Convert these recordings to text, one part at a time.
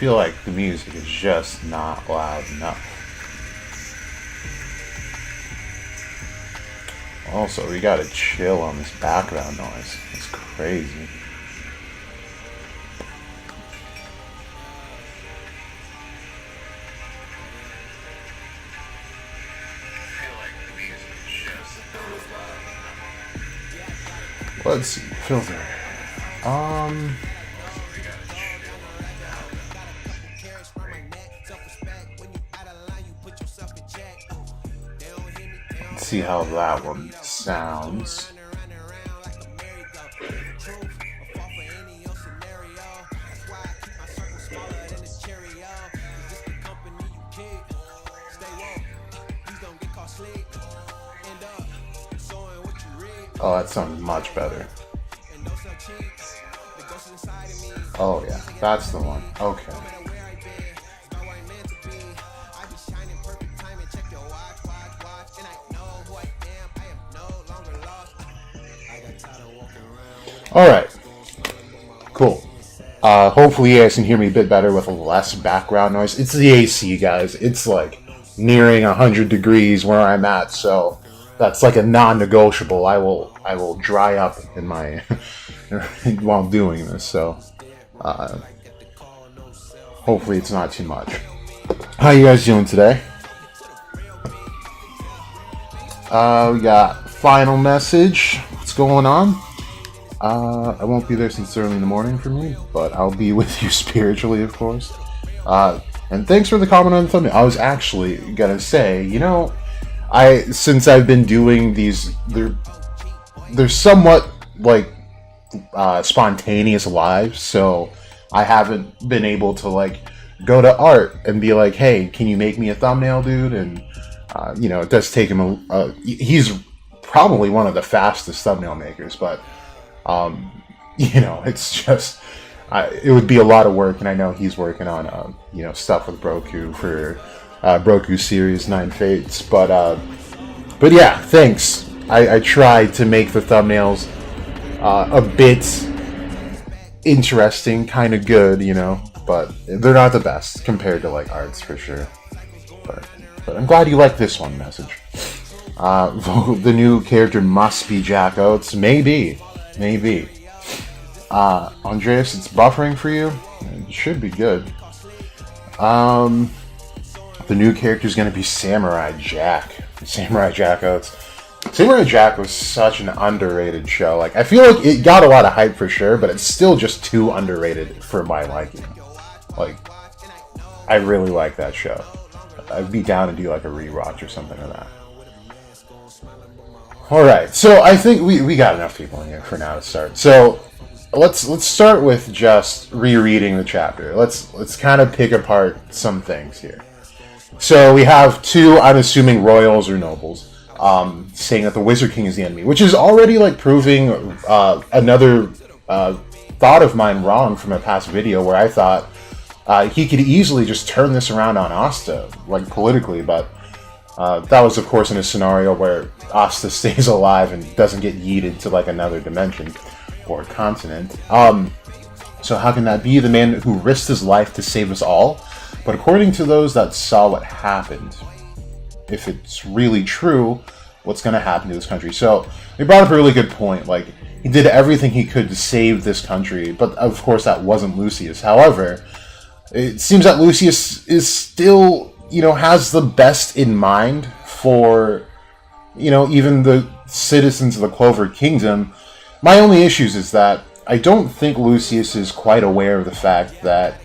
feel like the music is just not loud enough. Also, we gotta chill on this background noise. It's crazy. Let's see, filter. Let's see how that one sounds. Oh, that sounds much better. Oh yeah, that's the one. Okay. Alright. Cool. Hopefully you guys can hear me a bit better with less background noise. It's the AC, guys. It's like nearing 100 degrees where I'm at, so that's like a non-negotiable. I will dry up in my while doing this, so hopefully it's not too much. How you guys doing today? We got final message. What's going on? I won't be there since early in the morning for me, but I'll be with you spiritually, of course. And thanks for the comment on the thumbnail. I was actually gonna say, since I've been doing these, they're somewhat like spontaneous lives, so I haven't been able to like go to art and be like, hey, can you make me a thumbnail, dude? And it does take him he's probably one of the fastest thumbnail makers, but it's just it would be a lot of work, and I know he's working on stuff with Broku for Broku series 9 Fates, but yeah, thanks. I tried to make the thumbnails a bit interesting, kind of good, but they're not the best compared to like arts for sure. But I'm glad you like this one message. The new character must be Jack Oates. Maybe. Andreas, it's buffering for you. It should be good. The new character is going to be Samurai Jack. Samurai Jack Oates. Samurai Jack was such an underrated show. Like, I feel like it got a lot of hype for sure, but it's still just too underrated for my liking. Like, I really like that show. I'd be down to do like a rewatch or something of that. Alright, so I think we got enough people in here for now to start. So let's start with just rereading the chapter. Let's kind of pick apart some things here. So we have two, I'm assuming, royals or nobles, saying that the Wizard King is the enemy, which is already like proving another thought of mine wrong from a past video where I thought he could easily just turn this around on Asta, like politically, but that was, of course, in a scenario where Asta stays alive and doesn't get yeeted to like another dimension or continent. So how can that be? The man who risked his life to save us all. But according to those that saw what happened, if it's really true, what's going to happen to this country? So they brought up a really good point. Like, he did everything he could to save this country, but of course that wasn't Lucius. However, it seems that Lucius is still, has the best in mind for, even the citizens of the Clover Kingdom. My only issues is that I don't think Lucius is quite aware of the fact that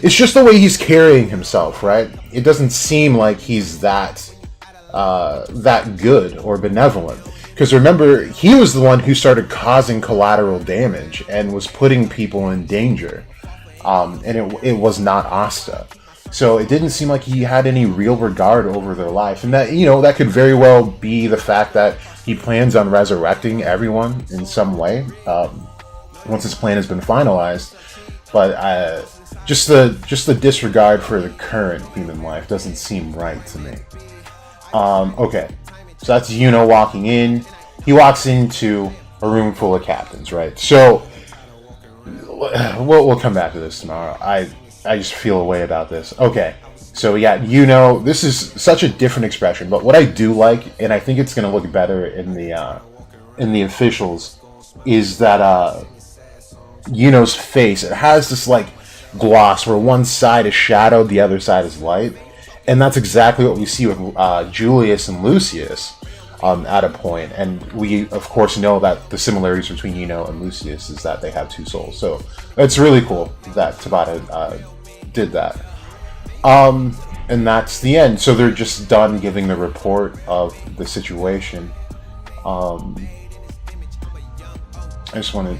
it's just the way he's carrying himself, right? It doesn't seem like he's that good or benevolent. Because remember, he was the one who started causing collateral damage and was putting people in danger. And it was not Asta. So it didn't seem like he had any real regard over their life. And that, that could very well be the fact that he plans on resurrecting everyone in some way once his plan has been finalized. But just the disregard for the current human life doesn't seem right to me. Okay. So that's Yuno walking in. He walks into a room full of captains, right? So we'll come back to this tomorrow. I just feel a way about this. Okay, so yeah, this is such a different expression, but what I do like, and I think it's going to look better in the officials, is that Yuno's face. It has this like gloss where one side is shadowed, the other side is light, and that's exactly what we see with Julius and Lucius. At a point, and we of course know that the similarities between Yuno and Lucius is that they have two souls. So it's really cool that Tabata did that. And that's the end. So they're just done giving the report of the situation. I just want to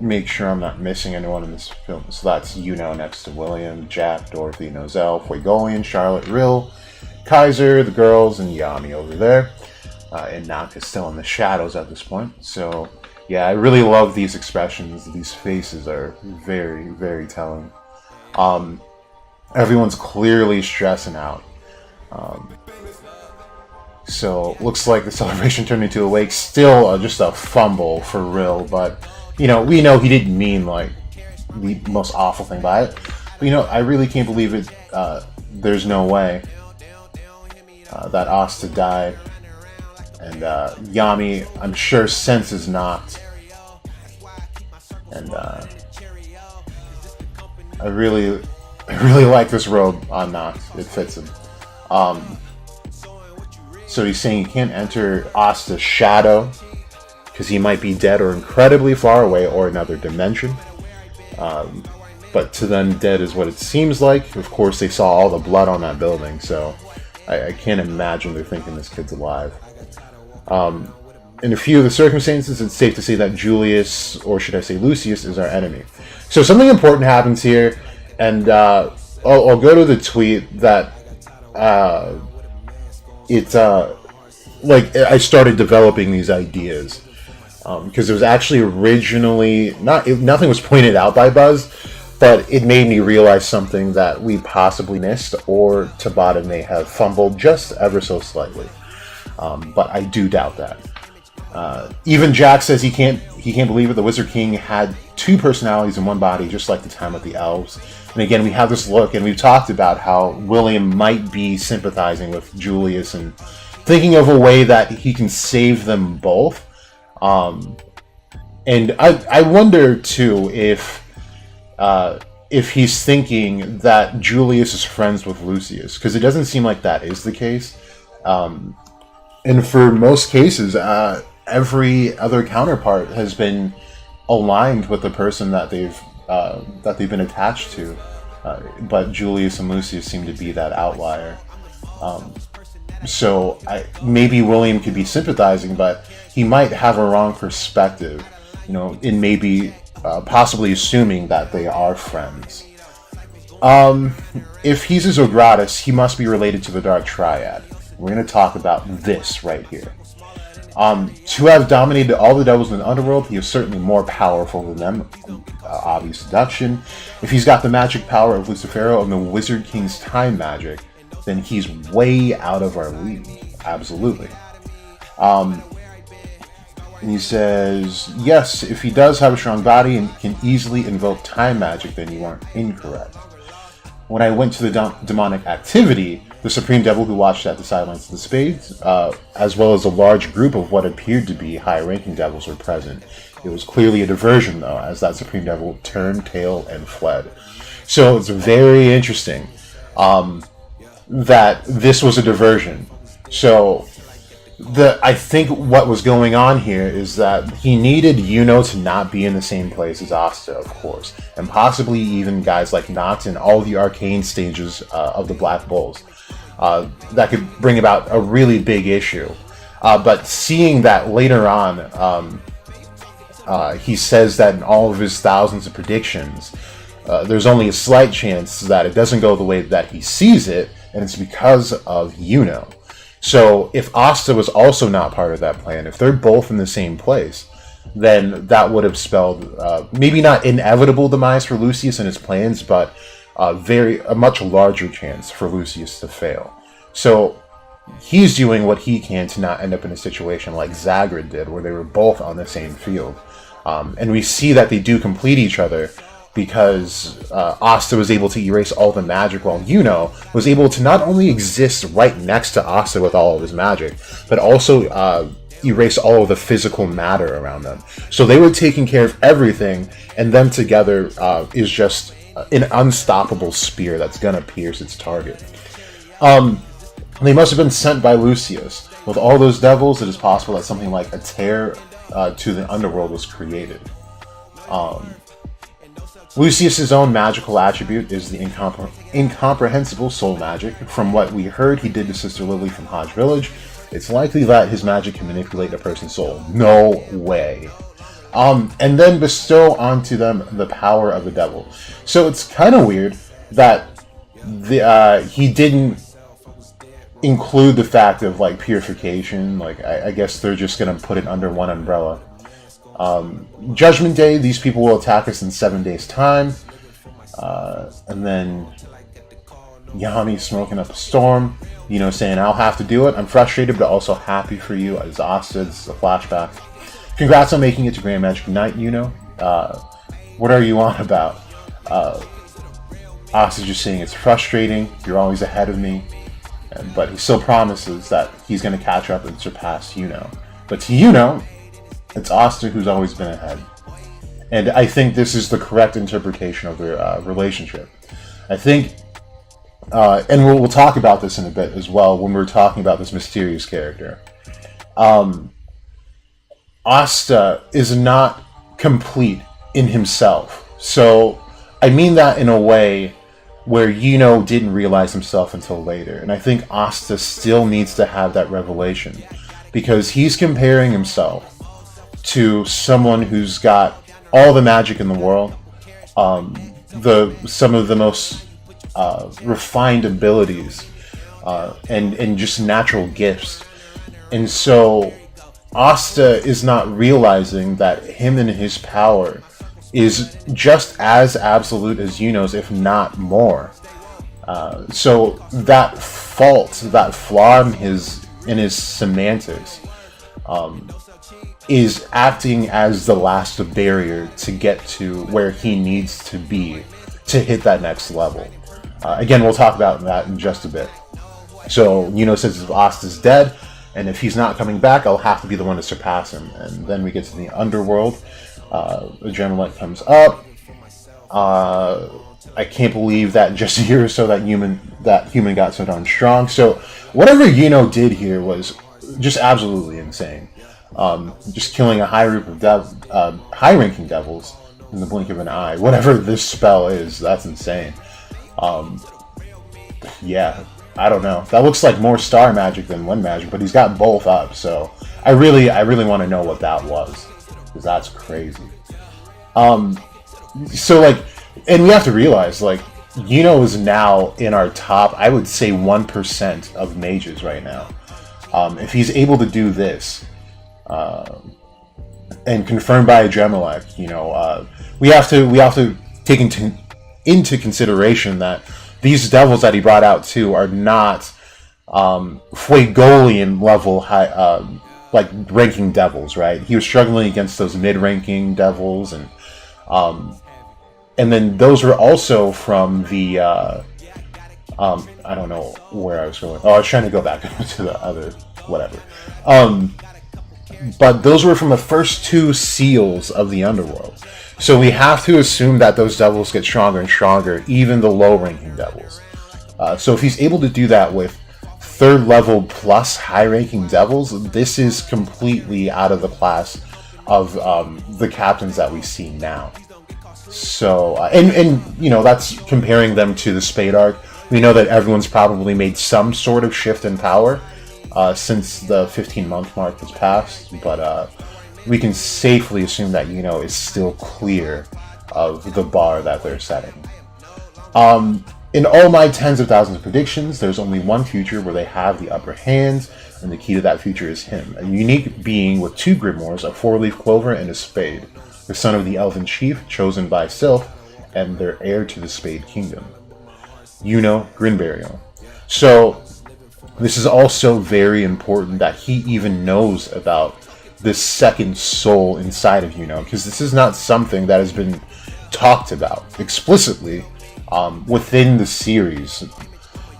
make sure I'm not missing anyone in this film. So that's Yuno next to William, Jack, Dorothy, Nozel, Fuegolean, Charlotte, Rill, Kaiser, the girls, and Yami over there. And Nak is still in the shadows at this point. So, yeah, I really love these expressions. These faces are very, very telling. Everyone's clearly stressing out. So, looks like the celebration turned into a wake. Still just a fumble for Rill. But, we know he didn't mean, like, the most awful thing by it. But, I really can't believe it. There's no way that Asta died. And Yami, I'm sure, senses not. And I really like this robe on Noct. It fits him. So he's saying you can't enter Asta's shadow because he might be dead or incredibly far away or another dimension. But to them, dead is what it seems like. Of course, they saw all the blood on that building, so I can't imagine they're thinking this kid's alive. In a few of the circumstances, it's safe to say that Julius, or should I say Lucius, is our enemy. So something important happens here, and I'll go to the tweet that I started developing these ideas because it was actually originally nothing was pointed out by Buzz, but it made me realize something that we possibly missed, or Tabata may have fumbled just ever so slightly. But I do doubt that. Even Jack says he can't believe it. The Wizard King had two personalities in one body, just like the time of the elves. And again, we have this look, and we've talked about how William might be sympathizing with Julius and thinking of a way that he can save them both. And I wonder too if he's thinking that Julius is friends with Lucius, because it doesn't seem like that is the case. And for most cases, every other counterpart has been aligned with the person that they've been attached to, but Julius and Lucius seem to be that outlier. So maybe William could be sympathizing, but he might have a wrong perspective, in maybe possibly assuming that they are friends. If he's a Zogratis, he must be related to the Dark Triad. We're going to talk about this right here. To have dominated all the devils in the underworld, he is certainly more powerful than them. Obvious deduction. If he's got the magic power of Lucifero and the Wizard King's time magic, then he's way out of our league. Absolutely. And he says, yes, if he does have a strong body and can easily invoke time magic, then you aren't incorrect. When I went to the demonic activity, the Supreme Devil who watched at the sidelines of the Spades, as well as a large group of what appeared to be high-ranking devils were present. It was clearly a diversion, though, as that Supreme Devil turned tail and fled. So it's very interesting that this was a diversion. So I think what was going on here is that he needed Yuno to not be in the same place as Asta, of course, and possibly even guys like Noct and all the arcane stages of the Black Bulls. That could bring about a really big issue. But seeing that later on, he says that in all of his thousands of predictions, there's only a slight chance that it doesn't go the way that he sees it, and it's because of Yuno. So if Asta was also not part of that plan, if they're both in the same place, then that would have spelled maybe not inevitable demise for Lucius and his plans, but a much larger chance for Lucius to fail. So he's doing what he can to not end up in a situation like Zagrid did, where they were both on the same field. And we see that they do complete each other, because Asta was able to erase all the magic, while Yuno was able to not only exist right next to Asta with all of his magic, but also erase all of the physical matter around them. So they were taking care of everything, and them together is just an unstoppable spear that's gonna pierce its target. They must have been sent by Lucius. With all those devils, it is possible that something like a tear to the underworld was created. Lucius's own magical attribute is the incomprehensible soul magic. From what we heard he did to Sister Lily from Hodge Village, it's likely that his magic can manipulate a person's soul. No way. And then bestow onto them the power of the devil. So it's kind of weird that he didn't include the fact of like purification. Like I guess they're just gonna put it under one umbrella. Judgment Day, these people will attack us in 7 days' time. And then Yanni smoking up a storm, saying, I'll have to do it. I'm frustrated, but also happy for you. As Asta, this is a flashback. Congrats on making it to Grand Magic Night, Yuno. What are you on about? Asta's just saying it's frustrating. You're always ahead of me. But he still promises that he's going to catch up and surpass Yuno. But to Yuno, it's Asta who's always been ahead. And I think this is the correct interpretation of their relationship. I think, and we'll talk about this in a bit as well when we're talking about this mysterious character. Asta is not complete in himself. So I mean that in a way where Yuno didn't realize himself until later. And I think Asta still needs to have that revelation, because he's comparing himself to someone who's got all the magic in the world, some of the most refined abilities, and just natural gifts. And so Asta is not realizing that him and his power is just as absolute as Yuno's, if not more. So that fault, that flaw in his semantics, is acting as the last barrier to get to where he needs to be to hit that next level. Again, we'll talk about that in just a bit. So Yuno says if Asta's dead, and if he's not coming back, I'll have to be the one to surpass him. And then we get to the underworld. Adrenaline comes up. I can't believe that just a year or so that human got so darn strong. So whatever Yuno did here was just absolutely insane. Just killing a high-ranking devils in the blink of an eye. Whatever this spell is, that's insane. Yeah, I don't know. That looks like more star magic than one magic, but he's got both up. So I really want to know what that was, because that's crazy. So like, and we have to realize, like, Yuno is now in our top, I would say 1% of mages right now. If he's able to do this, and confirmed by Adremalek, we have to take into consideration that these devils that he brought out too are not Fuegolian level high, like ranking devils, right? He was struggling against those mid-ranking devils, and then those were also from the I don't know where I was going. Oh, I was trying to go back to the other whatever. But those were from the first two seals of the underworld. So we have to assume that those devils get stronger and stronger, even the low-ranking devils. So if he's able to do that with third level plus high-ranking devils, this is completely out of the class of the captains that we see now. So, and that's comparing them to the Spade Arc. We know that everyone's probably made some sort of shift in power since the 15-month mark has passed, but we can safely assume that Yuno is still clear of the bar that they're setting. In all my tens of thousands of predictions, there's only one future where they have the upper hand, and the key to that future is him, a unique being with two grimoires, a four-leaf clover and a spade, the son of the elven chief chosen by Sylph, and their heir to the Spade Kingdom, Yuno Grinburial. So this is also very important that he even knows about this second soul inside of Yuno, because this is not something that has been talked about explicitly within the series.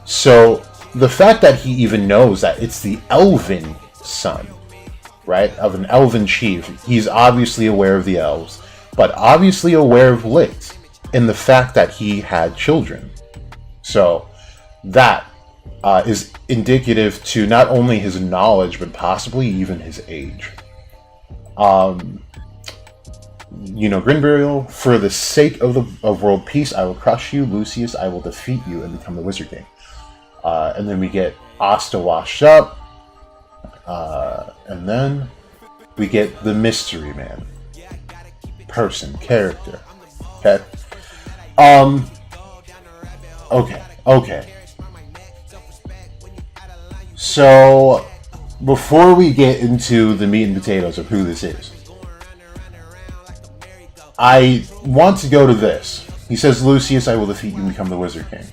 So the fact that he even knows that it's the elven son, right, of an elven chief, he's obviously aware of the elves, but obviously aware of Lit and the fact that he had children. So that is indicative to not only his knowledge, but possibly even his age. Grinburial, for the sake of world peace, I will crush you. Lucius, I will defeat you and become the Wizard King. And then we get Asta washed up. And then we get the Mystery Man. Person, character. Okay? Okay. So, before we get into the meat and potatoes of who this is, I want to go to this. He says, Lucius, I will defeat you and become the Wizard King.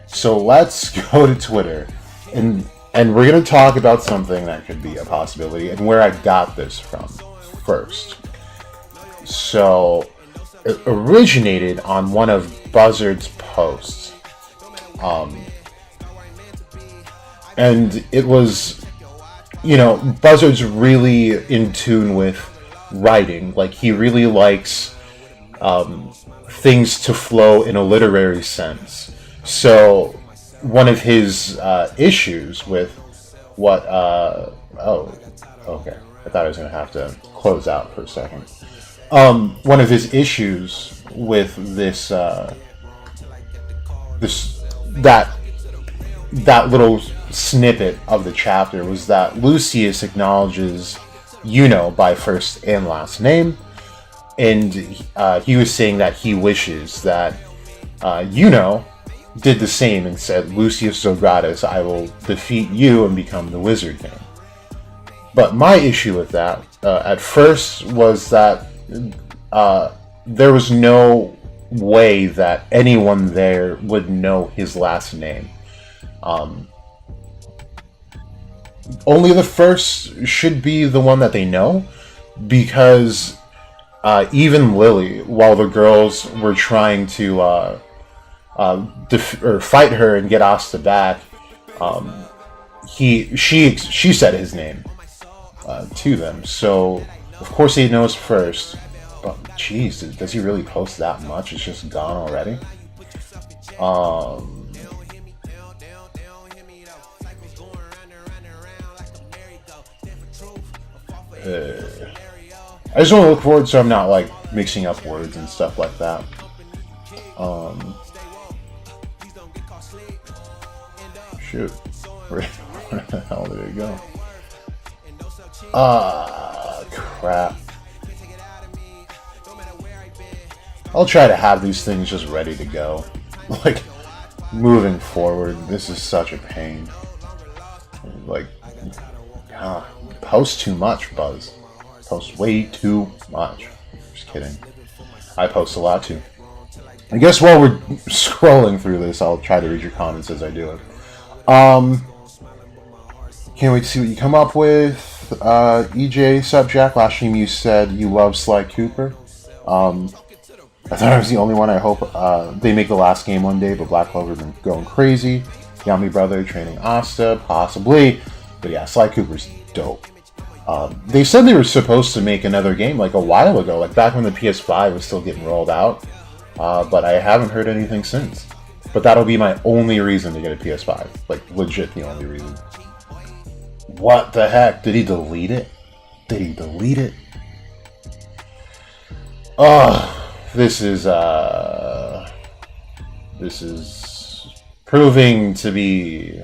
So let's go to Twitter, and we're going to talk about something that could be a possibility, and where I got this from first. So, it originated on one of Buzzard's posts. And it was, Buzzard's really in tune with writing. Like, he really likes things to flow in a literary sense. So, one of his issues with what... okay. I thought I was going to have to close out for a second. One of his issues with that little snippet of the chapter was that Lucius acknowledges Yuno by first and last name, and he was saying that he wishes that Yuno did the same and said, Lucius Zogratis, I will defeat you and become the Wizard King. But my issue with that, at first, was that there was no way that anyone there would know his last name. Only the first should be the one that they know, because even Lily, while the girls were trying to fight her and get Asta back, she said his name to them. So of course he knows first. But jeez, does he really post that much? It's just gone already. I just want to look forward so I'm not like mixing up words and stuff like that. Shoot. Where the hell did it go? Crap. I'll try to have these things just ready to go. Like, moving forward, this is such a pain. Like, post too much, Buzz. Post way too much. Just kidding. I post a lot too. I guess while we're scrolling through this, I'll try to read your comments as I do it. Can't wait to see what you come up with. EJ, sub Jack. Last stream you said you love Sly Cooper. I thought I was the only one. I hope they make the last game one day, but Black Clover's been going crazy. Yami Brother training Asta, possibly. But yeah, Sly Cooper's dope. They said they were supposed to make another game like a while ago, like back when the PS5 was still getting rolled out. But I haven't heard anything since. But that'll be my only reason to get a PS5. Like, legit the only reason. What the heck? Did he delete it? Did he delete it? This is proving to be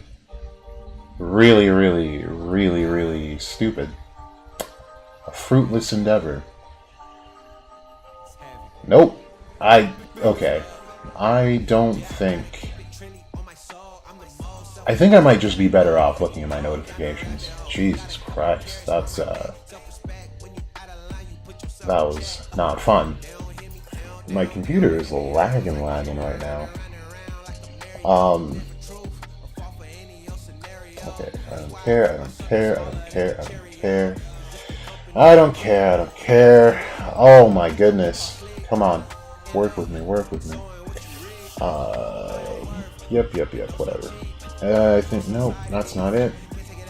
really, really, really, really stupid. A fruitless endeavor. Nope. Okay. I think I might just be better off looking at my notifications. Jesus Christ. That was not fun. My computer is lagging right now. Okay, I don't care. I don't care. I don't care. Oh my goodness. Come on. Work with me. Work with me. Yep. Whatever. I think, nope, that's not it.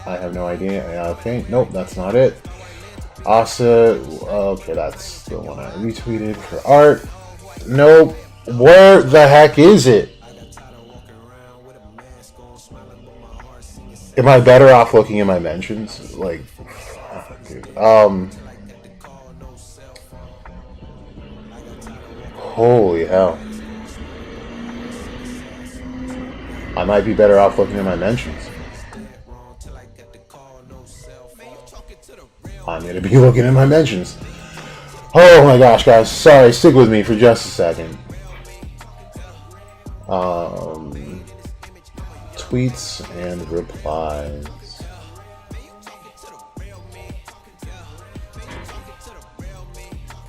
I have no idea. Okay, nope, that's not it. Asta, okay, that's the one I retweeted for art. Nope. Where the heck is it? Am I better off looking at my mentions? Like, dude. Holy hell. I might be better off looking at my mentions. I'm going to be looking at my mentions. Oh my gosh, guys. Sorry, stick with me for just a second. Tweets and replies.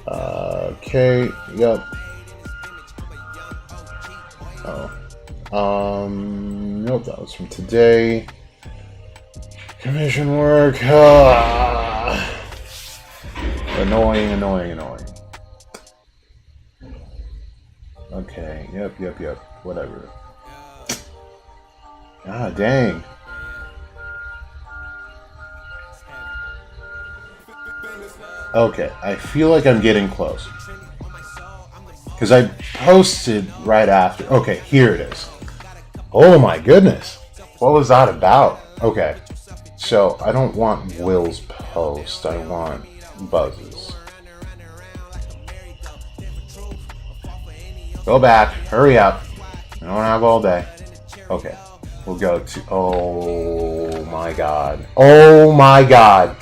Okay, yep. Nope, that was from today. Commission work. Annoying. Okay, yep. Whatever. Ah, dang. Okay, I feel like I'm getting close. Because I posted right after. Okay, here it is. Oh my goodness. What was that about? Okay, so I don't want Will's post. I want Buzz's. Go back. Hurry up. I don't have all day. Okay, we'll go to... Oh my god. Oh my god.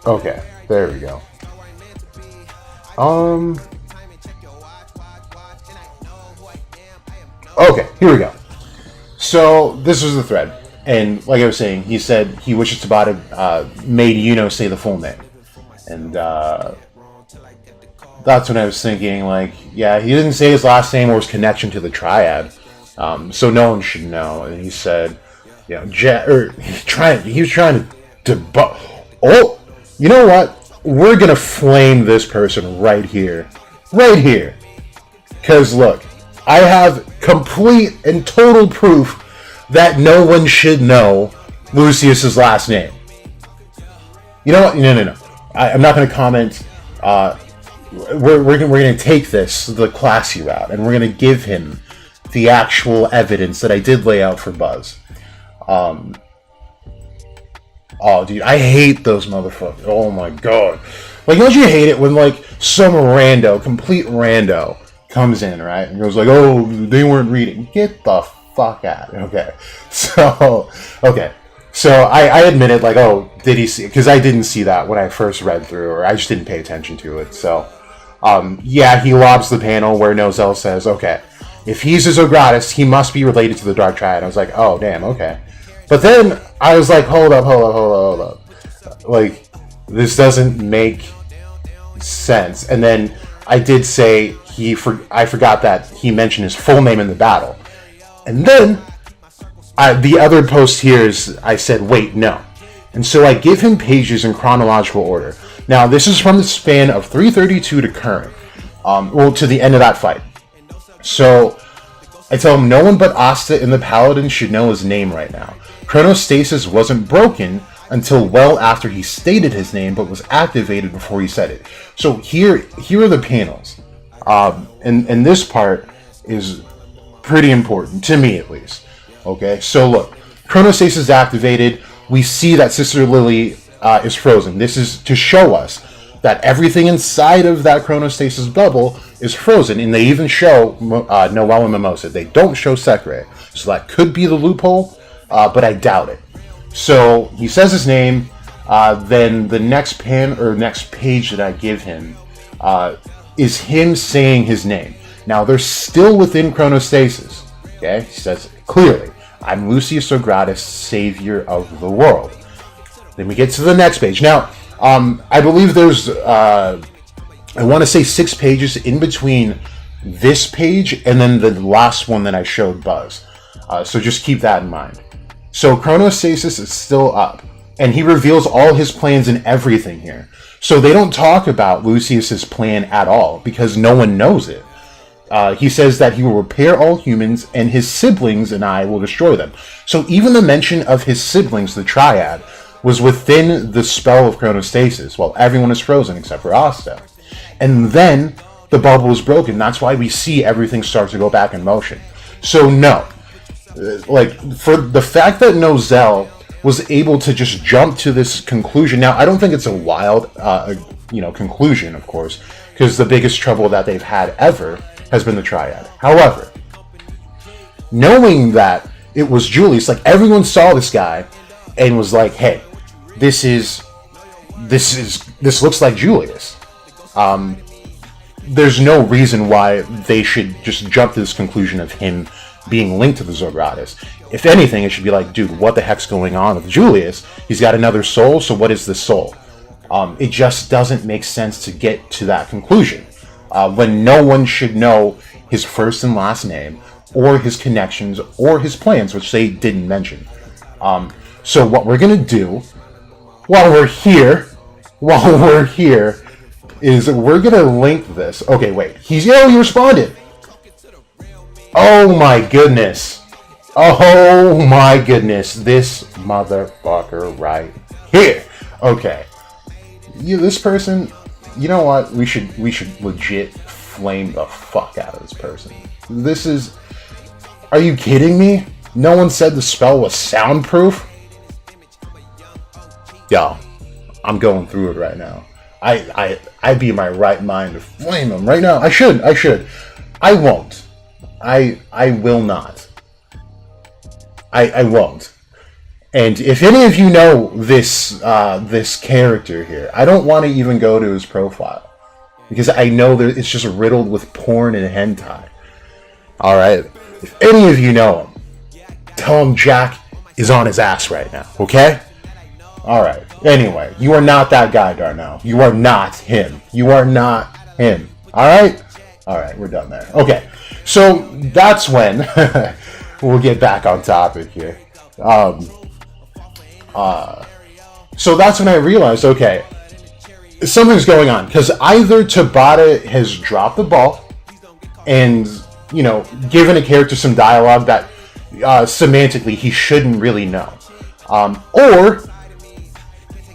Okay, there we go. Okay, here we go. So this was the thread, and like I was saying, he said he wishes Tabata made Yuno say the full name, and that's when I was thinking, like, yeah, he didn't say his last name or his connection to the triad, so no one should know. And he said, you know, he was trying to debunk. Oh. You know what? We're going to flame this person right here. Right here. Because, look, I have complete and total proof that no one should know Lucius's last name. You know what? No. I'm not going to comment. We're going to take this the classy route, and we're going to give him the actual evidence that I did lay out for Buzz. Oh, dude, I hate those motherfuckers. Oh, my God. Like, don't you hate it when, like, some complete rando, comes in, right? And goes like, oh, they weren't reading. Get the fuck out. Okay. So I admitted, like, oh, did he see it? Because I didn't see that when I first read through, or I just didn't pay attention to it. So, yeah, he lobs the panel where Nozel says, okay, if he's a Zogratis, he must be related to the Dark Triad. I was like, oh, damn, okay. But then I was like, hold up. Like, this doesn't make sense. And then I did say I forgot that he mentioned his full name in the battle. And then the other post here is I said, wait, no. And so I give him pages in chronological order. Now, this is from the span of 332 to current. To the end of that fight. So I tell him no one but Asta and the Paladin should know his name right now. Chronostasis wasn't broken until well after he stated his name, but was activated before he said it. So here are the panels. And this part is pretty important, to me at least. Okay, so look, Chronostasis is activated. We see that Sister Lily is frozen. This is to show us that everything inside of that Chronostasis bubble is frozen, and they even show Noelle and Mimosa. They don't show Sekre. So that could be the loophole, but I doubt it. So he says his name, then the next page that I give him is him saying his name. Now, they're still within Chronostasis. Okay? He says clearly, I'm Lucius Zogratis, savior of the world. Then we get to the next page. Now, I believe there's, I want to say 6 pages in between this page and then the last one that I showed Buzz. So just keep that in mind. So chronostasis is still up, and he reveals all his plans and everything here. So they don't talk about Lucius's plan at all, because no one knows it. He says that he will repair all humans, and his siblings and I will destroy them. So even the mention of his siblings, the Triad, was within the spell of chronostasis, while everyone is frozen except for Asta. And then the bubble is broken. That's why we see everything start to go back in motion. So no. Like, for the fact that Nozel was able to just jump to this conclusion. Now, I don't think it's a wild, conclusion, of course, because the biggest trouble that they've had ever has been the Triad. However, knowing that it was Julius, like, everyone saw this guy and was like, hey, this looks like Julius. There's no reason why they should just jump to this conclusion of him being linked to the Zogratis. If anything, it should be like, dude, what the heck's going on with Julius? He's got another soul, so what is this soul? It just doesn't make sense to get to that conclusion when no one should know his first and last name, or his connections, or his plans, which they didn't mention. So what we're gonna do while we're here is we're gonna link this. Okay, wait. He responded. Oh my goodness. Oh my goodness. This motherfucker right here. Okay. This person, you know what? We should legit flame the fuck out of this person. This is... Are you kidding me? No one said the spell was soundproof? Yo, I'm going through it right now. I'd be in my right mind to flame him right now. I should. I won't. I will not. I won't. And if any of you know this character here, I don't want to even go to his profile, because I know that it's just riddled with porn and hentai. All right. If any of you know him, tell him Jack is on his ass right now. Okay. All right. Anyway, you are not that guy, Darnell. You are not him. You are not him. All right. All right. We're done there. Okay. So that's when we'll get back on topic here. So that's when I realized, okay, something's going on, because either Tabata has dropped the ball and, given a character some dialogue that semantically he shouldn't really know, or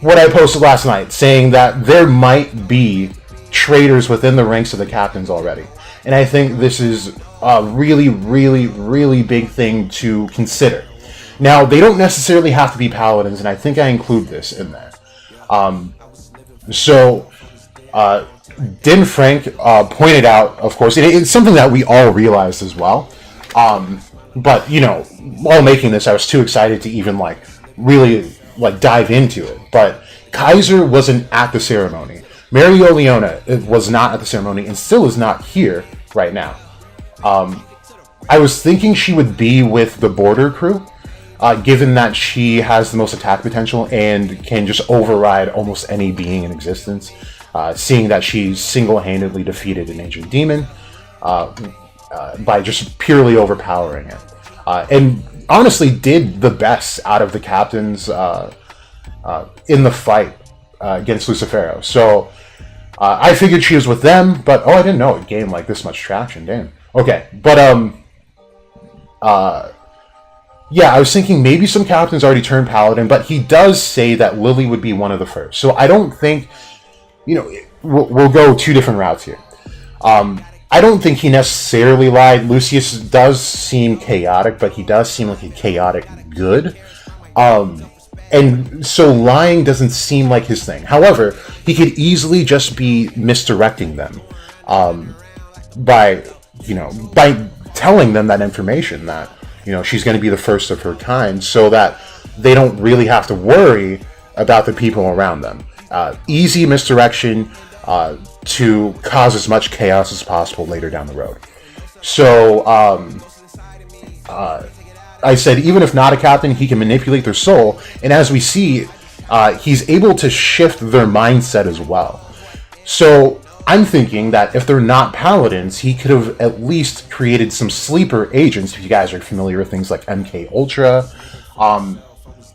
what I posted last night saying that there might be traitors within the ranks of the captains already. And I think this is a really, really, really big thing to consider. Now, they don't necessarily have to be paladins, and I think I include this in there. Din Frank pointed out, of course, it's something that we all realized as well. But, while making this, I was too excited to even, really, dive into it. But Kaiser wasn't at the ceremony. Mario Leona was not at the ceremony and still is not here right now. I was thinking she would be with the border crew, given that she has the most attack potential and can just override almost any being in existence, seeing that she single-handedly defeated an ancient demon by just purely overpowering it. And honestly did the best out of the captains in the fight against Lucifero. So I figured she was with them, but I didn't know it gained this much traction. Damn. Okay, but I was thinking maybe some captains already turned paladin, but he does say that Lily would be one of the first. So I don't think, we'll go two different routes here. I don't think he necessarily lied. Lucius does seem chaotic, but he does seem like a chaotic good. And so lying doesn't seem like his thing. However, he could easily just be misdirecting them by telling them that information, that she's going to be the first of her kind, so that they don't really have to worry about the people around them. Easy misdirection to cause as much chaos as possible later down the road. So I said, even if not a captain, he can manipulate their soul, and as we see, he's able to shift their mindset as well. So I'm thinking that if they're not paladins, he could have at least created some sleeper agents. If you guys are familiar with things like MK Ultra,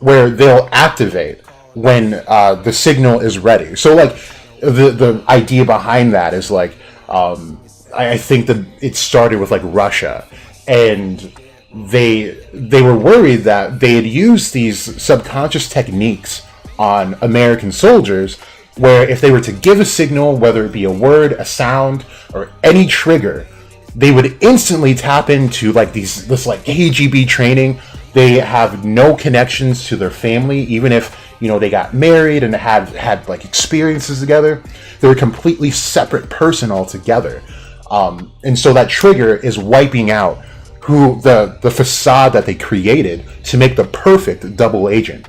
where they'll activate when the signal is ready. So like the idea behind that is like I think that it started with like Russia, and they were worried that they had used these subconscious techniques on American soldiers, where if they were to give a signal, whether it be a word, a sound, or any trigger, they would instantly tap into like this like KGB training. They have no connections to their family, even if they got married and had like experiences together. They're a completely separate person altogether, and so that trigger is wiping out who the facade that they created to make the perfect double agent.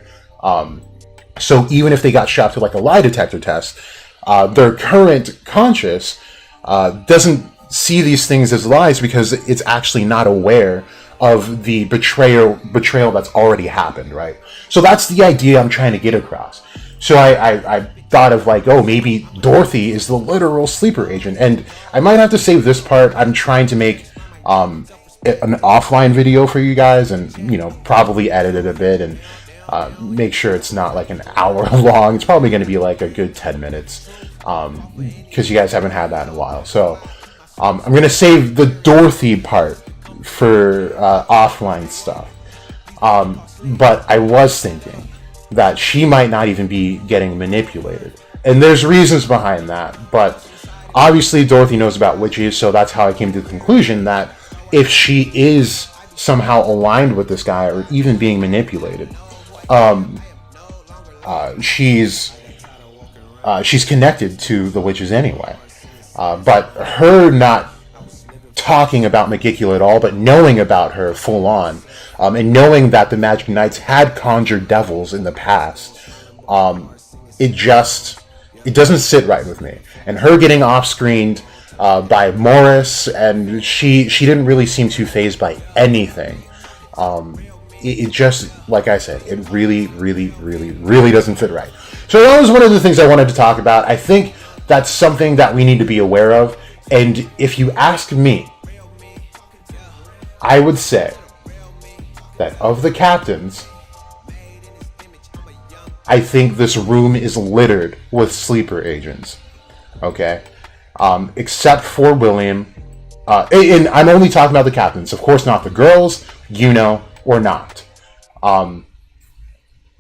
So even if they got shot through like a lie detector test, their current conscious doesn't see these things as lies because it's actually not aware of the betrayal that's already happened, right? So that's the idea I'm trying to get across. So I thought of like, oh, maybe Dorothy is the literal sleeper agent, and I might have to save this part. I'm trying to make an offline video for you guys, and probably edit it a bit and make sure it's not like an hour long. It's probably going to be like a good 10 minutes because you guys haven't had that in a while. So I'm going to save the Dorothy part for offline stuff. But I was thinking that she might not even be getting manipulated. And there's reasons behind that. But obviously Dorothy knows about witches, so that's how I came to the conclusion that if she is somehow aligned with this guy or even being manipulated, she's connected to the witches anyway. But her not talking about Megicula at all, but knowing about her full on, and knowing that the Magic Knights had conjured devils in the past, it doesn't sit right with me. And her getting off-screened by Morris, and she didn't really seem too fazed by anything. It just, like I said, it really, really, really, really doesn't fit right. So that was one of the things I wanted to talk about. I think that's something that we need to be aware of. And if you ask me, I would say that of the captains, I think this room is littered with sleeper agents. Okay? Except for William. And I'm only talking about the captains. Of course, not the girls, Yuno, or not.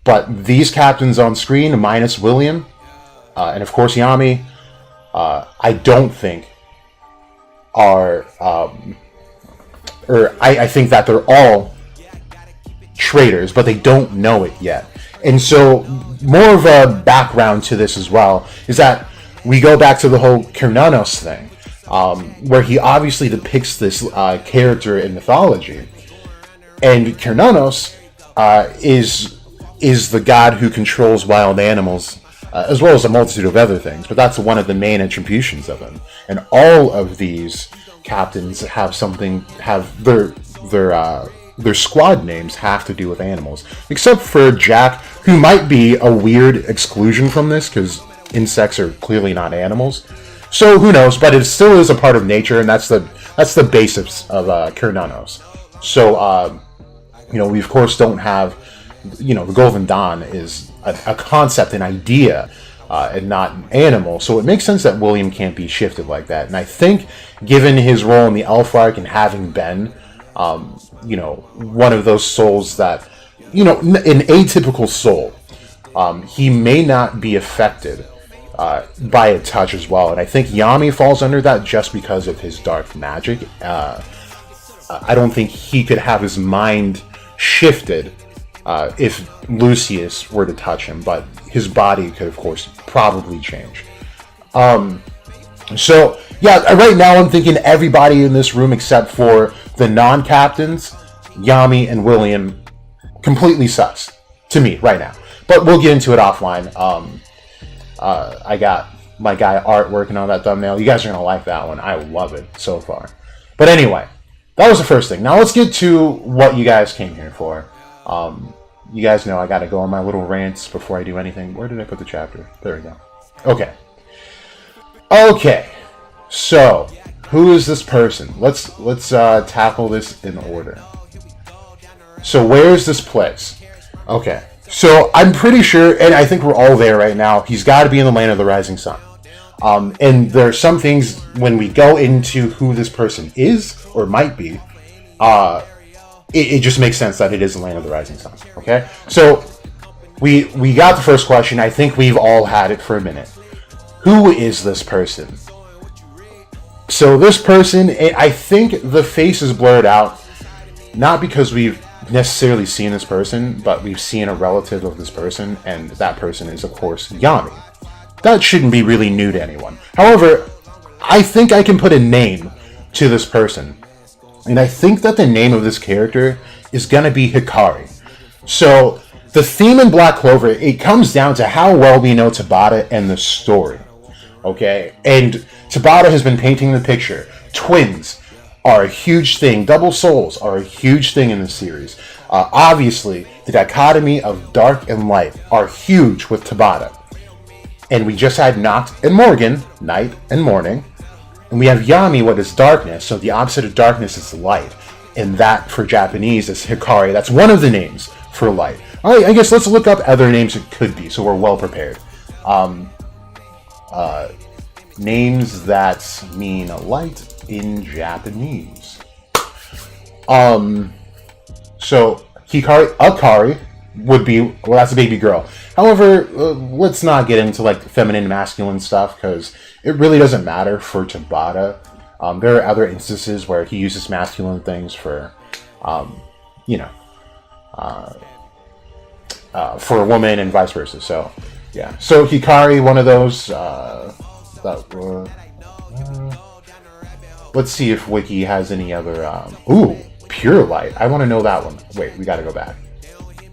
But these captains on screen, minus William, and of course Yami, I don't think are, I think that they're all traitors, but they don't know it yet. And so, more of a background to this as well is that we go back to the whole Cernunnos thing, where he obviously depicts this character in mythology. And Cernunnos is the god who controls wild animals, as well as a multitude of other things. But that's one of the main attributions of him. And all of these captains have their squad names have to do with animals, except for Jack, who might be a weird exclusion from this because insects are clearly not animals. So who knows? But it still is a part of nature, and that's the basis of Cernunnos. So we of course don't have, the Golden Dawn is a concept, an idea, and not an animal. So it makes sense that William can't be shifted like that. And I think, given his role in the Elf Arc and having been, one of those souls that, an atypical soul, he may not be affected by a touch as well. And I think Yami falls under that just because of his dark magic. I don't think he could have his mind shifted if Lucius were to touch him, but his body could, of course, probably change. So, yeah, right now I'm thinking everybody in this room except for the non-captains, Yami and William, completely sus to me right now. But we'll get into it offline. I got my guy Art working on that thumbnail. You guys are going to like that one. I love it so far. But anyway, that was the first thing. Now let's get to what you guys came here for. You guys know I got to go on my little rants before I do anything. Where did I put the chapter? There we go. Okay. So, who is this person? Let's tackle this in order. So, where is this place? Okay, so I'm pretty sure, and I think we're all there right now. He's got to be in the land of the rising sun. And there are some things when we go into who this person is or might be, it just makes sense that it is the land of the rising sun. Okay, so we got the first question. I think we've all had it for a minute. Who is this person? So this person, I think the face is blurred out, not because we've necessarily seen this person, but we've seen a relative of this person, and that person is, of course, Yami. That shouldn't be really new to anyone. However, I think I can put a name to this person. And I think that the name of this character is going to be Hikari. So, the theme in Black Clover, it comes down to how well we know Tabata and the story. Okay? And Tabata has been painting the picture. Twins are a huge thing. Double souls are a huge thing in this series. Obviously, the dichotomy of dark and light are huge with Tabata. And we just had Nacht and Morgan, night and morning. And we have Yami, what is darkness. So the opposite of darkness is light. And that, for Japanese, is Hikari. That's one of the names for light. All right, I guess let's look up other names it could be, so we're well prepared. Names that mean light in Japanese. So, Hikari, Akari would be, well, that's a baby girl. However, let's not get into like feminine, masculine stuff because it really doesn't matter for Tabata. There are other instances where he uses masculine things for, for a woman and vice versa. So, yeah. So Hikari, one of those. Let's see if Wiki has any other. Pure light. I want to know that one. Wait, we got to go back.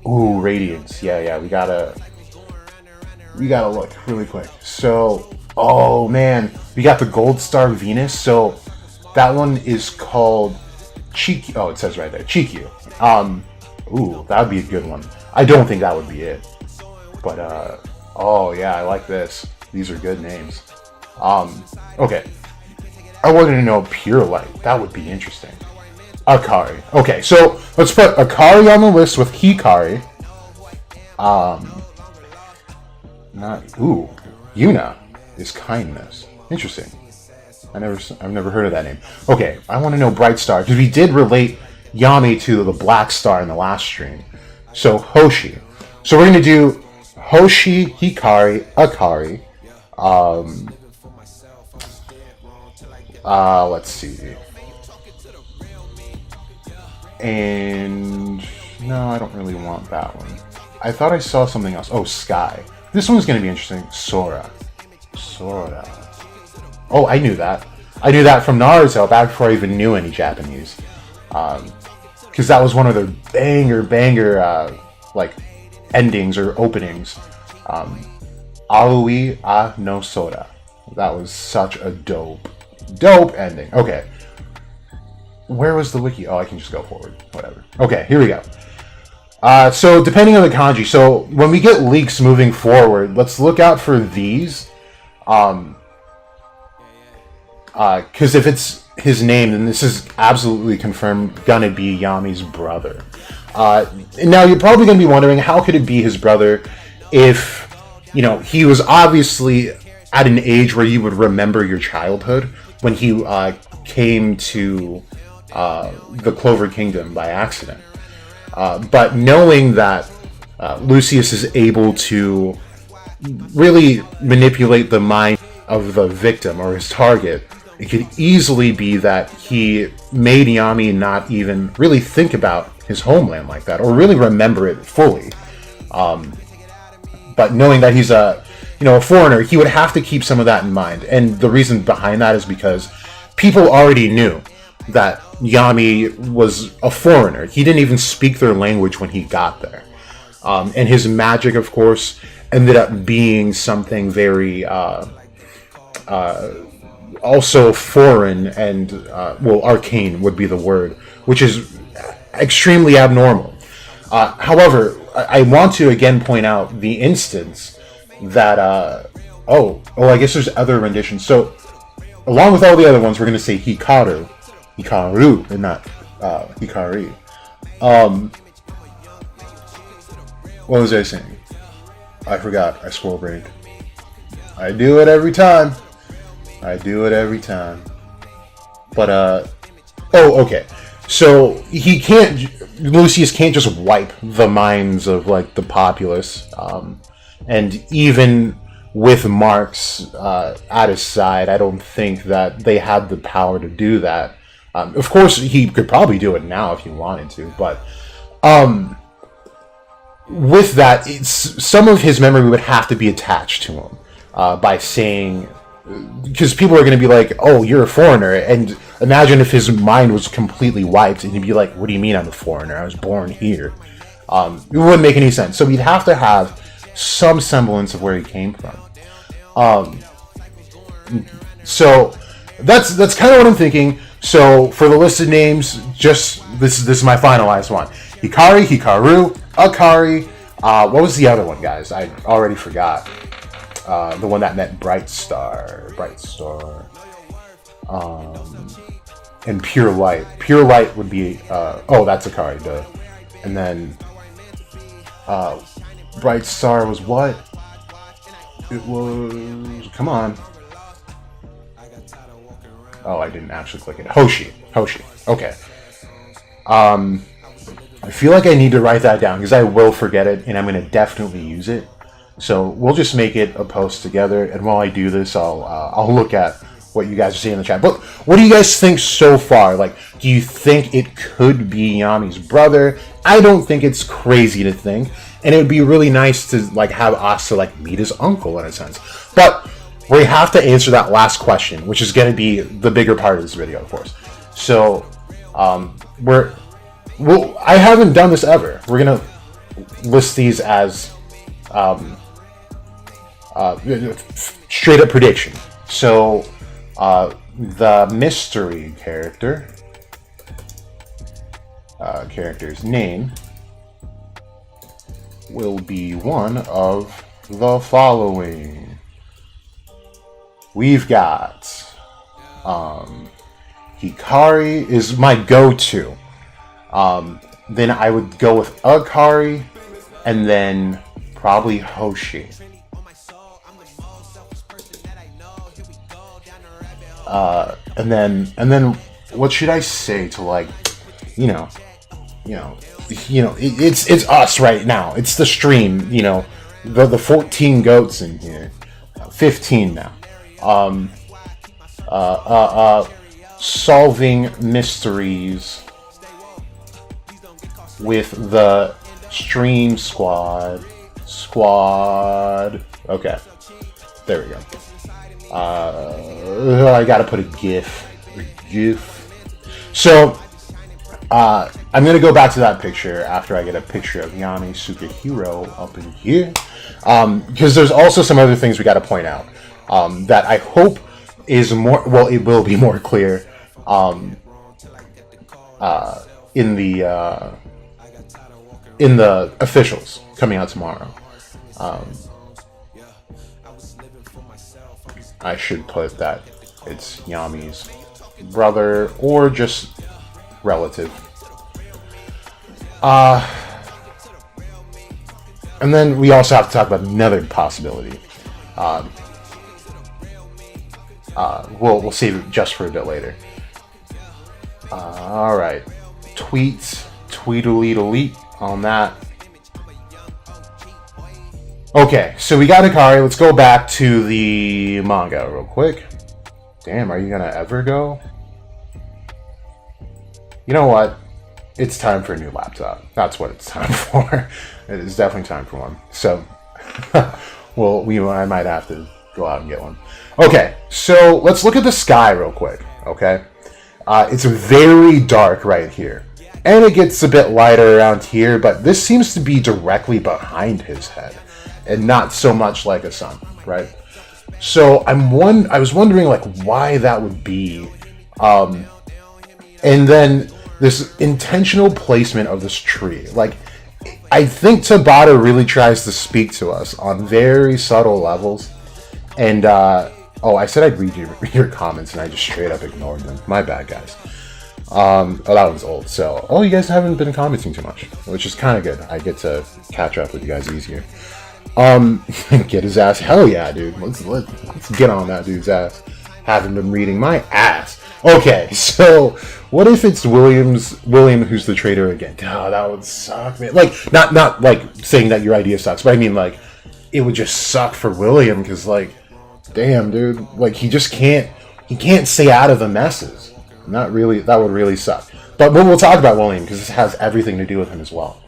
Ooh, radiance. Yeah, we gotta look really quick. So, oh man, we got the gold star Venus. So that one is called Chikyu. Oh, it says right there, Chikyu. Ooh, that would be a good one. I don't think that would be it, but oh yeah, I like this. These are good names. Okay, I wanted to know pure light. That would be interesting. Akari. Okay, so let's put Akari on the list with Hikari. Yuna is kindness. Interesting. I've never heard of that name. Okay, I want to know Bright Star because we did relate Yami to the Black Star in the last stream. So Hoshi. So we're gonna do Hoshi, Hikari, Akari. Let's see. And no, I don't really want that one. I thought I saw something else. Oh, Sky. This one's going to be interesting. Sora. Oh, I knew that. I knew that from Naruto back before I even knew any Japanese. Because that was one of their banger, like, endings or openings. Aoi a no Sora. That was such a dope ending. Okay. Where was the wiki? Oh, I can just go forward. Whatever. Okay, here we go. So, depending on the kanji, so when we get leaks moving forward, let's look out for these. Because if it's his name, then this is absolutely confirmed gonna be Yami's brother. Now, you're probably gonna be wondering, how could it be his brother if, he was obviously at an age where you would remember your childhood when he came to the Clover Kingdom by accident. But knowing that Lucius is able to really manipulate the mind of the victim or his target, it could easily be that he made Yami not even really think about his homeland like that or really remember it fully. But knowing that he's a foreigner, he would have to keep some of that in mind. And the reason behind that is because people already knew that Yami was a foreigner. He didn't even speak their language when he got there. And his magic, of course, ended up being something very also foreign and, arcane would be the word, which is extremely abnormal. However, I want to again point out the instance that, I guess there's other renditions. So, along with all the other ones, we're going to say Hikaru, and not Hikari. What was I saying? I forgot. I squirrel brained. I do it every time. But, oh, okay. So, Lucius can't just wipe the minds of, like, the populace. And even with Marx at his side, I don't think that they had the power to do that. Of course, he could probably do it now if he wanted to, but with that, some of his memory would have to be attached to him by saying, because people are going to be like, oh, you're a foreigner, and imagine if his mind was completely wiped, and he'd be like, what do you mean I'm a foreigner? I was born here. It wouldn't make any sense. So we'd have to have some semblance of where he came from. So that's kind of what I'm thinking. So for the listed names, just this is my finalized one: Hikari, Hikaru, Akari. What was the other one, guys? I already forgot. The one that meant Bright Star, and Pure Light. Pure Light would be that's Akari, duh. And then Bright Star was what? It was, come on. Oh, I didn't actually click it. Hoshi. Okay. I feel like I need to write that down because I will forget it, and I'm going to definitely use it. So we'll just make it a post together, and while I do this, I'll look at what you guys are saying in the chat. But what do you guys think so far? Like, do you think it could be Yami's brother? I don't think it's crazy to think, and it would be really nice to like have Asta like meet his uncle in a sense. But we have to answer that last question, which is going to be the bigger part of this video, of course. So, I haven't done this ever. We're gonna list these as straight up prediction. So, the mystery character's name will be one of the following. We've got Hikari is my go-to. Then I would go with Akari, and then probably Hoshi. And then what should I say to like, it's us right now. It's the stream, the 14 goats in here, 15 now. Solving mysteries with the stream squad. Okay, there we go. I gotta put a GIF. So, I'm gonna go back to that picture after I get a picture of Yami Sukahiro up in here, because there's also some other things we gotta point out that I hope is more. Well, it will be more clear in the officials coming out tomorrow. I should put that it's Yami's brother or just relative. And then we also have to talk about another possibility. We'll save it just for a bit later. Alright. Tweedledee on that. Okay, so we got Akari. Let's go back to the manga real quick. Damn, are you gonna ever go? You know what? It's time for a new laptop. That's what it's time for. It is definitely time for one. So, I might have to go out and get one. Okay, so let's look at the sky real quick, okay? It's very dark right here. And it gets a bit lighter around here, but this seems to be directly behind his head. And not so much like a sun, right? So I was wondering like why that would be. And then this intentional placement of this tree. Like, I think Tabata really tries to speak to us on very subtle levels. And Oh, I said I'd read your comments, and I just straight up ignored them. My bad, guys. Oh, that one's old. So, you guys haven't been commenting too much, which is kind of good. I get to catch up with you guys easier. Get his ass. Hell yeah, dude. Let's get on that dude's ass. Haven't been reading my ass. Okay, so what if it's William who's the traitor again? Oh, that would suck, man. Like, not like saying that your idea sucks, but I mean, like, it would just suck for William, because, like, damn, dude, like, he can't stay out of the messes. That would really suck. But we'll talk about William, because this has everything to do with him as well.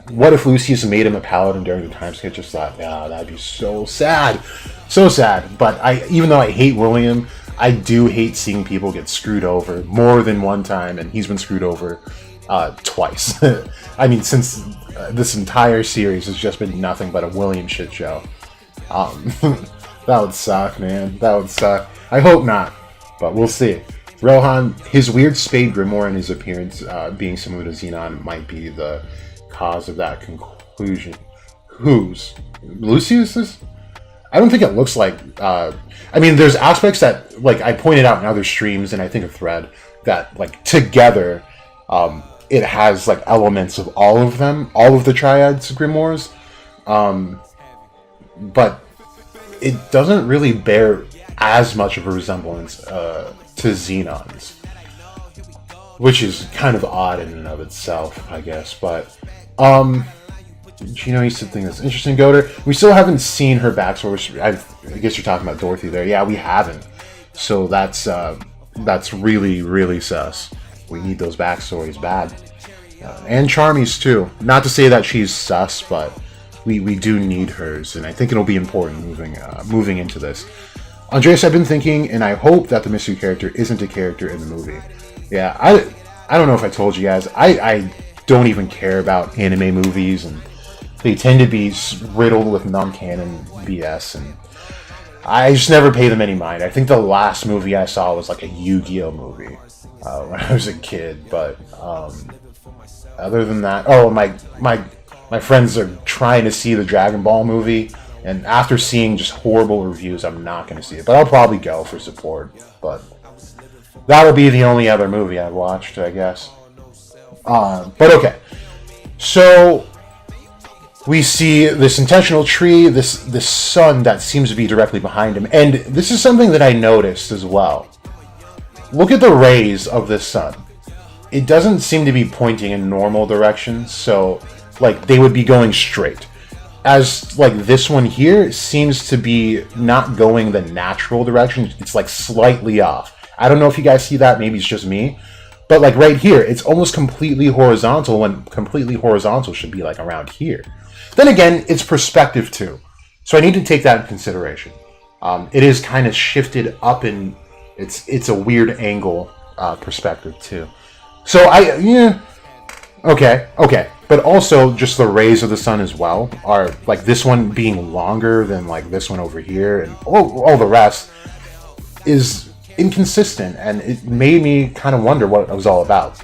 What if Lucius made him a paladin during the time skip? Just thought, that'd be so sad. So sad. But even though I hate William, I do hate seeing people get screwed over more than one time, and he's been screwed over twice. I mean, since this entire series has just been nothing but a William shit show. That would suck, man. That would suck. I hope not, but we'll see. Rohan, his weird spade grimoire and his appearance being similar to Xenon might be the cause of that conclusion. Whose? Lucius's? I don't think it looks like... I mean, there's aspects that, like, I pointed out in other streams, and I think a thread, that, like, together, it has, like, elements of all of them, all of the Triad's grimoires, but it doesn't really bear as much of a resemblance to Xenon's, which is kind of odd in and of itself, I guess, but... Gino used to think that's interesting. Goater. We still haven't seen her backstory. I guess you're talking about Dorothy there. Yeah, we haven't. So that's really, really sus. We need those backstories bad. And Charmy's too. Not to say that she's sus, but we do need hers, and I think it'll be important moving into this. Andreas, I've been thinking, and I hope that the mystery character isn't a character in the movie. Yeah, I don't know if I told you guys. I don't even care about anime movies, and they tend to be riddled with non-canon BS, and I just never pay them any mind. I think the last movie I saw was like a Yu-Gi-Oh movie when I was a kid, but other than that, my friends are trying to see the Dragon Ball movie, and after seeing just horrible reviews, I'm not going to see it, but I'll probably go for support, but that'll be the only other movie I've watched, I guess. But okay, so we see this intentional tree, this sun that seems to be directly behind him, and this is something that I noticed as well. Look at the rays of this sun. It doesn't seem to be pointing in normal directions, so like they would be going straight. As like this one here seems to be not going the natural direction, it's like slightly off. I don't know if you guys see that, maybe it's just me. But like right here, it's almost completely horizontal when completely horizontal should be like around here. Then again, it's perspective too. So I need to take that in consideration. It is kind of shifted up in, it's a weird angle perspective too. So okay. But also just the rays of the sun as well are like this one being longer than like this one over here, and all the rest is inconsistent, and it made me kind of wonder what it was all about.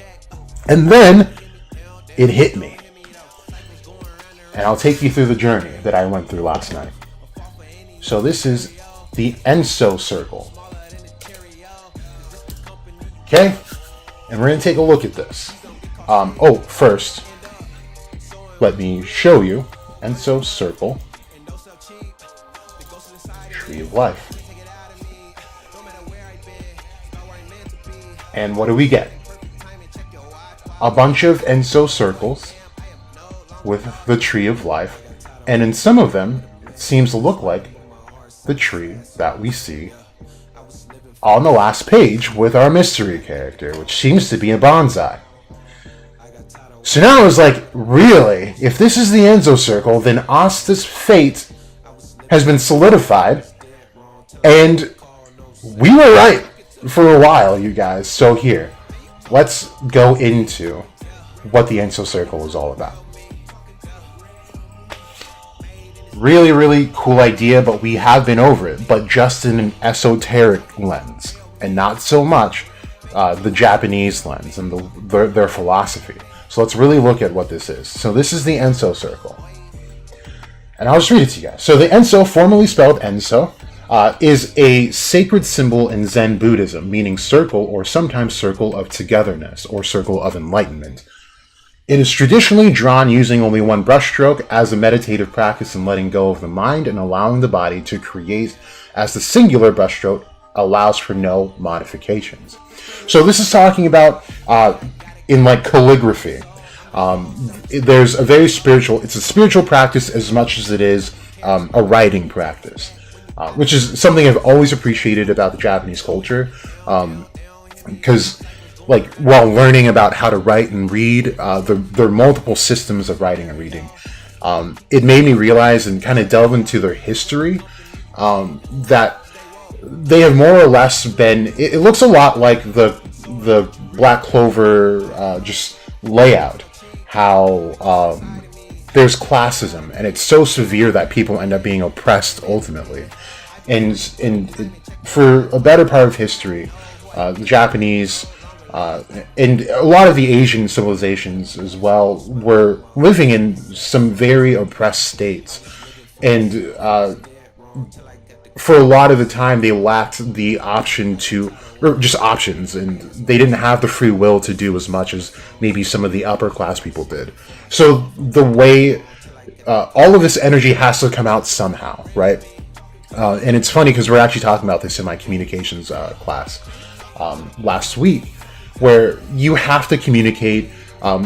And then it hit me, and I'll take you through the journey that I went through last night. So this is the enso circle, okay, and we're going to take a look at this. First let me show you enso circle, tree of life. And what do we get? A bunch of enso circles with the tree of life, and in some of them, it seems to look like the tree that we see on the last page with our mystery character, which seems to be a bonsai. So now I was like, really? If this is the enso circle, then Asta's fate has been solidified, and we were right for a while, you guys. So here, let's go into what the enso circle is all about. Really, really cool idea, but we have been over it, but just in an esoteric lens, and not so much the Japanese lens and their philosophy. So let's really look at what this is. So this is the enso circle, and I'll just read it to you guys. So the enso, formerly spelled enso, is a sacred symbol in Zen Buddhism, meaning circle or sometimes circle of togetherness or circle of enlightenment. It is traditionally drawn using only one brushstroke as a meditative practice in letting go of the mind and allowing the body to create, as the singular brushstroke allows for no modifications. So this is talking about in like calligraphy. There's a very spiritual, it's a spiritual practice as much as it is a writing practice, which is something I've always appreciated about the Japanese culture, because like while learning about how to write and read, there are multiple systems of writing and reading. It made me realize and kind of delve into their history, that they have more or less been, it looks a lot like the Black Clover just layout, how there's classism and it's so severe that people end up being oppressed ultimately. And for a better part of history, the Japanese and a lot of the Asian civilizations as well were living in some very oppressed states, and for a lot of the time they lacked the option to, or just options, and they didn't have the free will to do as much as maybe some of the upper class people did. So the way all of this energy has to come out somehow, right? And it's funny because we're actually talking about this in my communications class last week, where you have to communicate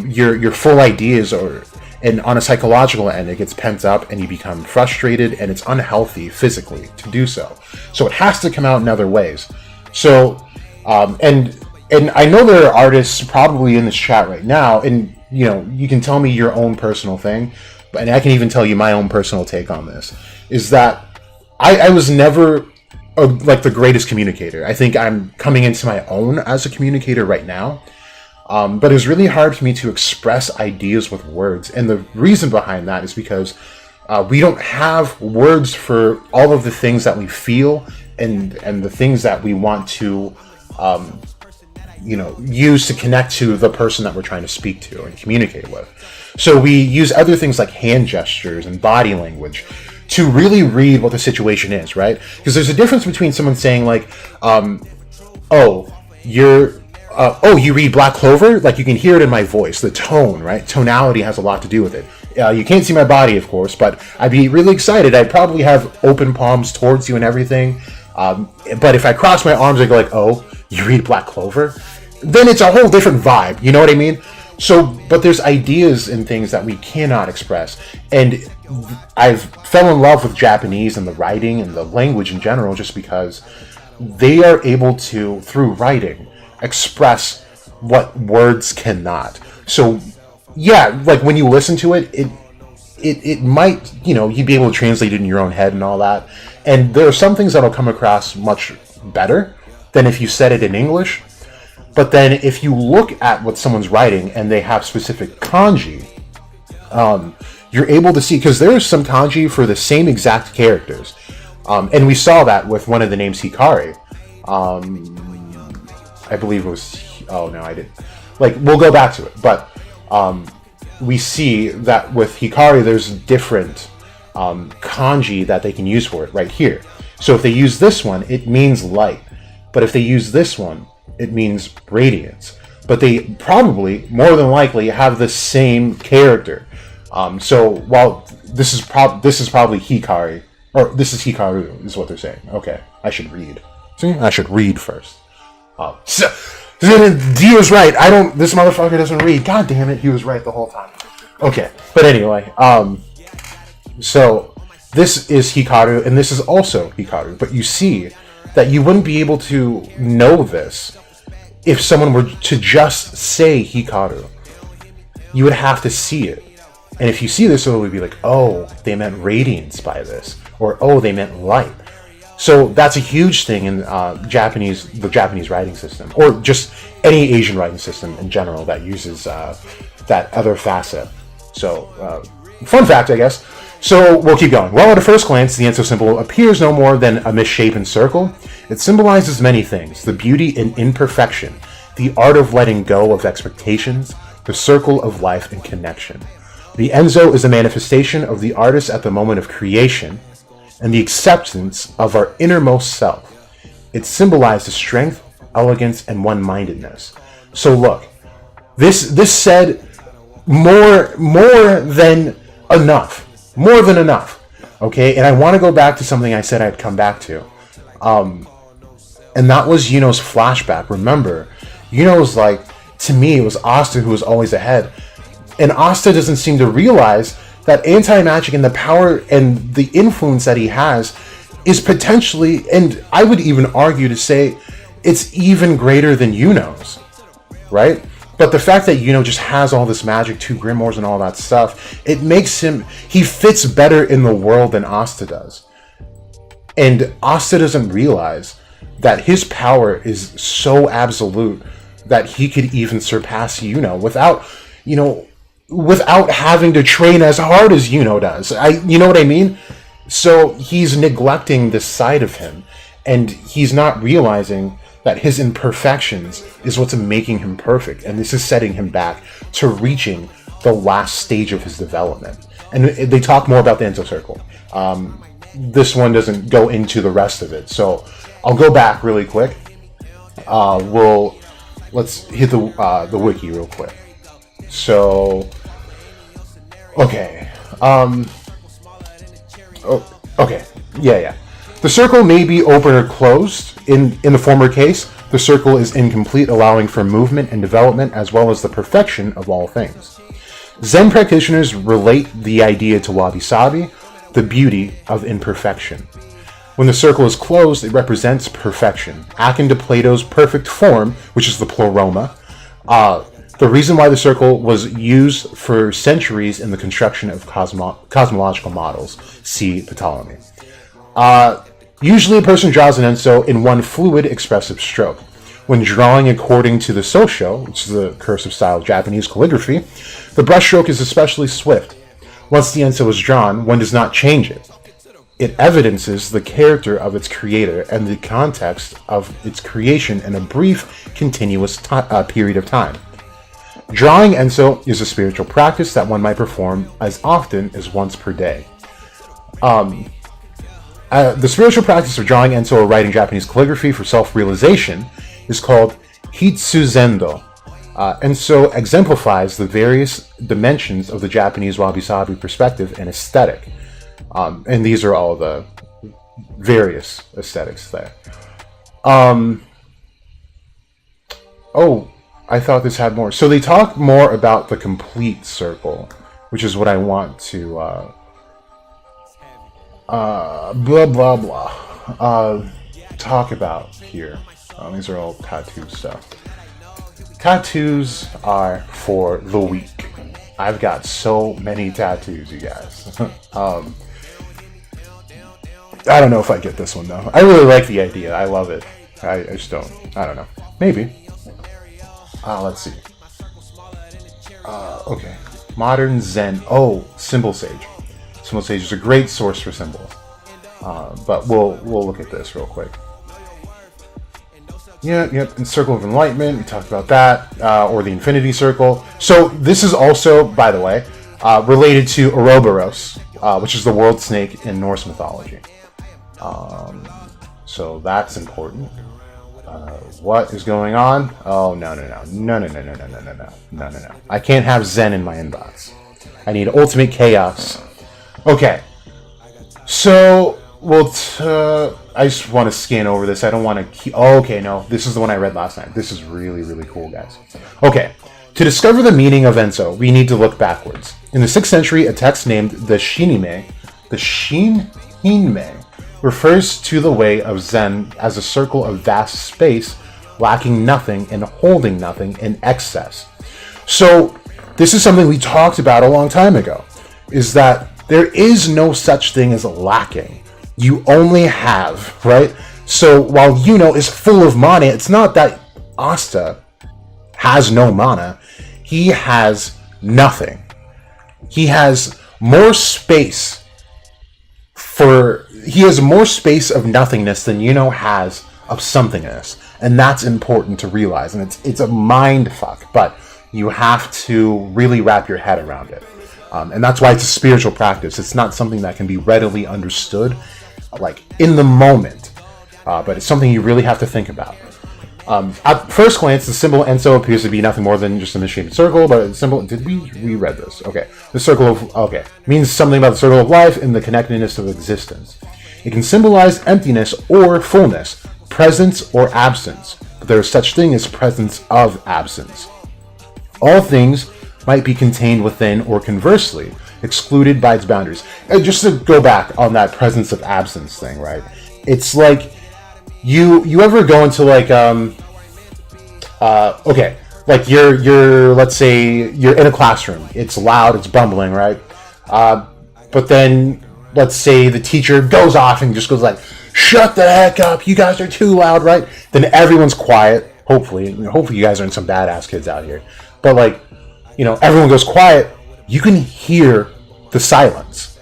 your full ideas, and on a psychological end, it gets pent up and you become frustrated, and it's unhealthy physically to do so. So it has to come out in other ways. So, and I know there are artists probably in this chat right now, and you know, you can tell me your own personal thing, and I can even tell you my own personal take on this, is that I was never like the greatest communicator. I think I'm coming into my own as a communicator right now. But it was really hard for me to express ideas with words. And the reason behind that is because we don't have words for all of the things that we feel and the things that we want to, use to connect to the person that we're trying to speak to and communicate with. So we use other things like hand gestures and body language to really read what the situation is, right? Because there's a difference between someone saying like, you read Black Clover? Like, you can hear it in my voice, the tone, right? Tonality has a lot to do with it. You can't see my body, of course, but I'd be really excited. I'd probably have open palms towards you and everything. But if I cross my arms, I go like, oh, you read Black Clover? Then it's a whole different vibe, you know what I mean? So, but there's ideas and things that we cannot express. And I've fell in love with Japanese and the writing and the language in general just because they are able to, through writing, express what words cannot. So, yeah, like when you listen to it, it might, you'd be able to translate it in your own head and all that. And there are some things that'll come across much better than if you said it in English. But then if you look at what someone's writing and they have specific kanji, you're able to see, because there's some kanji for the same exact characters. And we saw that with one of the names Hikari. I believe it was, oh no, I didn't. Like, we'll go back to it. But we see that with Hikari, there's different kanji that they can use for it right here. So if they use this one, it means light. But if they use this one, it means radiance. But they probably, more than likely, have the same character. So while this is probably Hikari, or this is Hikaru, is what they're saying. Okay, I should read. See, I should read first. So D was right. This motherfucker doesn't read. God damn it, he was right the whole time. Okay, but anyway, so this is Hikaru, and this is also Hikaru. But you see that you wouldn't be able to know this if someone were to just say Hikaru. You would have to see it. And if you see this, it would be like, oh, they meant radiance by this. Or, oh, they meant light. So that's a huge thing in the Japanese writing system. Or just any Asian writing system in general that uses that other facet. So, fun fact, I guess. So we'll keep going. Well, at a first glance, the enso symbol appears no more than a misshapen circle. It symbolizes many things: the beauty in imperfection, the art of letting go of expectations, the circle of life and connection. The enso is a manifestation of the artist at the moment of creation, and the acceptance of our innermost self. It symbolizes strength, elegance, and one-mindedness. So look, this said more than enough. More than enough. Okay, and I want to go back to something I said I'd come back to. And that was Yuno's flashback. Remember, Yuno's like, to me, it was Asta who was always ahead. And Asta doesn't seem to realize that anti-magic and the power and the influence that he has is potentially, and I would even argue to say, it's even greater than Yuno's, right? But the fact that Yuno just has all this magic, 2 grimoires and all that stuff, it makes him, he fits better in the world than Asta does. And Asta doesn't realize that his power is so absolute that he could even surpass Yuno without having to train as hard as Yuno does. You know what I mean? So he's neglecting this side of him, and he's not realizing that his imperfections is what's making him perfect, and this is setting him back to reaching the last stage of his development. And they talk more about the Enso circle. This one doesn't go into the rest of it, so I'll go back really quick. Let's hit the wiki real quick. So, okay. Okay. Yeah. The circle may be open or closed. In the former case, the circle is incomplete, allowing for movement and development as well as the perfection of all things. Zen practitioners relate the idea to wabi-sabi, the beauty of imperfection. When the circle is closed, it represents perfection, akin to Plato's perfect form, which is the pleroma. The reason why the circle was used for centuries in the construction of cosmological models. See Ptolemy. Usually a person draws an enso in one fluid expressive stroke. When drawing according to the Sosho, which is the cursive style Japanese calligraphy, the brushstroke is especially swift. Once the enso is drawn, one does not change it. It evidences the character of its creator and the context of its creation in a brief, continuous period of time. Drawing enso is a spiritual practice that one might perform as often as once per day. The spiritual practice of drawing enso or writing Japanese calligraphy for self-realization is called hitsuzendo. Enso exemplifies the various dimensions of the Japanese wabi-sabi perspective and aesthetic. And these are all the various aesthetics there. I thought this had more. So they talk more about the complete circle, which is what I want to talk about here. These are all tattoo stuff. Tattoos are for the weak. I've got so many tattoos, you guys. I don't know if I get this one though. I really like the idea. I love it. I just don't. I don't know. Maybe. Let's see. Okay. Modern Zen. Oh, Symbol Sage. Symbol Sage is a great source for symbols. But we'll look at this real quick. Yep. And Circle of Enlightenment. We talked about that. Or the Infinity Circle. So this is also, by the way, related to Ouroboros, which is the world snake in Norse mythology. So that's important. What is going on? Oh, no. I can't have Zen in my inbox. I need ultimate chaos. Okay. So, I just want to scan over this. I don't want to keep... Oh, okay, no. This is the one I read last night. This is really, really cool, guys. Okay. To discover the meaning of enso, we need to look backwards. In the 6th century, a text named the Shinime, refers to the way of Zen as a circle of vast space, lacking nothing and holding nothing in excess. So this is something we talked about a long time ago, is that there is no such thing as lacking. You only have, right? So while Yuno is full of mana, it's not that Asta has no mana. He has nothing. He has more space of nothingness than Yuno has of somethingness, and that's important to realize. And it's a mind fuck, but you have to really wrap your head around it, and that's why it's a spiritual practice. It's not something that can be readily understood like in the moment, but it's something you really have to think about. At first glance, the symbol enso appears to be nothing more than just a misshapen circle, but the symbol, did we read this? Okay. The circle of, okay, means something about the circle of life and the connectedness of existence. It can symbolize emptiness or fullness, presence or absence, but there is such thing as presence of absence. All things might be contained within or conversely excluded by its boundaries. And just to go back on that presence of absence thing, right? It's like you ever go into like okay, like you're let's say you're in a classroom. It's loud, it's bumbling, right? But then let's say the teacher goes off and just goes like, "Shut the heck up! You guys are too loud," right? Then everyone's quiet. Hopefully you guys aren't some badass kids out here. But like, everyone goes quiet. You can hear the silence,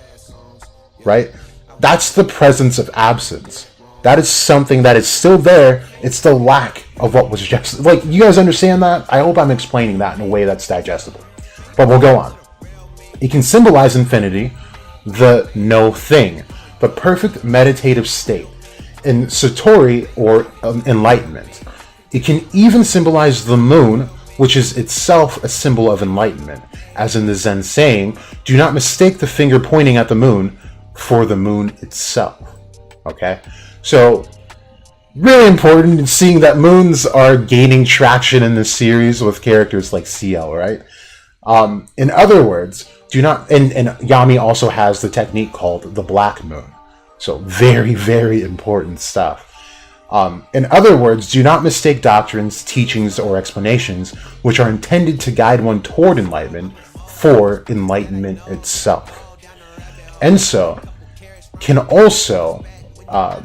right? That's the presence of absence. That is something that is still there. It's the lack of what was just... Like, you guys understand that? I hope I'm explaining that in a way that's digestible. But we'll go on. It can symbolize infinity, the no thing, the perfect meditative state, in satori or enlightenment. It can even symbolize the moon, which is itself a symbol of enlightenment, as in the Zen saying, "Do not mistake the finger pointing at the moon for the moon itself." Okay? So, really important in seeing that moons are gaining traction in this series with characters like CL, right? In other words, do not... And Yami also has the technique called the black moon. So, very, very important stuff. In other words, do not mistake doctrines, teachings, or explanations which are intended to guide one toward enlightenment for enlightenment itself. Enso can also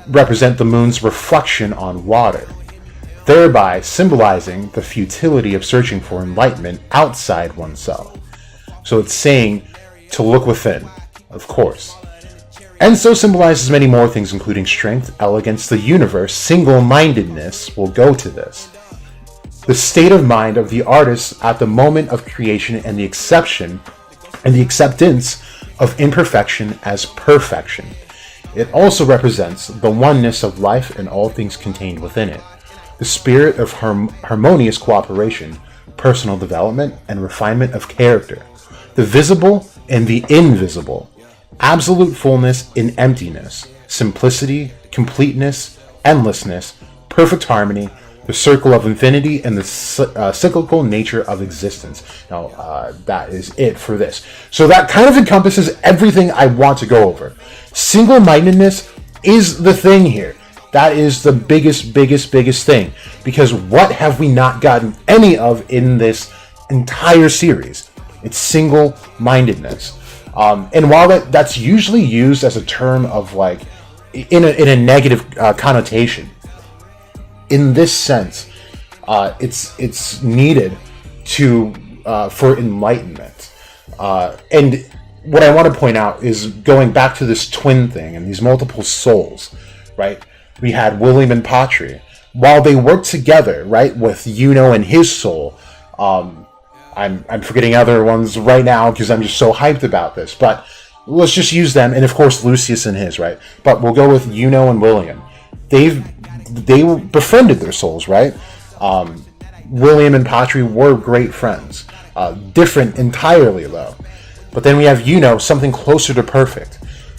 represent the moon's reflection on water, thereby symbolizing the futility of searching for enlightenment outside oneself. So it's saying to look within, of course. Enso symbolizes many more things, including strength, elegance, the universe, single-mindedness will go to this. The state of mind of the artist at the moment of creation and the acceptance of imperfection as perfection. It also represents the oneness of life and all things contained within it, the spirit of harmonious cooperation, personal development, and refinement of character, the visible and the invisible, absolute fullness in emptiness, simplicity, completeness, endlessness, perfect harmony, the circle of infinity, and the cyclical nature of existence. Now, that is it for this. So that kind of encompasses everything I want to go over. Single-mindedness is the thing here. That is the biggest thing. Because what have we not gotten any of in this entire series? It's single-mindedness. And while that's usually used as a term of like, in a negative connotation, in this sense, it's needed to for enlightenment. And what I want to point out is going back to this twin thing and these multiple souls, right? We had William and Patri. While they worked together, right, with Yuno and his soul, I'm forgetting other ones right now because I'm just so hyped about this, but let's just use them, and of course Lucius and his, right? But we'll go with Yuno and William. They befriended their souls, right? William and Patri were great friends. Different entirely, though. But then we have Yuno, something closer to perfect,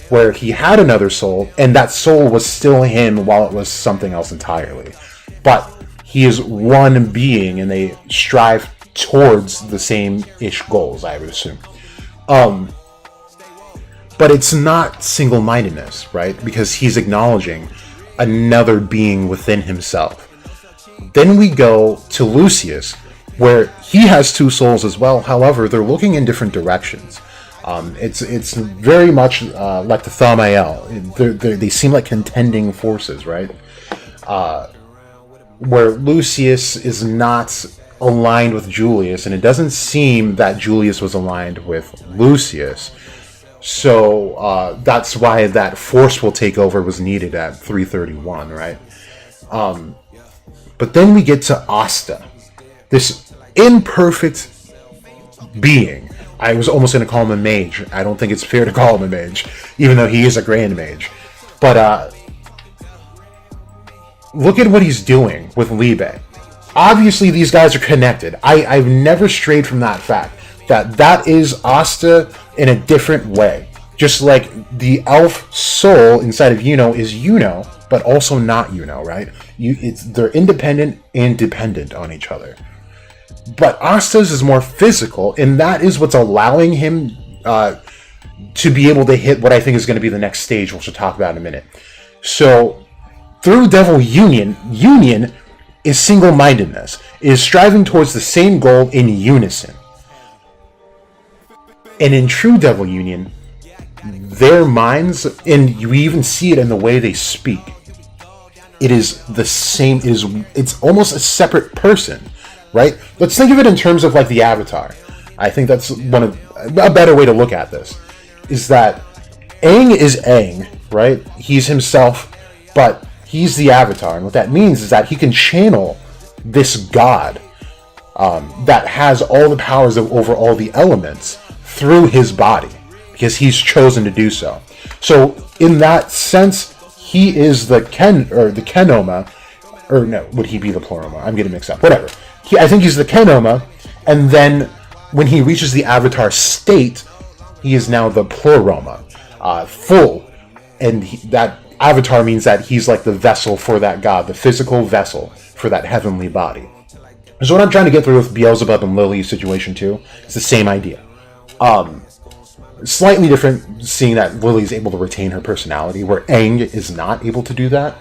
where he had another soul, and that soul was still him while it was something else entirely. But he is one being, and they strive towards the same-ish goals, I would assume. But it's not single-mindedness, right? Because he's acknowledging another being within himself. Then we go to Lucius, where he has two souls as well. However, they're looking in different directions. It's very much like the Thamael. They seem like contending forces, right? Where Lucius is not aligned with Julius, and it doesn't seem that Julius was aligned with Lucius. So that's why that forceful takeover was needed at 331, right? But then we get to Asta, this imperfect being. I was almost going to call him a mage. I don't think it's fair to call him a mage, even though he is a grand mage. But look at what he's doing with Liebe. Obviously, these guys are connected. I've never strayed from that fact. That is Asta in a different way. Just like the elf soul inside of Yuno is Yuno, but also not Yuno, right? They're independent and dependent on each other. But Asta's is more physical, and that is what's allowing him to be able to hit what I think is going to be the next stage, which we'll talk about in a minute. So, through Devil Union is single-mindedness, is striving towards the same goal in unison. And in true Devil Union, their minds, and you even see it in the way they speak, it is the same, it's almost a separate person, right? Let's think of it in terms of like the Avatar. I think that's a better way to look at this, is that Aang is Aang, right? He's himself, but he's the Avatar, and what that means is that he can channel this god that has all the powers over all the elements through his body, because he's chosen to do so. So in that sense, he is the Kenoma, or no, would he be the Pluroma? I'm getting mixed up. Whatever. I think he's the Kenoma, and then when he reaches the Avatar state, he is now the Pluroma, full, and that Avatar means that he's like the vessel for that god, the physical vessel for that heavenly body. So what I'm trying to get through with Beelzebub and Lily's situation too, is the same idea. Slightly different, seeing that Lily's able to retain her personality, where Aang is not able to do that.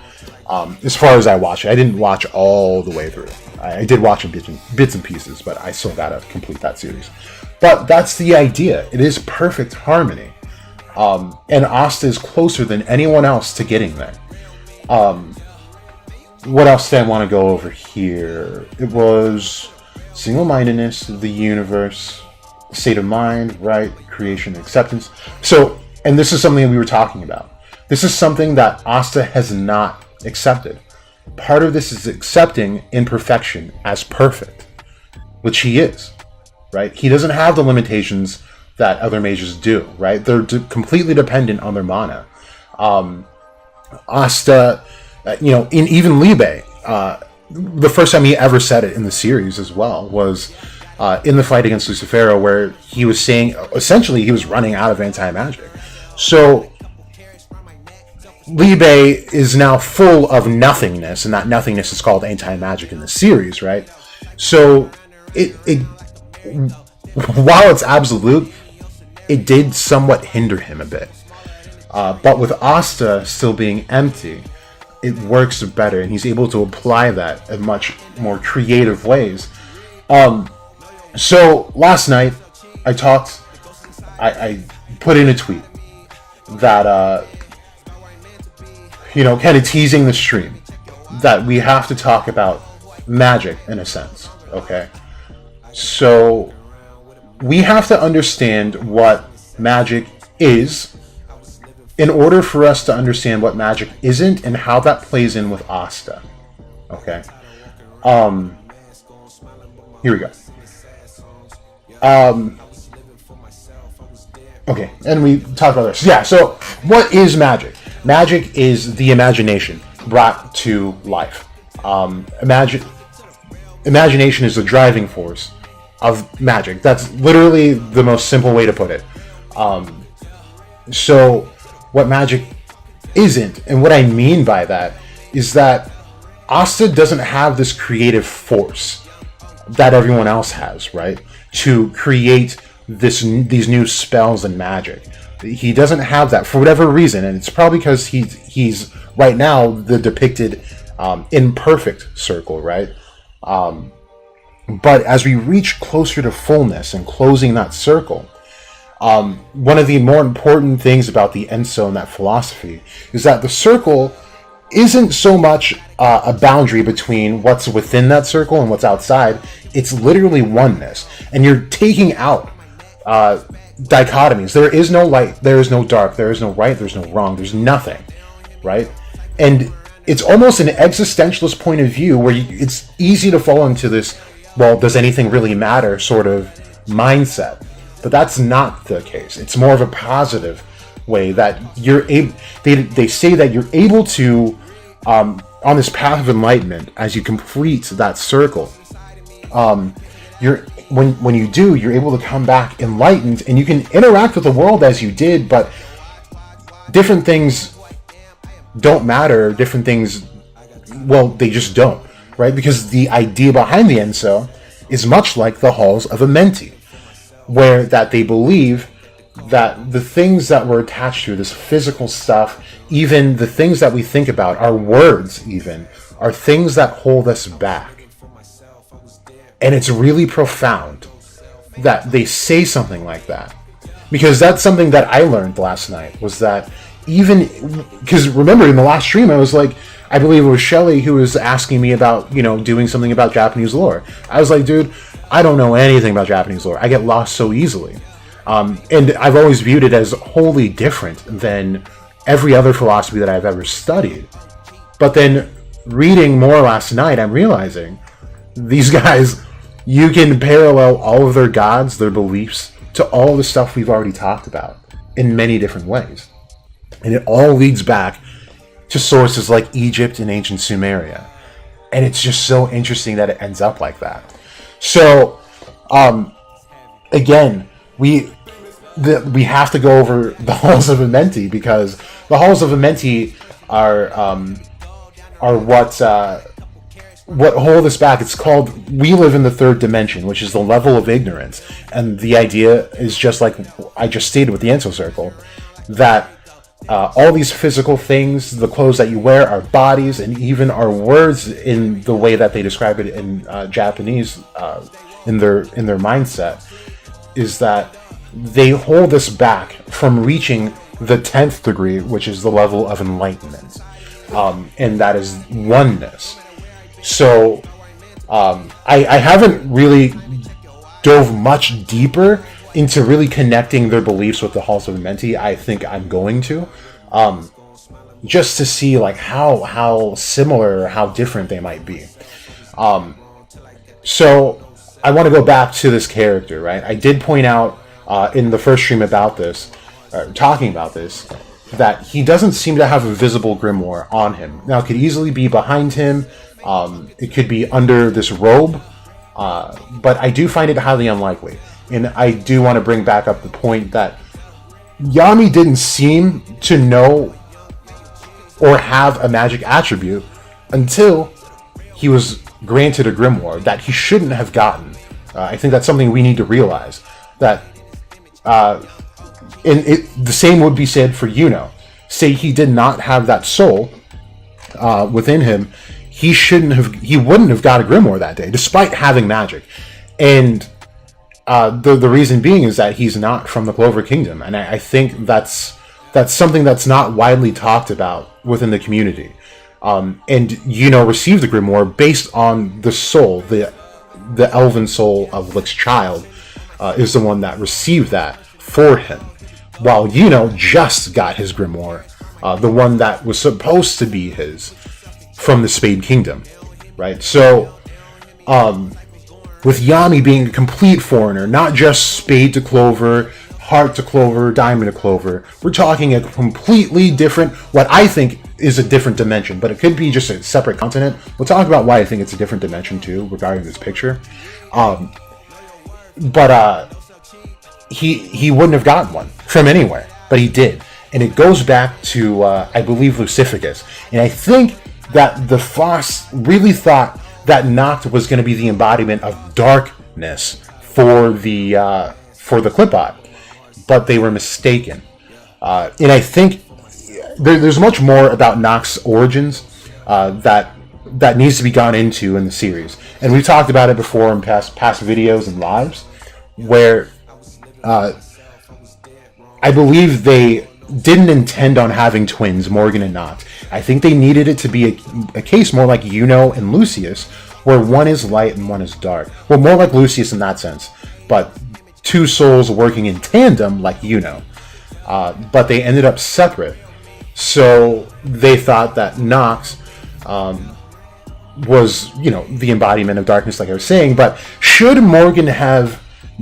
As far as I watch it, I didn't watch all the way through. I did watch bits and pieces, but I still gotta complete that series. But that's the idea. It is perfect harmony. And Asta is closer than anyone else to getting there. What else did I want to go over here? It was single-mindedness, the universe, state of mind, right, creation, acceptance. So, and this is something we were talking about. This is something that Asta has not accepted. Part of this is accepting imperfection as perfect, which he is, right? He doesn't have the limitations that other mages do, right? They're completely dependent on their mana. Asta, in even Liebe, the first time he ever said it in the series as well was in the fight against Lucifero, where he was saying, essentially, he was running out of anti-magic. So, Liebe is now full of nothingness, and that nothingness is called anti-magic in the series, right? So, while it's absolute, it did somewhat hinder him a bit. But with Asta still being empty, it works better, and he's able to apply that in much more creative ways. So last night, I put in a tweet that, kind of teasing the stream, that we have to talk about magic in a sense, okay? So we have to understand what magic is in order for us to understand what magic isn't and how that plays in with Asta. Okay? Here we go. Okay, and we talked about this. Yeah, so what is magic? Magic is the imagination brought to life. Imagination is the driving force of magic. That's literally the most simple way to put it. So what magic isn't, and what I mean by that, is that Asta doesn't have this creative force that everyone else has, right? To create these new spells and magic. He doesn't have that for whatever reason, and it's probably because he's right now the depicted imperfect circle, right? But as we reach closer to fullness and closing that circle, one of the more important things about the enso and that philosophy is that the circle isn't so much a boundary between what's within that circle and what's outside. It's literally oneness, and you're taking out dichotomies. There is no light, there is no dark, there is no right, there's no wrong, there's nothing, right? And it's almost an existentialist point of view where it's easy to fall into this, well, does anything really matter sort of mindset. But that's not the case. It's more of a positive way that you're able. They say that you're able to, on this path of enlightenment, as you complete that circle, when you do, you're able to come back enlightened, and you can interact with the world as you did, but different things don't matter. Different things, well, they just don't, right? Because the idea behind the enso is much like the halls of Amenti, where that they believe that the things that we're attached to, this physical stuff, even the things that we think about, our words even, are things that hold us back. And it's really profound that they say something like that. Because that's something that I learned last night, was that even, because remember in the last stream I was like, I believe it was Shelly who was asking me about, doing something about Japanese lore. I was like, dude, I don't know anything about Japanese lore. I get lost so easily. And I've always viewed it as wholly different than every other philosophy that I've ever studied. But then reading more last night, I'm realizing these guys, you can parallel all of their gods, their beliefs, to all the stuff we've already talked about in many different ways. And it all leads back to sources like Egypt and ancient Sumeria. And it's just so interesting that it ends up like that. So, again, we have to go over the halls of Amenti, because the halls of Amenti are what hold us back. It's called, we live in the third dimension, which is the level of ignorance. And the idea is just like I just stated with the Enso circle, that all these physical things, the clothes that you wear, our bodies, and even our words, in the way that they describe it in Japanese, in their mindset, is that they hold us back from reaching the 10th degree, which is the level of enlightenment, and that is oneness. So I haven't really dove much deeper into really connecting their beliefs with the halls of Amenti. I think I'm going to, just to see like how similar or how different they might be. So I want to go back to this character, right? I did point out in the first stream about this, talking about this, that he doesn't seem to have a visible grimoire on him. Now, it could easily be behind him. It could be under this robe, but I do find it highly unlikely. And I do want to bring back up the point that Yami didn't seem to know or have a magic attribute until he was granted a grimoire that he shouldn't have gotten. I think that's something we need to realize. That the same would be said for Yuno. Say he did not have that soul within him, he wouldn't have got a grimoire that day, despite having magic. And the reason being is that he's not from the Clover Kingdom, and I think that's something that's not widely talked about within the community. And Yuno received the grimoire based on the soul, the elven soul of Lick's child, is the one that received that for him, while Yuno just got his grimoire, the one that was supposed to be his, from the Spade Kingdom, right? So, with Yami being a complete foreigner, not just Spade to Clover, Heart to Clover, Diamond to Clover, we're talking a completely different, what I think is a different dimension, but it could be just a separate continent. We'll talk about why I think it's a different dimension too, regarding this picture. He wouldn't have gotten one from anywhere, but he did. And it goes back to, I believe, Lucificus. And I think that the Foss really thought that Noct was going to be the embodiment of darkness for the Clipot, but they were mistaken. And I think there's much more about Noct's origins that needs to be gone into in the series. And we've talked about it before in past videos and lives, where I believe they didn't intend on having twins, Morgan and Noct. I think they needed it to be a case more like Yuno and Lucius, where one is light and one is dark. Well, more like Lucius in that sense, but two souls working in tandem like Yuno. But they ended up separate. So they thought that Noct was, the embodiment of darkness, like I was saying. But should Morgan have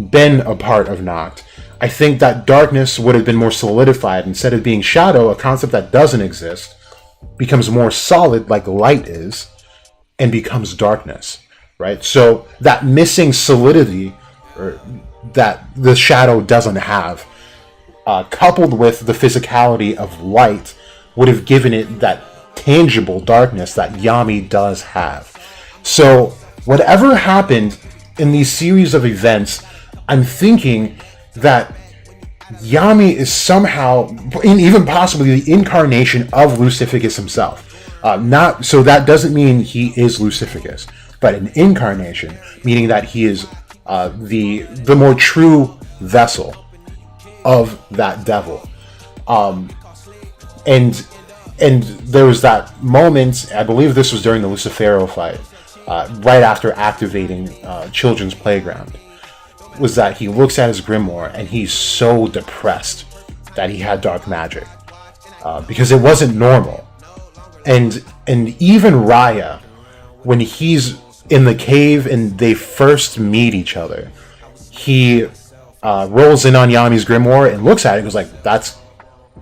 been a part of Noct, I think that darkness would have been more solidified. Instead of being shadow, a concept that doesn't exist, becomes more solid like light is, and becomes darkness, right? So that missing solidity, or that the shadow doesn't have, coupled with the physicality of light, would have given it that tangible darkness that Yami does have. So whatever happened in these series of events, I'm thinking that Yami is somehow, and even possibly, the incarnation of Lucificus himself. Not so that doesn't mean he is Lucificus, but an incarnation, meaning that he is the more true vessel of that devil. And there was that moment, I believe this was during the Lucifero fight, right after activating Children's Playground, was that he looks at his grimoire and he's so depressed that he had dark magic, because it wasn't normal. And even Raya, when he's in the cave and they first meet each other, he rolls in on Yami's grimoire and looks at it and goes like, that's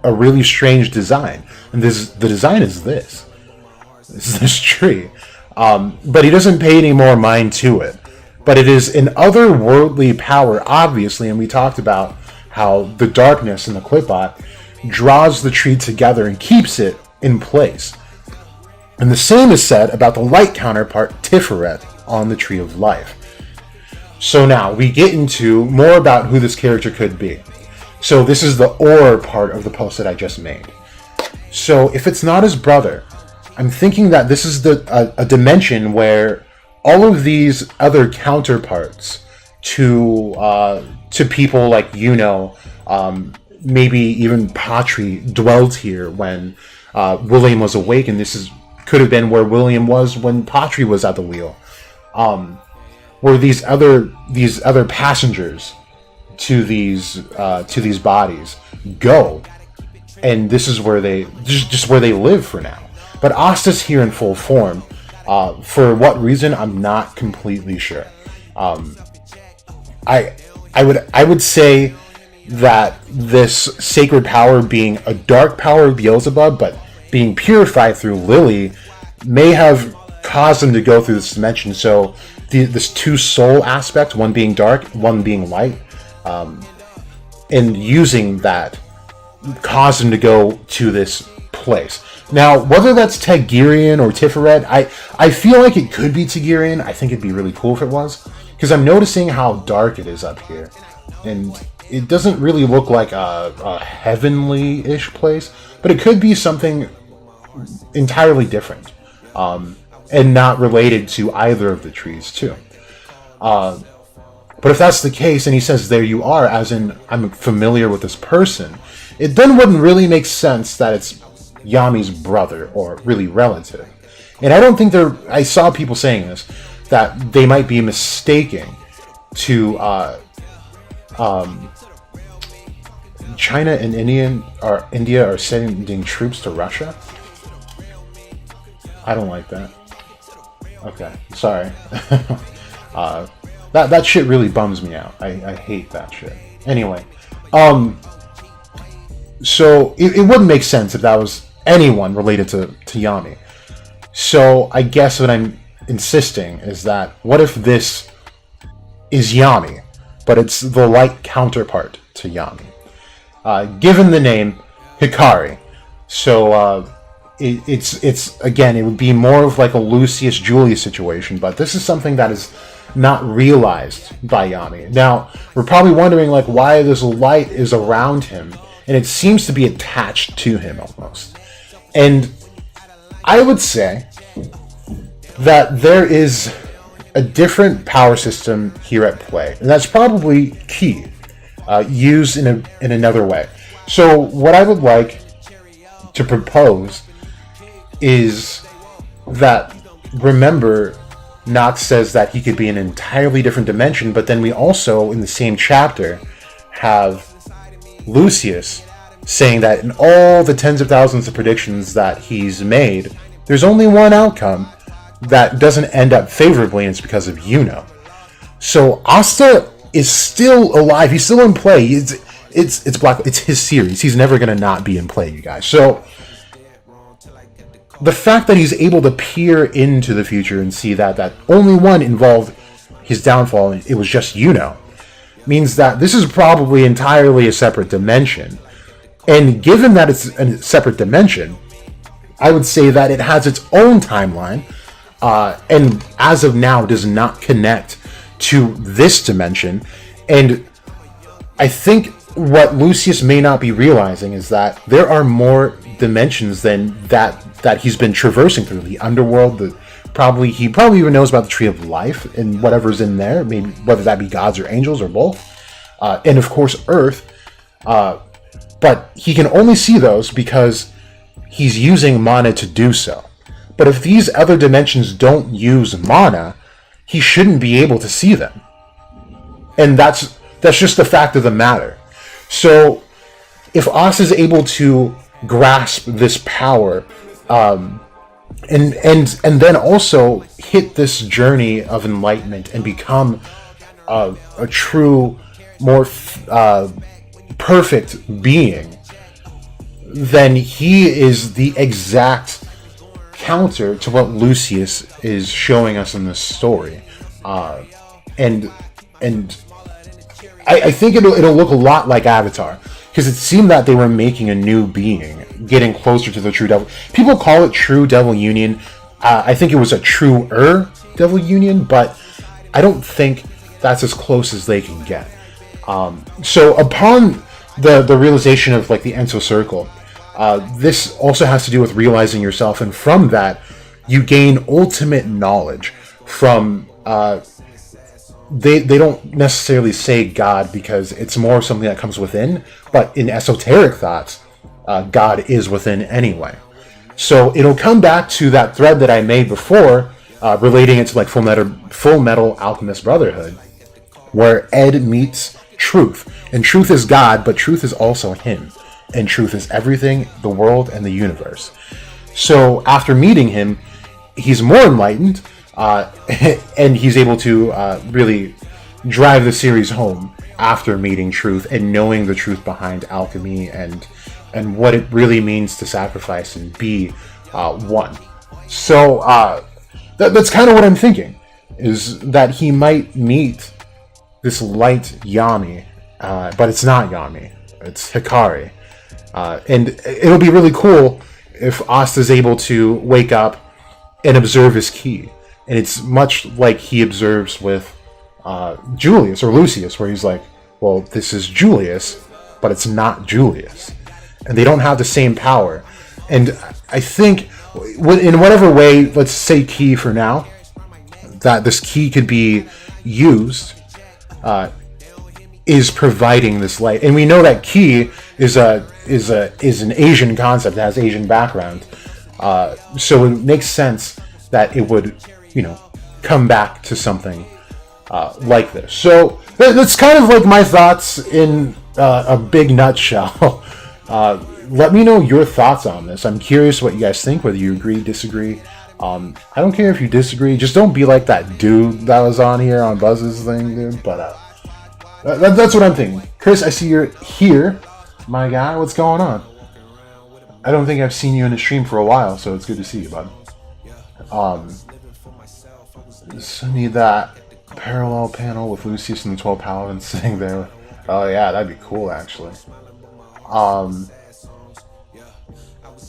a really strange design. And the design is this tree. But he doesn't pay any more mind to it. But it is an otherworldly power, obviously, and we talked about how the darkness in the Clipbot draws the tree together and keeps it in place. And the same is said about the light counterpart, Tiferet, on the Tree of Life. So now, we get into more about who this character could be. So this is the or part of the post that I just made. So if it's not his brother, I'm thinking that this is a dimension where all of these other counterparts to people like Yuno, maybe even Patri, dwelt here when William was awake, and this could have been where William was when Patri was at the wheel. Where these other passengers to these bodies go, and this is where they just where they live for now. But Asta's here in full form. For what reason, I'm not completely sure. I would say that this sacred power being a dark power of Beelzebub, but being purified through Lily, may have caused him to go through this dimension. So this two soul aspect, one being dark, one being light, and using that caused him to go to this place. Now, whether that's Tegirian or Tiferet, I feel like it could be Tegirian. I think it'd be really cool if it was, because I'm noticing how dark it is up here, and it doesn't really look like a heavenly-ish place, but it could be something entirely different, and not related to either of the trees, too. But if that's the case, and he says, there you are, as in, I'm familiar with this person, it then wouldn't really make sense that it's Yami's brother, or really relative. And I don't think I saw people saying this, that they might be mistaking to China and India are sending troops to Russia. I don't like that. Okay, sorry. That shit really bums me out. I hate that shit. Anyway, so it wouldn't make sense if that was anyone related to Yami. So I guess what I'm insisting is that, what if this is Yami, but it's the light counterpart to Yami? Given the name Hikari, so it's again, it would be more of like a Lucius Julius situation, but this is something that is not realized by Yami. Now, we're probably wondering like why this light is around him, and it seems to be attached to him almost. And I would say that there is a different power system here at play, and that's probably key, used in another way. So what I would like to propose is that, remember, Nox says that he could be in an entirely different dimension, but then we also, in the same chapter, have Lucius saying that in all the tens of thousands of predictions that he's made, there's only one outcome that doesn't end up favorably, and it's because of Yuno. So Asta is still alive. He's still in play. it's Black. It's his series. He's never gonna not be in play, you guys. So the fact that he's able to peer into the future and see that only one involved his downfall, and it was just Yuno, means that this is probably entirely a separate dimension. And given that it's a separate dimension, I would say that it has its own timeline, and as of now does not connect to this dimension. And I think what Lucius may not be realizing is that there are more dimensions than that he's been traversing through. The underworld, he probably even knows about the Tree of Life and whatever's in there, maybe whether that be gods or angels or both, and of course Earth. But he can only see those because he's using mana to do so. But if these other dimensions don't use mana, he shouldn't be able to see them. And that's just the fact of the matter. So if Asta is able to grasp this power, and then also hit this journey of enlightenment and become a true, more perfect being, then he is the exact counter to what Lucius is showing us in this story, and I think it'll look a lot like Avatar, because it seemed that they were making a new being, getting closer to the true devil. People call it true devil union. I think it was a truer devil union, but I don't think that's as close as they can get. So upon the realization of like the Enso circle, this also has to do with realizing yourself, and from that you gain ultimate knowledge from they don't necessarily say God, because it's more something that comes within, but in esoteric thoughts, God is within anyway. So it'll come back to that thread that I made before, relating it to like Full Metal Alchemist Brotherhood, where Ed meets Truth, and Truth is God, but Truth is also him, and Truth is everything, the world, and the universe. So after meeting him, he's more enlightened, and he's able to really drive the series home after meeting Truth and knowing the truth behind alchemy and what it really means to sacrifice and be one. So that's kind of what I'm thinking, is that he might meet this light Yami, but it's not Yami, it's Hikari. And it'll be really cool if Asta's able to wake up and observe his key. And it's much like he observes with Julius or Lucius, where he's like, well, this is Julius, but it's not Julius. And they don't have the same power. And I think, in whatever way, let's say key for now, that this key could be used, is providing this light. And we know that key is an Asian concept, it has Asian background. So it makes sense that it would, come back to something like this. So that's kind of like my thoughts in a big nutshell. Let me know your thoughts on this. I'm curious what you guys think, whether you agree, disagree. I don't care if you disagree. Just don't be like that dude that was on here on Buzz's thing, dude. But that's what I'm thinking. Chris, I see you're here. My guy, what's going on? I don't think I've seen you in the stream for a while, so it's good to see you, bud. So need that parallel panel with Lucius and the 12 Paladins sitting there. Oh yeah, that'd be cool, actually.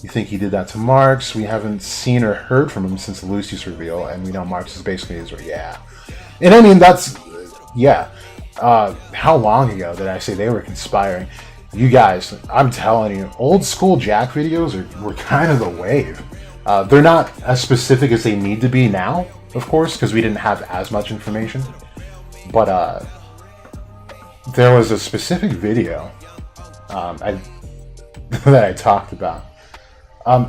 You think he did that to Marx? We haven't seen or heard from him since the Lucius reveal, and we know Marx is basically Israel. Yeah. And I mean, that's... Yeah. How long ago did I say they were conspiring? You guys, I'm telling you, old school Jack videos were kind of the wave. They're not as specific as they need to be now, of course, because we didn't have as much information. But there was a specific video that I talked about.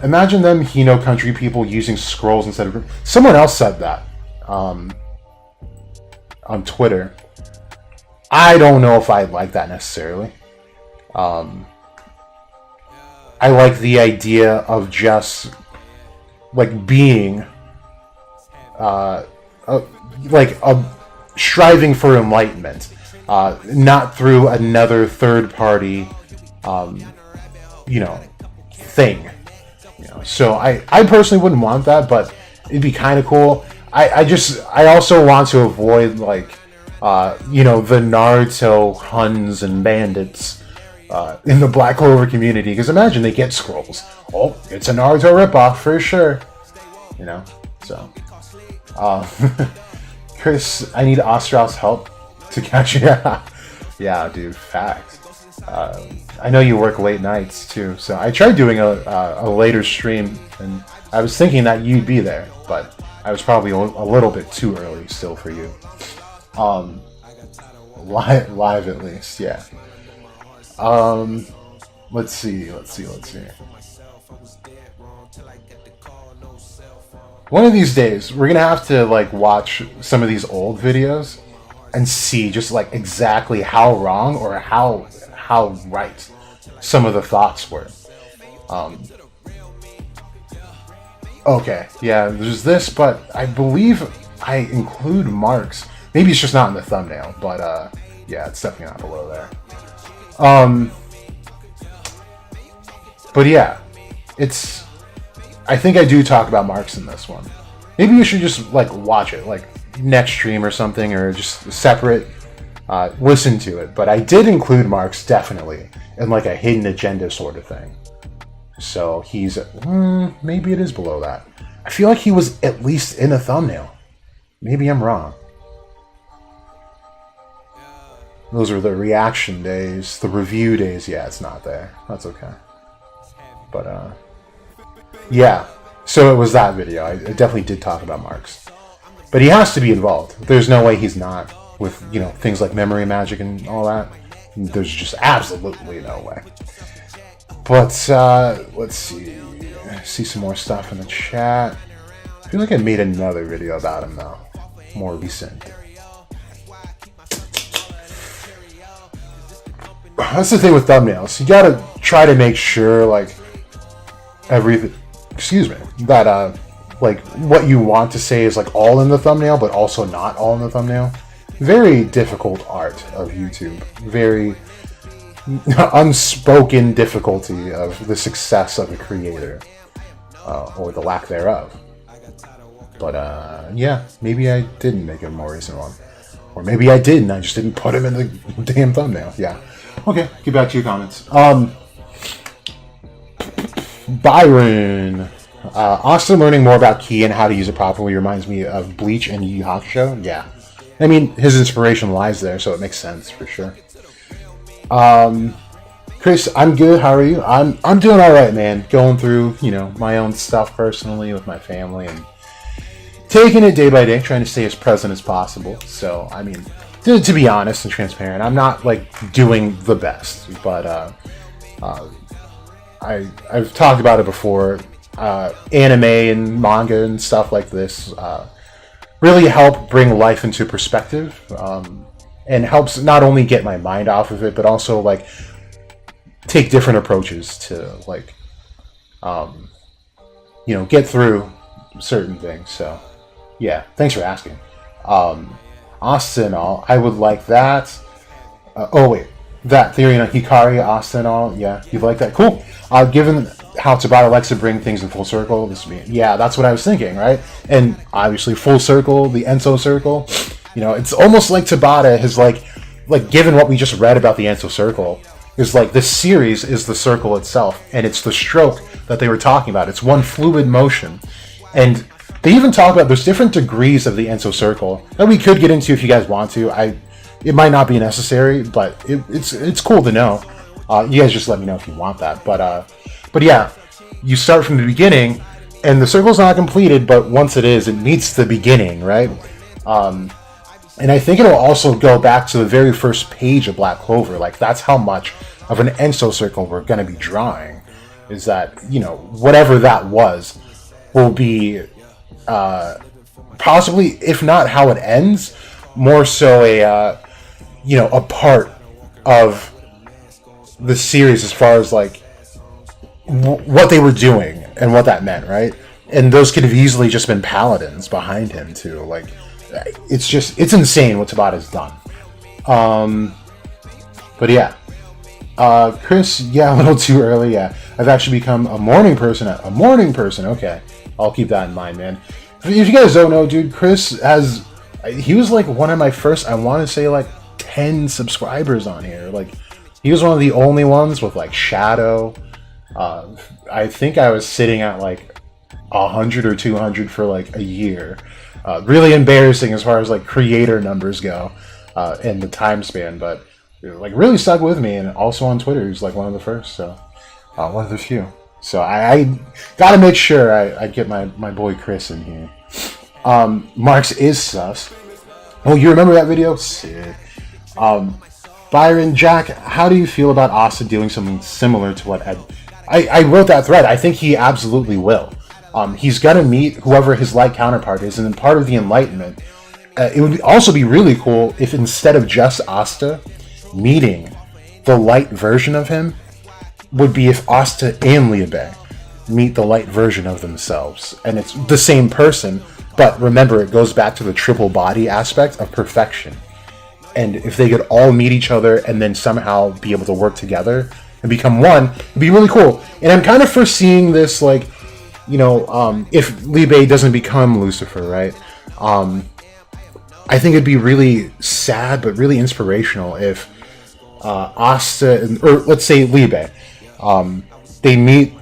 Imagine them Hino country people using scrolls instead of... Someone else said that on Twitter. I don't know if I like that necessarily. I like the idea of just like being striving for enlightenment, not through another third party, thing. So I personally wouldn't want that, but it'd be kind of cool. I also want to avoid like, the Naruto Huns and bandits in the Black Clover community, because imagine they get scrolls. Oh, it's a Naruto ripoff for sure. So. Chris, I need Ostrow's help to catch you. Yeah, dude, facts. I know you work late nights too, so I tried doing a later stream, and I was thinking that you'd be there, but I was probably a little bit too early still for you. Live at least, yeah. Let's see. One of these days, we're gonna have to like watch some of these old videos and see just like exactly how wrong or how right some of the thoughts were. Okay, yeah, there's this, but I believe I include marks. Maybe it's just not in the thumbnail, but yeah, it's definitely not below there. But yeah, I think I do talk about marks in this one. Maybe you should just like watch it, like next stream or something, or just separate, listen to it. But I did include marks definitely in like a hidden agenda sort of thing. So he's maybe it is below that. I feel like he was at least in a thumbnail. Maybe I'm wrong. Those are the reaction days, the review days. Yeah, it's not there. That's okay. But yeah, so it was that video. I definitely did talk about marks. But he has to be involved. There's no way he's not with, things like memory magic and all that. There's just absolutely no way. But let's see some more stuff in the chat. I feel like I made another video about him though, more recent. That's the thing with thumbnails. You gotta try to make sure like everything, that like what you want to say is like all in the thumbnail, but also not all in the thumbnail. Very difficult art of YouTube. Very unspoken difficulty of the success of a creator, or the lack thereof. But yeah, maybe I didn't make a more recent one, or maybe I did and I just didn't put him in the damn thumbnail. Yeah. Okay, get back to your comments. Byron, Asta learning more about ki and how to use it properly reminds me of Bleach and Yu Yu Hakusho. Yeah, I mean his inspiration lies there, so it makes sense for sure. Chris, I'm good. How are you? I'm doing all right, man. Going through my own stuff personally with my family and taking it day by day, trying to stay as present as possible. So I mean, to be honest and transparent, I'm not like doing the best, but I've talked about it before. Anime and manga and stuff like this really help bring life into perspective, and helps not only get my mind off of it, but also like take different approaches to like get through certain things. So yeah, thanks for asking. Asta and all, I would like that. Oh wait, that theory on Hikari, Asta and all, yeah, you'd like that? Cool. Given how Tabata likes to bring things in full circle, yeah, that's what I was thinking, right? And obviously full circle, the enso circle, it's almost like Tabata has like given what we just read about the enso circle, is like this series is the circle itself, and it's the stroke that they were talking about. It's one fluid motion. And they even talk about there's different degrees of the enso circle that we could get into if you guys want to. It might not be necessary, but it's cool to know. You guys just let me know if you want that. But yeah, you start from the beginning, and the circle's not completed, but once it is, it meets the beginning, right? And I think it'll also go back to the very first page of Black Clover. Like, that's how much of an enso circle we're going to be drawing. Is that, whatever that was will be possibly, if not how it ends, more so a part of the series as far as like what they were doing and what that meant, right? And those could have easily just been paladins behind him too. Like, it's insane what Tabata's done. But yeah. Chris, yeah, a little too early, yeah. I've actually become a morning person. Okay. I'll keep that in mind, man. If you guys don't know, dude, Chris he was like one of my first, I want to say like 10 subscribers on here. Like, he was one of the only ones with like Shadow. I think I was sitting at like 100 or 200 for like a year. Really embarrassing as far as like creator numbers go, in the time span, but like really stuck with me. And also on Twitter, he's like one of the first, so one of the few. So I gotta make sure I get my boy Chris in here. Marx is sus. Oh, you remember that video? Sick. Byron, Jack, how do you feel about Asta doing something similar to what I wrote that thread? I think he absolutely will. He's gonna meet whoever his light counterpart is, and then part of the Enlightenment, it would also be really cool if instead of just Asta meeting the light version of him, would be if Asta and Liebe meet the light version of themselves, and it's the same person, but remember, it goes back to the triple body aspect of perfection. And if they could all meet each other and then somehow be able to work together and become one, it'd be really cool. And I'm kind of foreseeing this, like, you know, if Liebe doesn't become Lucifer, right? I think it'd be really sad but really inspirational if Asta, or let's say Liebe, they meet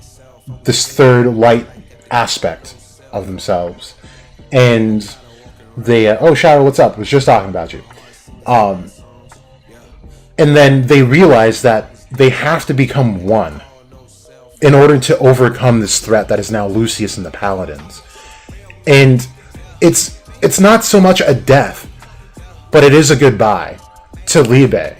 this third light aspect of themselves, and they oh, Shadow, what's up? I was just talking about you. And then they realize that they have to become one in order to overcome this threat that is now Lucius and the Paladins. And it's not so much a death, but it is a goodbye to Liebe.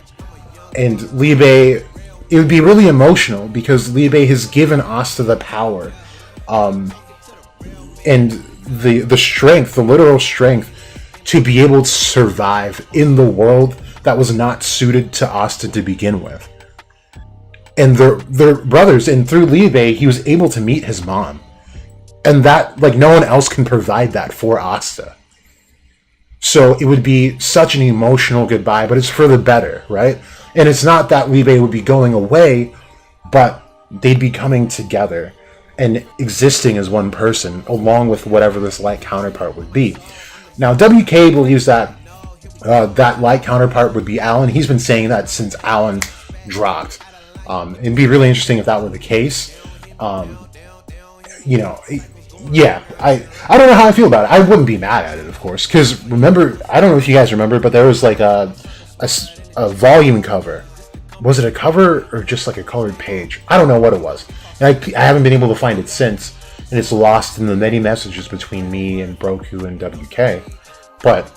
And Liebe, it would be really emotional because Liebe has given Asta the power, and the strength, the literal strength, to be able to survive in the world that was not suited to Asta to begin with. And they're brothers, and through Liebe, he was able to meet his mom. And that, like, no one else can provide that for Asta. So it would be such an emotional goodbye, but it's for the better, right? And it's not that Liebe would be going away, but they'd be coming together and existing as one person, along with whatever this light counterpart would be. Now, WK believes that that light counterpart would be Alan. He's been saying that since Alan dropped. It'd be really interesting if that were the case. You know, yeah, I don't know how I feel about it. I wouldn't be mad at it, of course, because remember, I don't know if you guys remember, but there was like a volume cover. Was it a cover or just like a colored page? I don't know what it was. And I haven't been able to find it since, and it's lost in the many messages between me and Broku and WK. But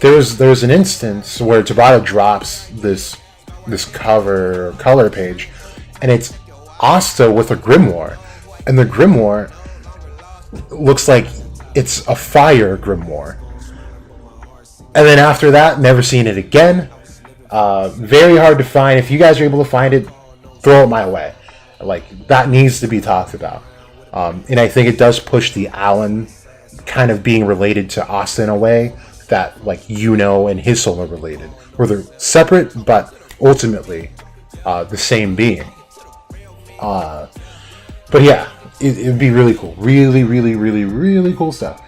there's an instance where Tabata drops this cover or color page, and it's Asta with a grimoire, and the grimoire looks like it's a fire grimoire. And then after that, never seen it again. Very hard to find. If you guys are able to find it, throw it my way. Like, that needs to be talked about. And I think it does push the Alan kind of being related to Asta in a way that, like, Yuno and his soul are related, where they're separate but ultimately the same being. But yeah, it'd be really cool. Really, really, really, really cool stuff.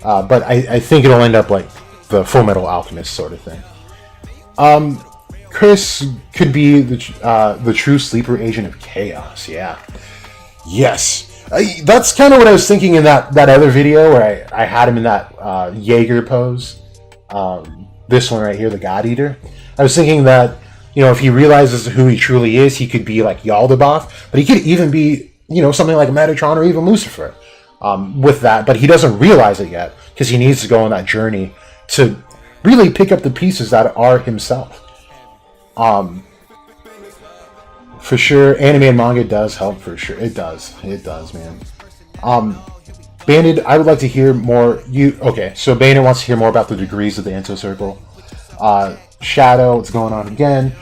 But I think it'll end up like the Full Metal Alchemist sort of thing. Chris could be the true sleeper agent of chaos. Yeah. Yes. That's kind of what I was thinking in that other video where I had him in that Jaeger pose. This one right here, the God Eater. I was thinking that, you know, if he realizes who he truly is, he could be like Yaldabaoth, but he could even be, you know, something like Metatron or even Lucifer with that, but he doesn't realize it yet because he needs to go on that journey to really pick up the pieces that are himself. For sure, anime and manga does help, for sure. It does, man. Bandit, I would like to hear more. Okay, so Bandit wants to hear more about the degrees of the Enso Circle. Shadow, what's going on again?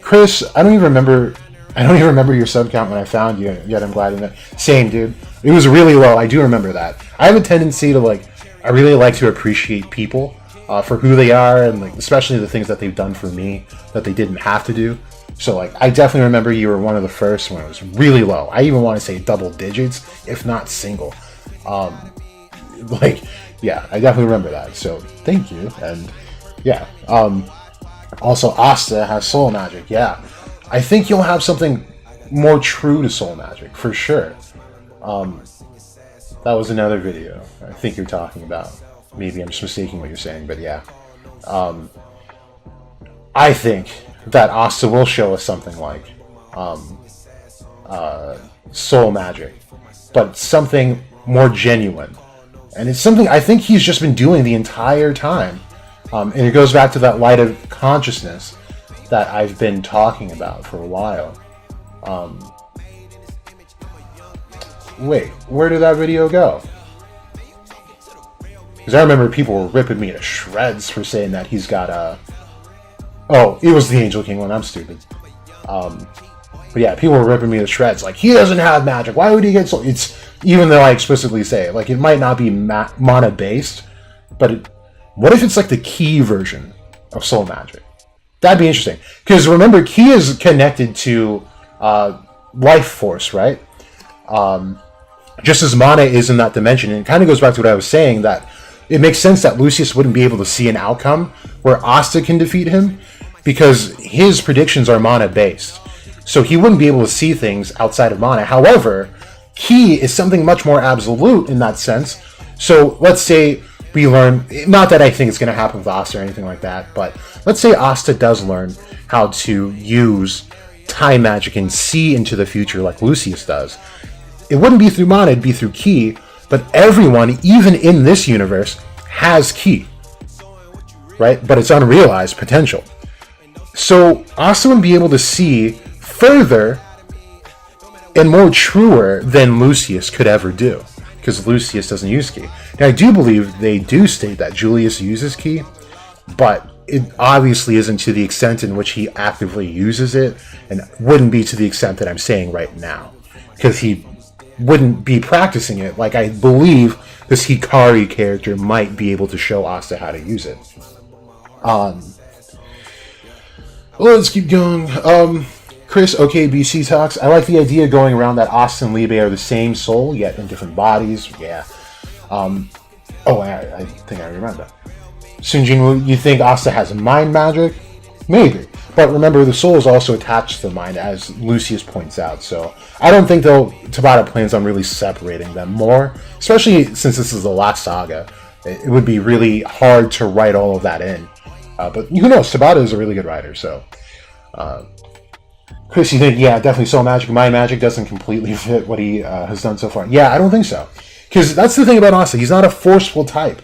Chris, I don't even remember your sub count when I found you, yet I'm glad in that. Same, dude. It was really low. I do remember that. I have a tendency to, like, I really like to appreciate people for who they are, and like especially the things that they've done for me that they didn't have to do. So like I definitely remember you were one of the first when it was really low. I even want to say double digits, if not single. Like yeah, I definitely remember that. So thank you. And yeah, also Asta has soul magic. Yeah, I think you'll have something more true to soul magic for sure. That was another video I think you're talking about. Maybe I'm just mistaking what you're saying, but yeah. I think that Asta will show us something like soul magic, but something more genuine. And it's something I think he's just been doing the entire time. And it goes back to that light of consciousness that I've been talking about for a while. Wait, where did that video go? Because I remember people were ripping me to shreds for saying that he's got a... Oh, it was the Angel King one. I'm stupid. But yeah, people were ripping me to shreds. Like, he doesn't have magic. Why would he get soul? It's... Even though I explicitly say it. Like, it might not be mana-based, but what if it's like the Ki version of soul magic? That'd be interesting. Because remember, Ki is connected to life force, right? Just as mana is in that dimension. And it kind of goes back to what I was saying, that it makes sense that Lucius wouldn't be able to see an outcome where Asta can defeat him, because his predictions are mana-based. So he wouldn't be able to see things outside of mana. However, Ki is something much more absolute in that sense. So let's say we learn, not that I think it's going to happen with Asta or anything like that, but let's say Asta does learn how to use time magic and see into the future like Lucius does. It wouldn't be through mana, it'd be through Ki, but everyone, even in this universe, has Ki, right? But it's unrealized potential. So Asta would be able to see further and more truer than Lucius could ever do, because Lucius doesn't use Ki. Now, I do believe they do state that Julius uses Ki, but it obviously isn't to the extent in which he actively uses it, and wouldn't be to the extent that I'm saying right now, because he wouldn't be practicing it. Like, I believe this Hikari character might be able to show Asta how to use it. Let's keep going. Chris, OKBC talks. I like the idea going around that Asta and Liebe are the same soul, yet in different bodies. Yeah. I think I remember. Sunjin, you think Asta has mind magic? Maybe. But remember, the soul is also attached to the mind, as Lucius points out. So I don't think Tabata plans on really separating them more, especially since this is the last saga. It would be really hard to write all of that in. But who knows? Tabata is a really good writer, so... Chris, you think, yeah, definitely soul magic. Mind magic doesn't completely fit what he has done so far. Yeah, I don't think so. Because that's the thing about Asta. He's not a forceful type.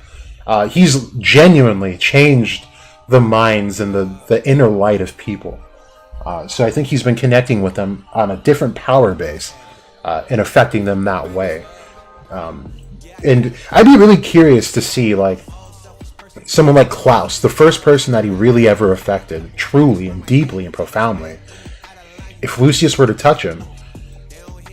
He's genuinely changed the minds and the inner light of people. So I think he's been connecting with them on a different power base and affecting them that way. And I'd be really curious to see, like, someone like Klaus, the first person that he really ever affected, truly and deeply and profoundly. If Lucius were to touch him,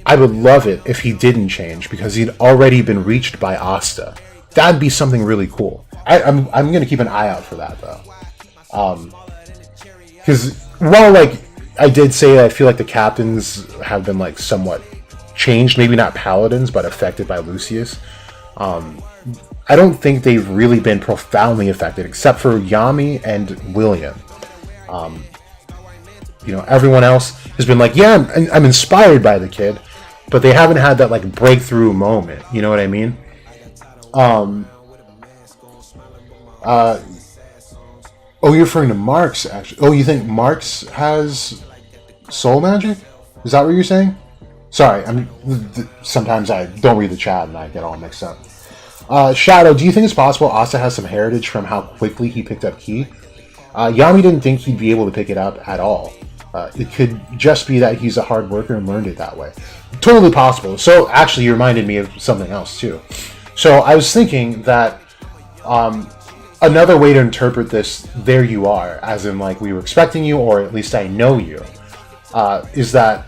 I would love it if he didn't change, because he'd already been reached by Asta. That'd be something really cool. I'm going to keep an eye out for that, though. Because, while, like, I did say I feel like the captains have been, like, somewhat changed, maybe not paladins, but affected by Lucius, I don't think they've really been profoundly affected, except for Yami and William. Everyone else has been like, yeah, I'm inspired by the kid, but they haven't had that, like, breakthrough moment. You know what I mean? You're referring to Marx, actually. Oh, you think Marx has soul magic? Is that what you're saying? Sorry, sometimes I don't read the chat and I get all mixed up. Shadow, do you think it's possible Asta has some heritage from how quickly he picked up Ki? Yami didn't think he'd be able to pick it up at all. It could just be that he's a hard worker and learned it that way. Totally possible. So, actually, you reminded me of something else, too. So, I was thinking that another way to interpret this, there you are, as in, like, we were expecting you, or at least I know you, is that,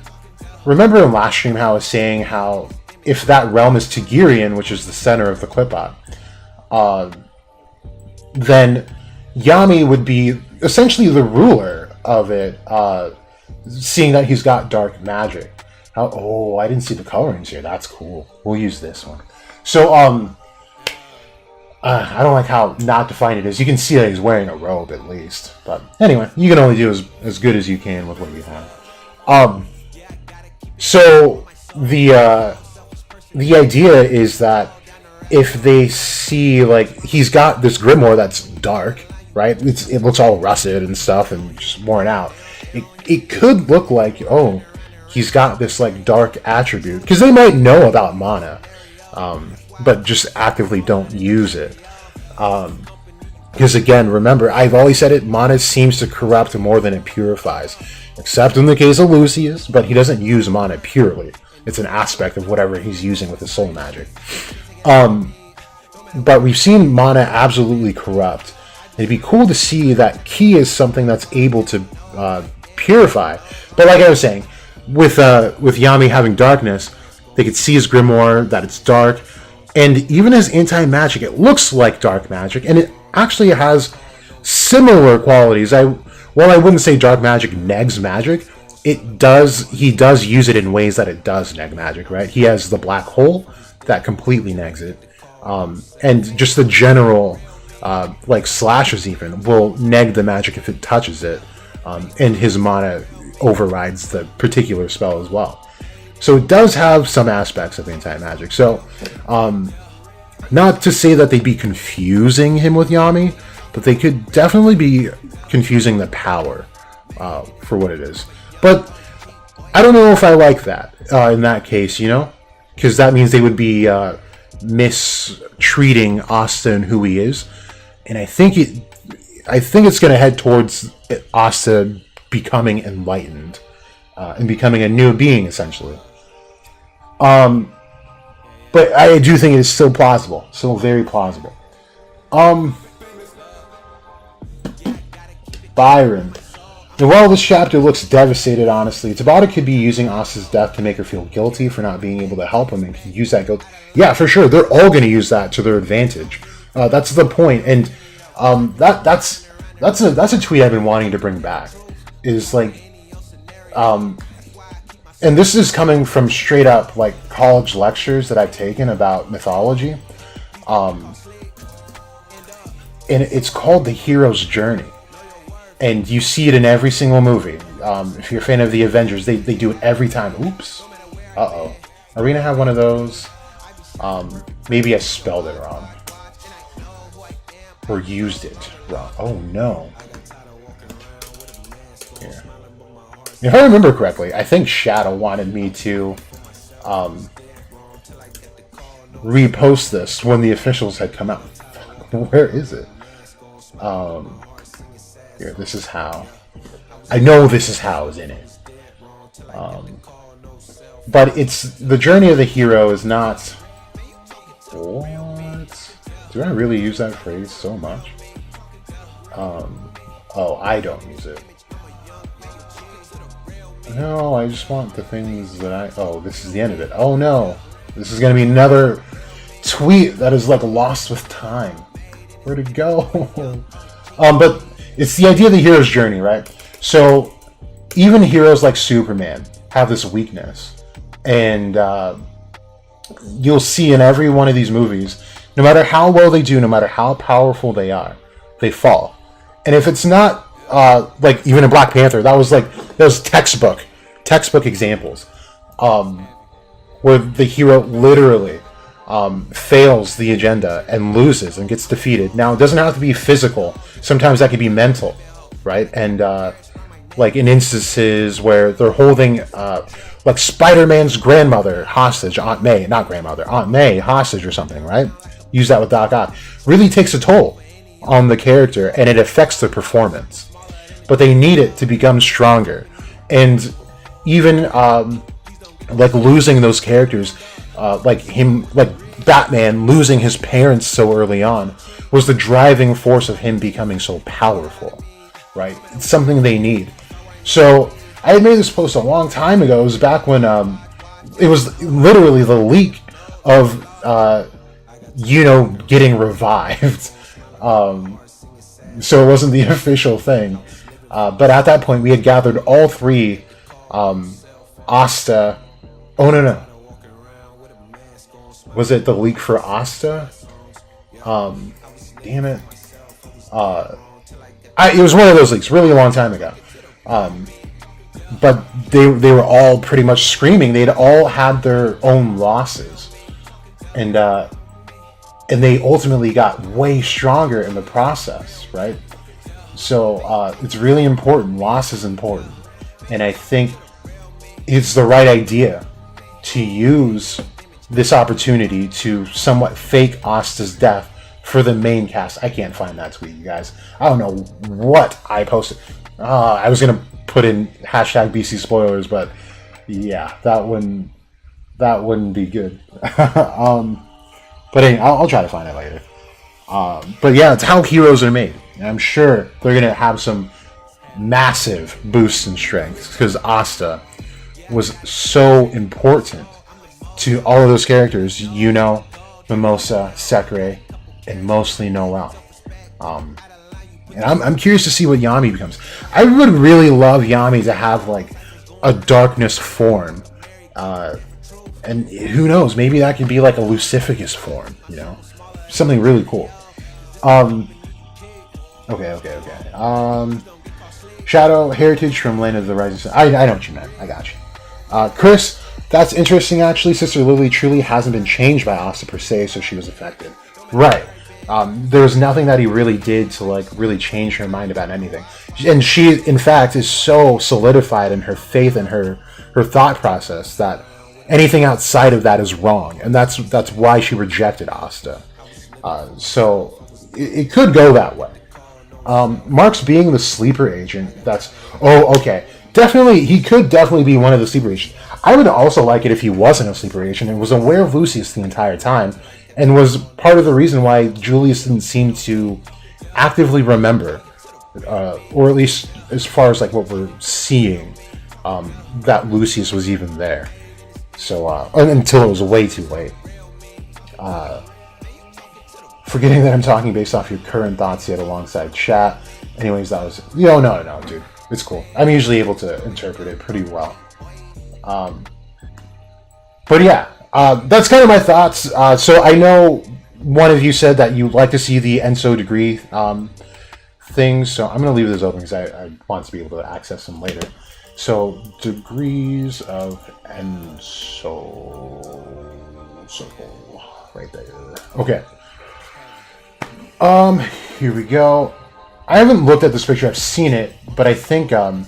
remember in last stream how I was saying how if that realm is Tigirian, which is the center of the Qliphoth, then Yami would be essentially the ruler of it, seeing that he's got dark magic. Oh, I didn't see the colorings here. That's cool. We'll use this one. So, I don't like how not defined it is. You can see that he's wearing a robe at least. But anyway, you can only do as good as you can with what you have. So the idea is that if they see, like, he's got this grimoire that's dark, right? It looks all rusted and stuff and just worn out. It could look like, oh, he's got this, like, dark attribute. Because they might know about mana, but just actively don't use it. Because, again, remember, I've always said it, mana seems to corrupt more than it purifies. Except in the case of Lucius, but he doesn't use mana purely. It's an aspect of whatever he's using with his soul magic. But we've seen mana absolutely corrupt. It'd be cool to see that ki is something that's able to purify. But like I was saying, with Yami having darkness, they could see his grimoire, that it's dark, and even his anti-magic, it looks like dark magic, and it actually has similar qualities. While I wouldn't say dark magic negs magic, he does use it in ways that it does neg magic, right? He has the black hole that completely negs it, and just the general like slashes even will neg the magic if it touches it, and his mana overrides the particular spell as well. So it does have some aspects of anti-magic. So not to say that they'd be confusing him with Yami, but they could definitely be confusing the power for what it is. But I don't know if I like that in that case, because that means they would be mistreating Asta and who he is, and I think it's going to head towards Asta becoming enlightened and becoming a new being, essentially. But I do think it is still plausible, still very plausible. Byron. And while this chapter looks devastated, honestly, Tabata could be using Asta's death to make her feel guilty for not being able to help him and could use that guilt. Yeah, for sure. They're all going to use that to their advantage. That's the point. And that's a tweet I've been wanting to bring back. Is like, and this is coming from straight up like college lectures that I've taken about mythology. And it's called The Hero's Journey. And you see it in every single movie. If you're a fan of the Avengers, they do it every time. Oops. Uh-oh. Are we going to have one of those? Maybe I spelled it wrong. Or used it wrong. Oh, no. Here. If I remember correctly, I think Shadow wanted me to repost this when the officials had come out. Where is it? Here, this is how. I know this is how is in it. But it's the journey of the hero is not. What? Do I really use that phrase so much? Oh, I don't use it. No, I just want the things that I. Oh, this is the end of it. Oh no, this is gonna be another tweet that is like lost with time. Where'd it go? But it's the idea of the hero's journey, right? So even heroes like Superman have this weakness, and you'll see in every one of these movies, no matter how well they do, no matter how powerful they are, they fall. And if it's not like even in Black Panther, that was textbook examples, where the hero literally fails the agenda and loses and gets defeated. Now, it doesn't have to be physical. Sometimes that could be mental, right? And like in instances where they're holding like Spider-Man's grandmother hostage, Aunt May hostage or something, right? Use that with Doc Ock. Really takes a toll on the character and it affects the performance. But they need it to become stronger. And even like losing those characters, like Batman losing his parents so early on, was the driving force of him becoming so powerful, right? It's something they need. So I had made this post a long time ago. It was back when it was literally the leak of Yuno getting revived. so it wasn't the official thing. But at that point, we had gathered all three. Asta. Oh no. Was it the leak for Asta? Damn it. It was one of those leaks, really a long time ago. But they were all pretty much screaming. They'd all had their own losses, and they ultimately got way stronger in the process, right? So it's really important. Loss is important, and I think it's the right idea to use this opportunity to somewhat fake Asta's death for the main cast. I can't find that tweet, you guys. I don't know what I posted. I was gonna put in hashtag BC spoilers, but yeah, that wouldn't be good. But anyway, I'll try to find it later. But yeah, it's how heroes are made. And I'm sure they're gonna have some massive boosts in strength because Asta was so important to all of those characters, Yuno, Mimosa, Sekre, and mostly Noelle. And I'm curious to see what Yami becomes. I would really love Yami to have like a darkness form. And who knows, maybe that could be like a Lucificus form, you know? Something really cool. Okay. Shadow Heritage from Land of the Rising Sun. I know what you meant. I got you. Chris, that's interesting actually. Sister Lily truly hasn't been changed by Asta per se, so she was affected. Right. There was nothing that he really did to like really change her mind about anything. And she, in fact, is so solidified in her faith and her thought process that anything outside of that is wrong. And that's why she rejected Asta. So it could go that way. Mark's being the sleeper agent, okay. Definitely, he could definitely be one of the sleeper agents. I would also like it if he wasn't a sleeper agent and was aware of Lucius the entire time and was part of the reason why Julius didn't seem to actively remember, or at least as far as like what we're seeing, that Lucius was even there. So, until it was way too late. Forgetting that I'm talking based off your current thoughts yet alongside chat. Anyways, that was... No, dude. It's cool. I'm usually able to interpret it pretty well. But yeah, that's kind of my thoughts. So I know one of you said that you'd like to see the enso degree things. So I'm going to leave this open because I want to be able to access them later. So degrees of enso circle right there. Okay. Here we go. I haven't looked at this picture. I've seen it, but I think I'm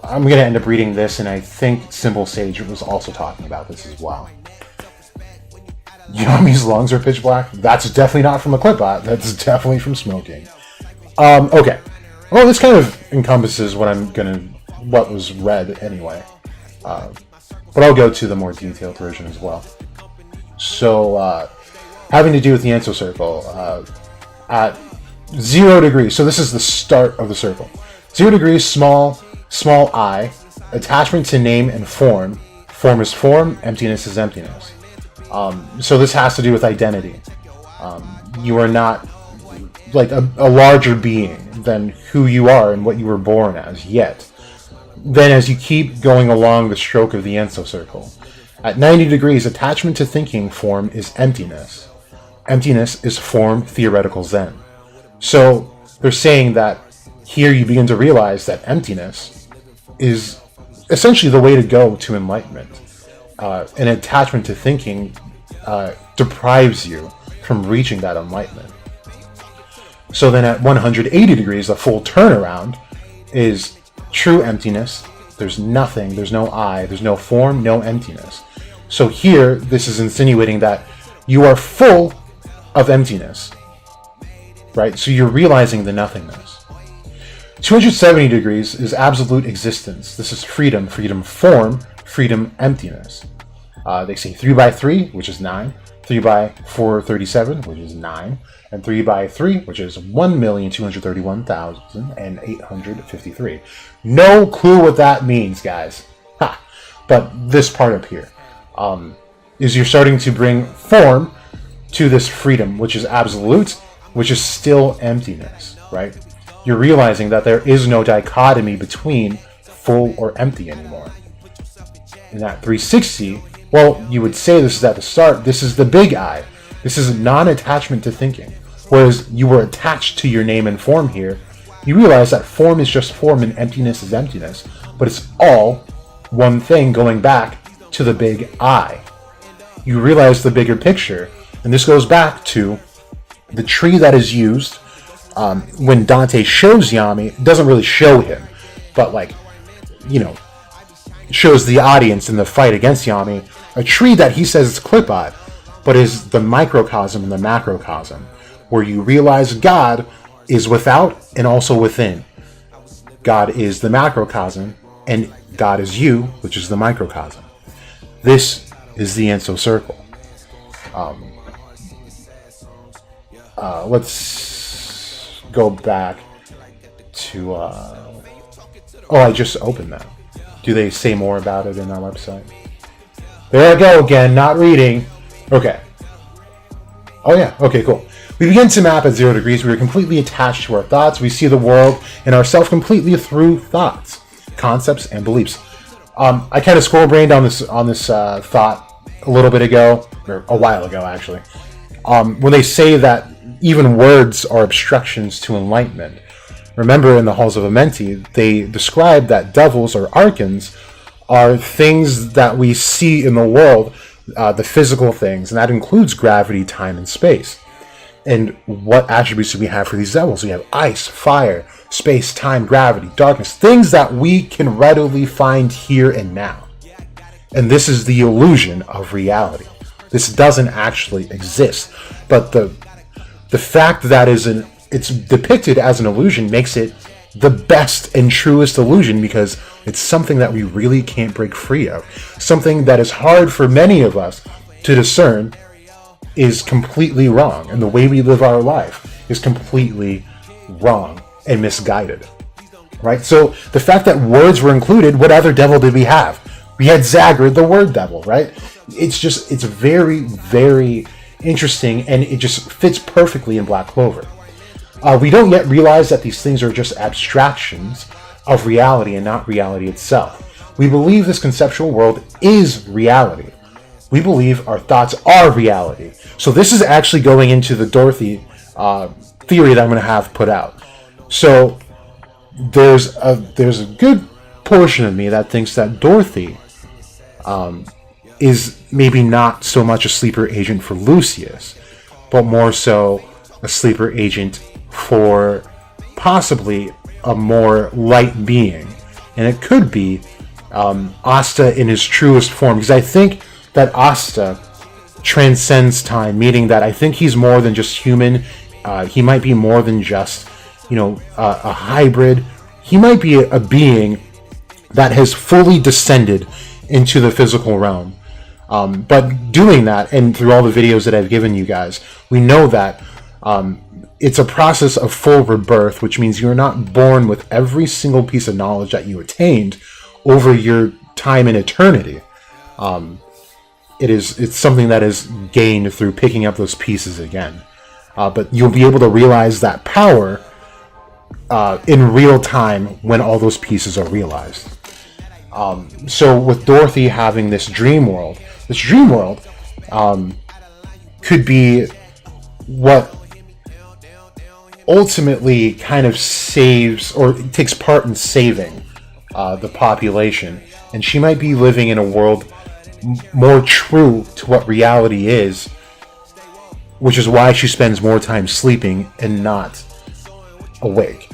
going to end up reading this, and I think Simple Sage was also talking about this as well. Yami's lungs are pitch black. That's definitely not from a clipbot. That's definitely from smoking. Okay. Well, this kind of encompasses what was read anyway. But I'll go to the more detailed version as well. So, having to do with the enso circle, at 0 degrees, so this is the start of the circle. 0 degrees, small I, attachment to name and form. Form is form, emptiness is emptiness. So this has to do with identity. You are not like a larger being than who you are and what you were born as yet. Then as you keep going along the stroke of the enso circle, at 90 degrees, attachment to thinking form is emptiness. Emptiness is form, theoretical Zen. So they're saying that here you begin to realize that emptiness is essentially the way to go to enlightenment. An attachment to thinking deprives you from reaching that enlightenment. So then at 180 degrees, the full turnaround is true emptiness. There's nothing, there's no I, there's no form, no emptiness. So here, this is insinuating that you are full of emptiness, right? So you're realizing the nothingness. 270 degrees is absolute existence. This is freedom form, freedom emptiness. They say 3 by 3, which is 9, 3 by 437, which is 9, and 3 by 3, which is 1,231,853. No clue what that means, guys. Ha! But this part up here is you're starting to bring form to this freedom, which is absolute, which is still emptiness, right? you're realizing that there is no dichotomy between full or empty anymore. In that 360, well, you would say this is at the start, this is the big I. This is non-attachment to thinking. Whereas you were attached to your name and form here, you realize that form is just form and emptiness is emptiness, but it's all one thing going back to the big I. You realize the bigger picture, and this goes back to the tree that is used when Dante shows Yami. It doesn't really show him, but shows the audience in the fight against Yami, a tree that he says is Clipot, but is the microcosm and the macrocosm, where you realize God is without and also within. God is the macrocosm, and God is you, which is the microcosm. This is the Enso circle. Let's go back to... I just opened that. Do they say more about it in our website? There I go again, not reading. Okay. Oh yeah, okay, cool. We begin to map at 0 degrees. We are completely attached to our thoughts. We see the world and ourselves completely through thoughts, concepts, and beliefs. I kind of scroll-brained on this thought a little bit ago, or a while ago, actually. When they say that even words are obstructions to enlightenment. Remember, in the Halls of Amenti, they describe that devils or archons are things that we see in the world, the physical things, and that includes gravity, time, and space. And what attributes do we have for these devils? We have ice, fire, space, time, gravity, darkness, things that we can readily find here and now. And this is the illusion of reality. This doesn't actually exist. But the fact that it's depicted as an illusion makes it the best and truest illusion, because it's something that we really can't break free of. Something that is hard for many of us to discern is completely wrong, and the way we live our life is completely wrong and misguided. Right? So the fact that words were included, what other devil did we have? We had Zagreus, the word devil, right? It's very, very interesting, and it just fits perfectly in Black Clover. We don't yet realize that these things are just abstractions of reality and not reality itself. We believe this conceptual world is reality. We believe our thoughts are reality. So this is actually going into the Dorothy theory that I'm going to have put out. So there's a good portion of me that thinks that Dorothy is maybe not so much a sleeper agent for Lucius, but more so a sleeper agent for possibly a more light being. And it could be Asta in his truest form, because I think that Asta transcends time, meaning that I think he's more than just human. He might be more than just, a hybrid. He might be a being that has fully descended into the physical realm. But doing that, and through all the videos that I've given you guys, we know that it's a process of full rebirth, which means you're not born with every single piece of knowledge that you attained over your time in eternity. It's something that is gained through picking up those pieces again. But you'll be able to realize that power in real time when all those pieces are realized. So with Dorothy having this dream world could be what ultimately kind of saves or takes part in saving the population. And she might be living in a world more true to what reality is, which is why she spends more time sleeping and not awake.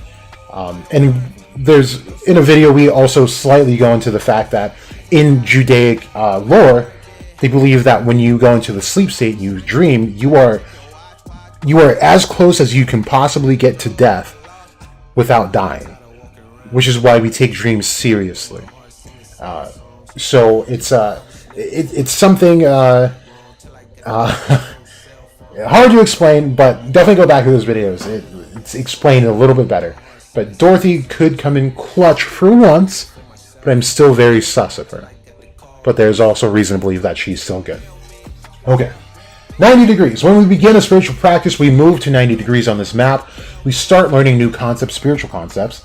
And there's, in a video, we also slightly go into the fact that in Judaic lore, they believe that when you go into the sleep state and you dream, you are as close as you can possibly get to death without dying, which is why we take dreams seriously. So it's something hard to explain, but definitely go back to those videos. It's explained a little bit better. But Dorothy could come in clutch for once, but I'm still very sus of her. But there's also reason to believe that she's still good. Okay. 90 degrees. When we begin a spiritual practice, we move to 90 degrees on this map. We start learning new concepts, spiritual concepts.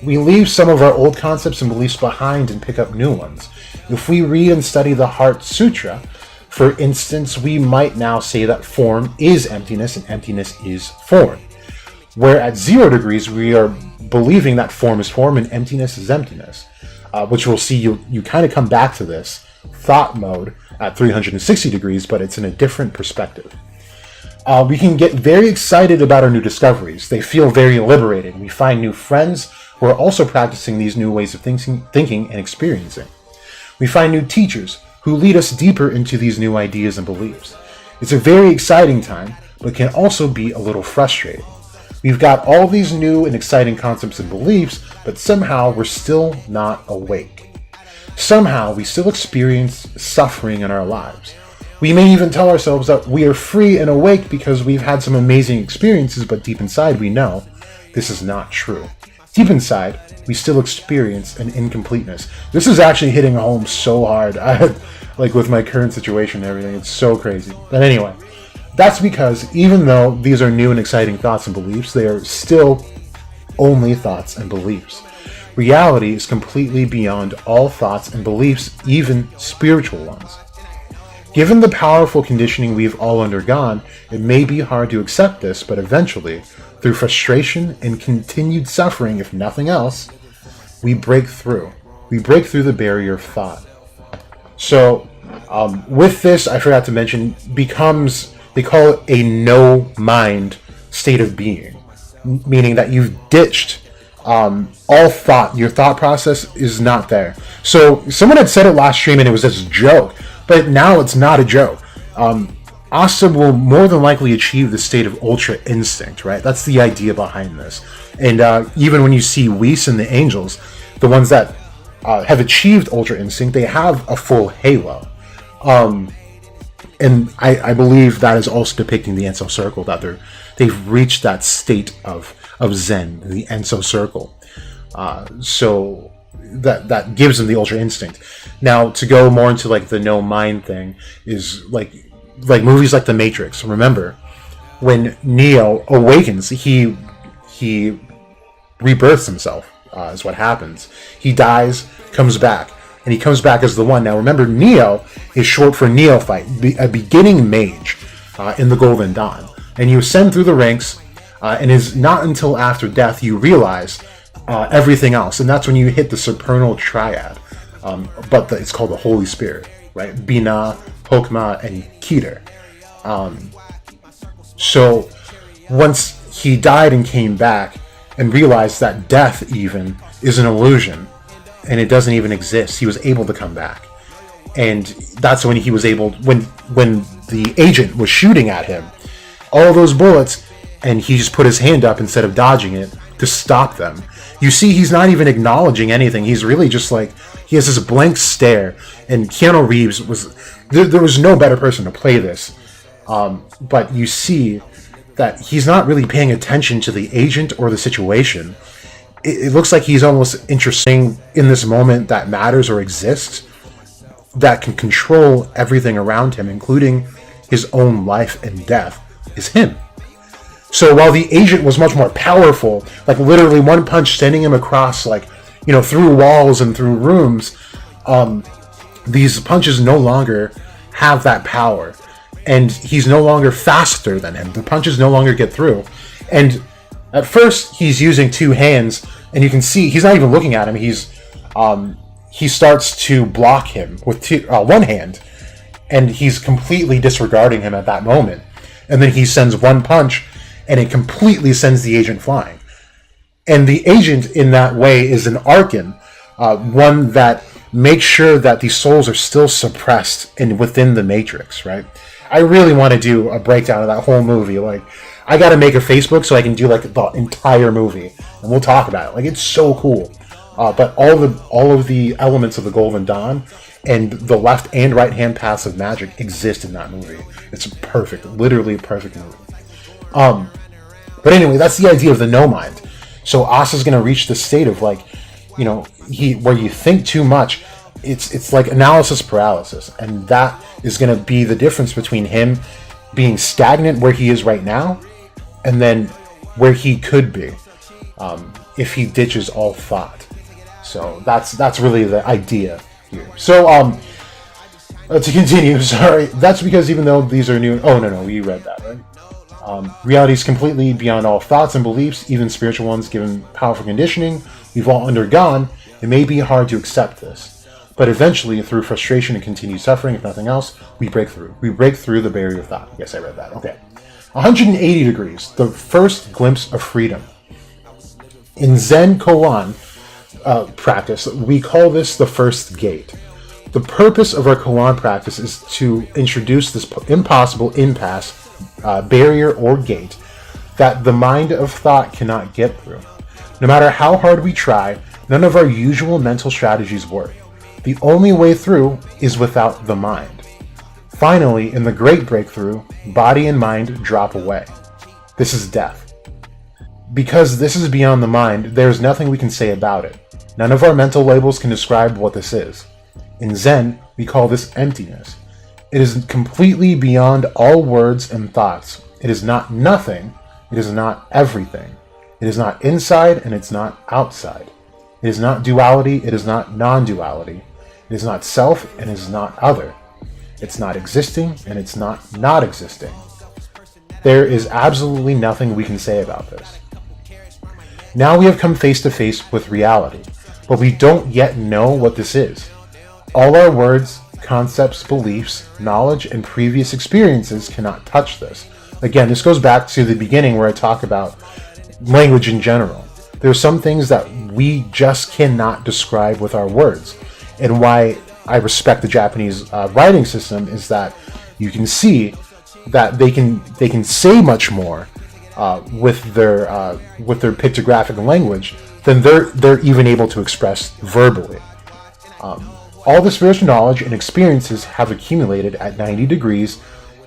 We leave some of our old concepts and beliefs behind and pick up new ones. If we read and study the Heart Sutra, for instance, we might now say that form is emptiness and emptiness is form. Where at 0 degrees, we are believing that form is form and emptiness is emptiness, which we'll see you kind of come back to this thought mode at 360 degrees, but it's in a different perspective. We can get very excited about our new discoveries. They feel very liberating. We find new friends who are also practicing these new ways of thinking and experiencing. We find new teachers who lead us deeper into these new ideas and beliefs. It's a very exciting time, but can also be a little frustrating. We've got all these new and exciting concepts and beliefs, but somehow we're still not awake. Somehow we still experience suffering in our lives. We may even tell ourselves that we are free and awake because we've had some amazing experiences, but deep inside we know this is not true. Deep inside, we still experience an incompleteness. This is actually hitting home so hard. Like with my current situation and everything, it's so crazy. But anyway, that's because even though these are new and exciting thoughts and beliefs, they are still only thoughts and beliefs. Reality is completely beyond all thoughts and beliefs, even spiritual ones. Given the powerful conditioning we've all undergone, it may be hard to accept this, but eventually, through frustration and continued suffering, if nothing else, we break through. We break through the barrier of thought. So, with this, I forgot to mention, they call it a no-mind state of being, meaning that you've ditched all thought. Your thought process is not there. So, someone had said it last stream and it was this joke, but now it's not a joke. Asta will more than likely achieve the state of ultra instinct, right? That's the idea behind this. And even when you see Whis and the angels, the ones that have achieved ultra instinct, they have a full halo. And I believe that is also depicting the enso circle, that they've reached that state of Zen, the enso circle. So that gives them the ultra instinct. Now, to go more into like the no mind thing is like movies like The Matrix. Remember, when Neo awakens, he rebirths himself, is what happens. He dies, comes back, and he comes back as the one. Now remember, Neo is short for neophyte, a beginning mage in the Golden Dawn. And you ascend through the ranks, and it's not until after death you realize everything else. And that's when you hit the supernal triad. But it's called the Holy Spirit, right? Bina, Hokmah, and Keter. So once he died and came back and realized that death even is an illusion and it doesn't even exist, he was able to come back. And that's when he was able, when the agent was shooting at him, all those bullets, and he just put his hand up instead of dodging it to stop them. You see, he's not even acknowledging anything. He's really just like, he has this blank stare. And Keanu Reeves was, there was no better person to play this. But you see that he's not really paying attention to the agent or the situation. It looks like he's almost interesting in this moment that matters or exists, that can control everything around him, including his own life and death, is him. So while the agent was much more powerful, like literally one punch sending him across, like, you know, through walls and through rooms, these punches no longer have that power. And he's no longer faster than him. The punches no longer get through. And at first, he's using two hands, and you can see he's not even looking at him. He starts to block him with one hand, and he's completely disregarding him at that moment. And then he sends one punch, and it completely sends the agent flying. And the agent in that way is an Arkan, one that makes sure that the souls are still suppressed and within the Matrix, right? I really want to do a breakdown of that whole movie. Like, I got to make a Facebook so I can do like the entire movie, and we'll talk about it. Like, it's so cool. But all of the elements of the Golden Dawn and the left and right hand paths of magic exist in that movie. It's perfect, literally a perfect movie. But anyway, that's the idea of the no mind. So Asa's going to reach the state of, like, you know, where you think too much. It's like analysis paralysis, and that is going to be the difference between him being stagnant where he is right now, and then where he could be if he ditches all thought. So that's really the idea here. So to continue, sorry, that's because even though these are new, oh no, we read that, right? Reality is completely beyond all thoughts and beliefs, even spiritual ones, given powerful conditioning we've all undergone. It may be hard to accept this, but eventually, through frustration and continued suffering, if nothing else, we break through. We break through the barrier of thought. Yes, I read that. Okay. 180 degrees, the first glimpse of freedom. In Zen koan practice, we call this the first gate. The purpose of our koan practice is to introduce this impossible impasse, barrier or gate that the mind of thought cannot get through. No matter how hard we try, none of our usual mental strategies work. The only way through is without the mind. Finally, in the great breakthrough, body and mind drop away. This is death. Because this is beyond the mind, there is nothing we can say about it. None of our mental labels can describe what this is. In Zen, we call this emptiness. It is completely beyond all words and thoughts. It is not nothing. It is not everything. It is not inside and it's not outside. It is not duality. It is not non-duality. It is not self and it is not other. It's not existing and it's not existing. There is absolutely nothing we can say about this. Now we have come face to face with reality, but we don't yet know what this is. All our words, concepts, beliefs, knowledge, and previous experiences cannot touch this. Again, this goes back to the beginning where I talk about language in general. There are some things that we just cannot describe with our words. And why I respect the Japanese writing system is that you can see that they can say much more with their pictographic language than they're even able to express verbally. All the spiritual knowledge and experiences have accumulated at 90 degrees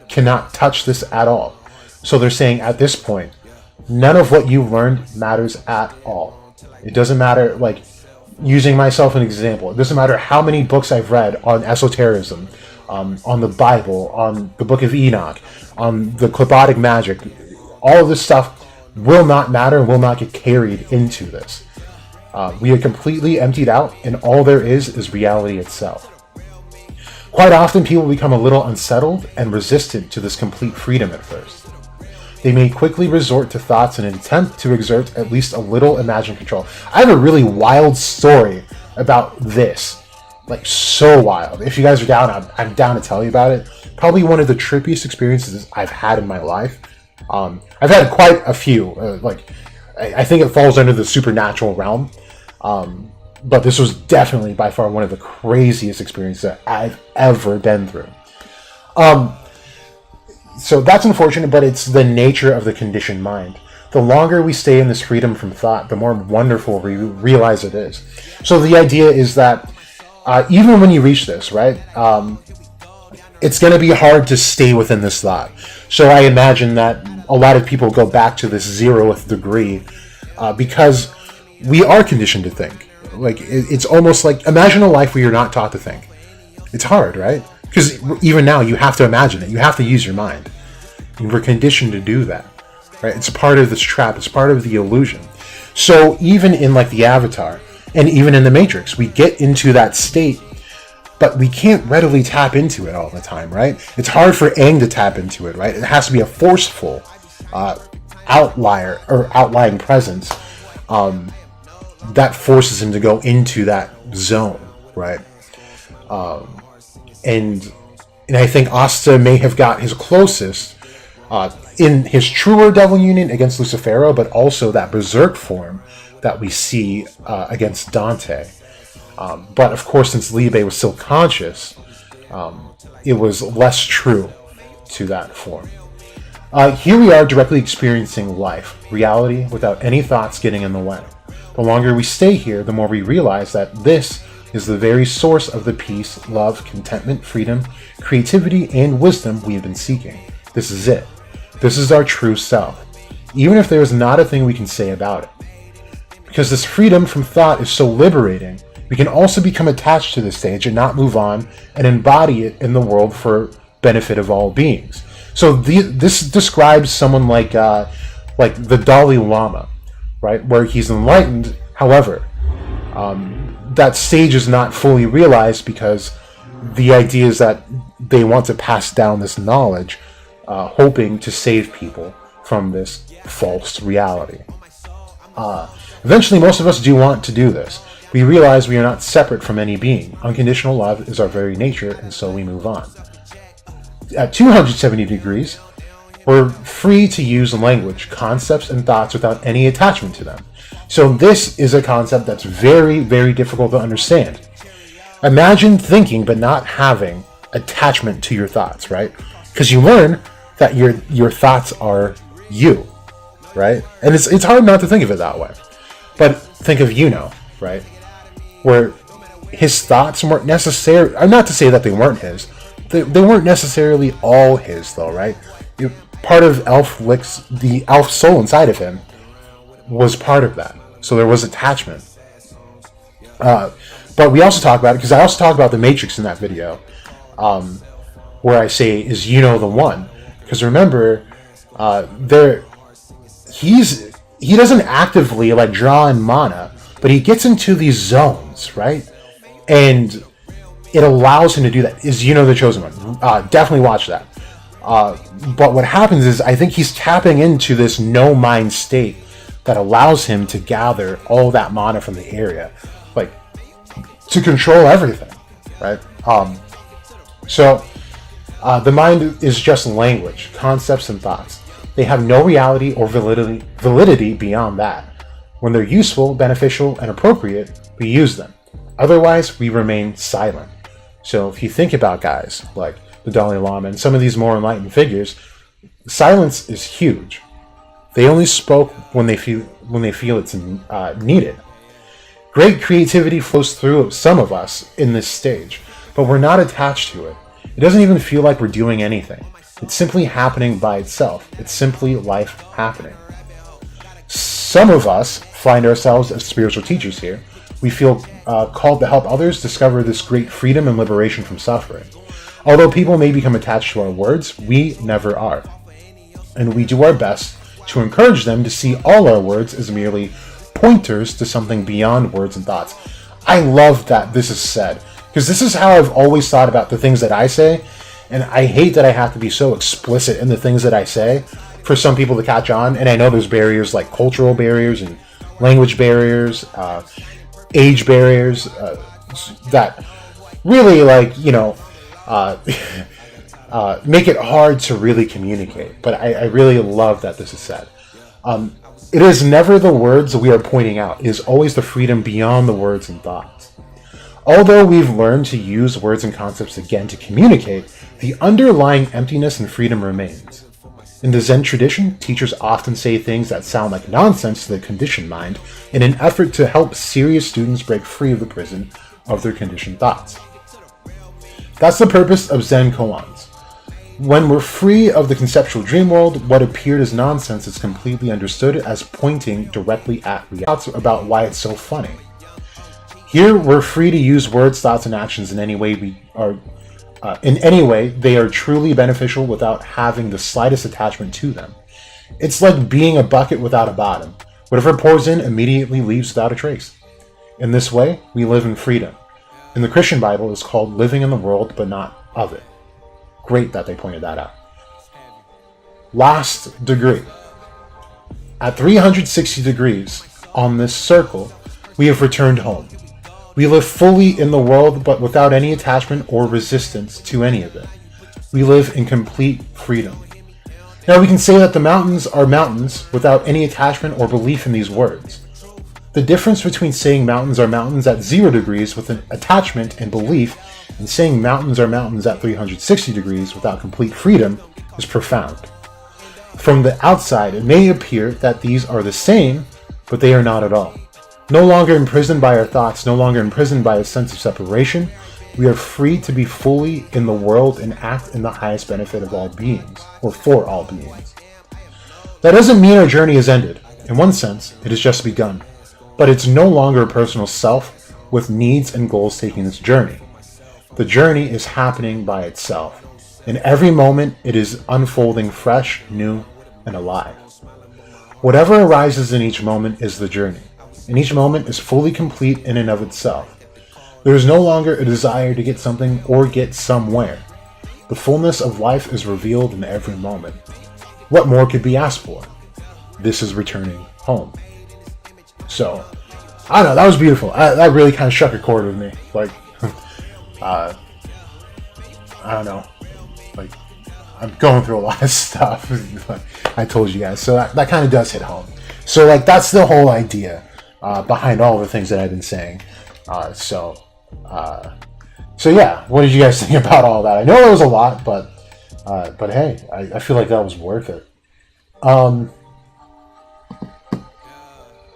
cannot touch this at all. So they're saying at this point, none of what you learned matters at all. It doesn't matter, like, using myself as an example, it doesn't matter how many books I've read on esotericism, on the Bible, on the Book of Enoch, on the Clopodic magic. All of this stuff will not matter and will not get carried into this. We are completely emptied out, and all there is reality itself. Quite often, people become a little unsettled and resistant to this complete freedom at first. They may quickly resort to thoughts in an attempt to exert at least a little imagined control. I have a really wild story about this. Like, so wild. If you guys are down, I'm down to tell you about it. Probably one of the trippiest experiences I've had in my life. I've had quite a few. I think it falls under the supernatural realm. But this was definitely by far one of the craziest experiences that I've ever been through. So that's unfortunate, but it's the nature of the conditioned mind. The longer we stay in this freedom from thought, the more wonderful we realize it is. So the idea is that even when you reach this, right, it's going to be hard to stay within this thought. So I imagine that a lot of people go back to this 0th degree because we are conditioned to think. Like, it's almost like, imagine a life where you're not taught to think. It's hard, right? Because even now, you have to imagine it. You have to use your mind. And we're conditioned to do that, right? It's part of this trap. It's part of the illusion. So even in, like, the Avatar, and even in the Matrix, we get into that state, but we can't readily tap into it all the time, right? It's hard for Aang to tap into it, right? It has to be a forceful outlier or outlying presence that forces him to go into that zone, right? And I think Asta may have got his closest in his truer devil union against Lucifero, but also that berserk form that we see against Dante. But of course, since Libe was still conscious, it was less true to that form. Here we are directly experiencing life, reality, without any thoughts getting in the way. The longer we stay here, the more we realize that this is the very source of the peace, love, contentment, freedom, creativity, and wisdom we have been seeking. This is it. This is our true self, even if there is not a thing we can say about it. Because this freedom from thought is so liberating, we can also become attached to this stage and not move on and embody it in the world for benefit of all beings. So this describes someone like the Dalai Lama, right, where he's enlightened. However, that stage is not fully realized because the idea is that they want to pass down this knowledge, hoping to save people from this false reality. Eventually, most of us do want to do this. We realize we are not separate from any being. Unconditional love is our very nature, and so we move on. At 270 degrees, we're free to use language, concepts, and thoughts without any attachment to them. So this is a concept that's very, very difficult to understand. Imagine thinking but not having attachment to your thoughts, right? Because you learn that your thoughts are you, right? And it's hard not to think of it that way. But think of Yuno, right? Where his thoughts weren't necessary. Not to say that they weren't his. They weren't necessarily all his, though, right? Part of the elf soul inside of him was part of that. So there was attachment. But we also talk about it, because I also talk about the Matrix in that video, where I say, is Yuno the one? Because remember, he doesn't actively like draw in mana, but he gets into these zones, right? And it allows him to do that. Is Yuno the chosen one? Definitely watch that. But what happens is, I think he's tapping into this no mind state that allows him to gather all that mana from the area, like to control everything, right? So the mind is just language, concepts, and thoughts. They have no reality or validity beyond that. When they're useful, beneficial, and appropriate, we use them. Otherwise, we remain silent. So if you think about guys like the Dalai Lama and some of these more enlightened figures, silence is huge. They only spoke when they feel it's needed. Great creativity flows through some of us in this stage, but we're not attached to it. It doesn't even feel like we're doing anything. It's simply happening by itself. It's simply life happening. Some of us find ourselves as spiritual teachers here. We feel called to help others discover this great freedom and liberation from suffering. Although people may become attached to our words, we never are. And we do our best to encourage them to see all our words as merely pointers to something beyond words and thoughts. I love that this is said, because this is how I've always thought about the things that I say, and I hate that I have to be so explicit in the things that I say for some people to catch on. And I know there's barriers like cultural barriers and language barriers, age barriers, that really, like, make it hard to really communicate. But I really love that this is said. It is never the words we are pointing out. It is always the freedom beyond the words and thoughts. Although we've learned to use words and concepts again to communicate, the underlying emptiness and freedom remains. In the Zen tradition, teachers often say things that sound like nonsense to the conditioned mind in an effort to help serious students break free of the prison of their conditioned thoughts. That's the purpose of Zen koans. When we're free of the conceptual dream world, what appeared as nonsense is completely understood as pointing directly at reality. About why it's so funny. Here, we're free to use words, thoughts, and actions in any way they are truly beneficial without having the slightest attachment to them. It's like being a bucket without a bottom. Whatever pours in immediately leaves without a trace. In this way, we live in freedom. In the Christian Bible, it's called living in the world, but not of it. Great that they pointed that out. Last degree. At 360 degrees on this circle, we have returned home. We live fully in the world, but without any attachment or resistance to any of it. We live in complete freedom. Now we can say that the mountains are mountains without any attachment or belief in these words. The difference between saying mountains are mountains at 0 degrees with an attachment and belief and saying mountains are mountains at 360 degrees without complete freedom is profound. From the outside, it may appear that these are the same, but they are not at all. No longer imprisoned by our thoughts, no longer imprisoned by a sense of separation, we are free to be fully in the world and act in the highest benefit of all beings, or for all beings. That doesn't mean our journey is ended. In one sense, it has just begun. But it's no longer a personal self with needs and goals taking this journey. The journey is happening by itself. In every moment, it is unfolding fresh, new, and alive. Whatever arises in each moment is the journey, and each moment is fully complete in and of itself. There is no longer a desire to get something or get somewhere. The fullness of life is revealed in every moment. What more could be asked for? This is returning home. So, I don't know, that was beautiful. That really kind of struck a chord with me. Like, I don't know. Like, I'm going through a lot of stuff. I told you guys. So that kind of does hit home. So, like, that's the whole idea behind all the things that I've been saying. So yeah, what did you guys think about all that? I know it was a lot, but hey, I feel like that was worth it.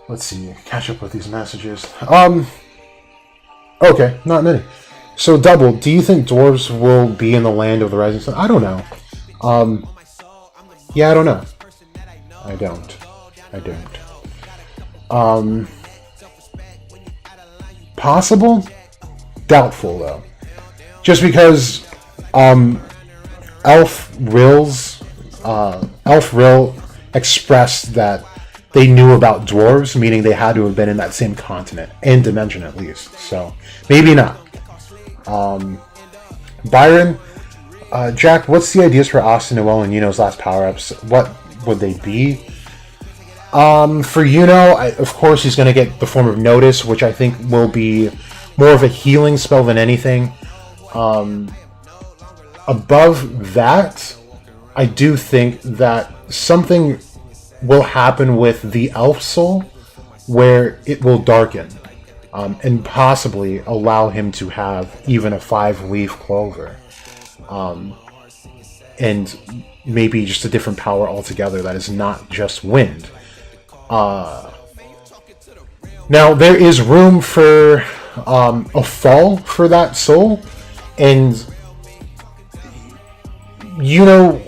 Let's see, catch up with these messages. Okay, not many. So, Double, do you think dwarves will be in the land of the rising sun? I don't know. Yeah, I don't know. I don't. Possible? Doubtful, though. Just because Elf Rill expressed that they knew about dwarves, meaning they had to have been in that same continent and dimension at least. So maybe not. Byron, Jack, what's the ideas for Asta, Noel, and Yuno's last power-ups? What would they be? For Yuno, of course, he's going to get the form of Notice, which I think will be more of a healing spell than anything. Above that, I do think that something will happen with the elf soul where it will darken and possibly allow him to have even a 5-leaf clover. And maybe just a different power altogether that is not just wind. Now, there is room for a fall for that soul, and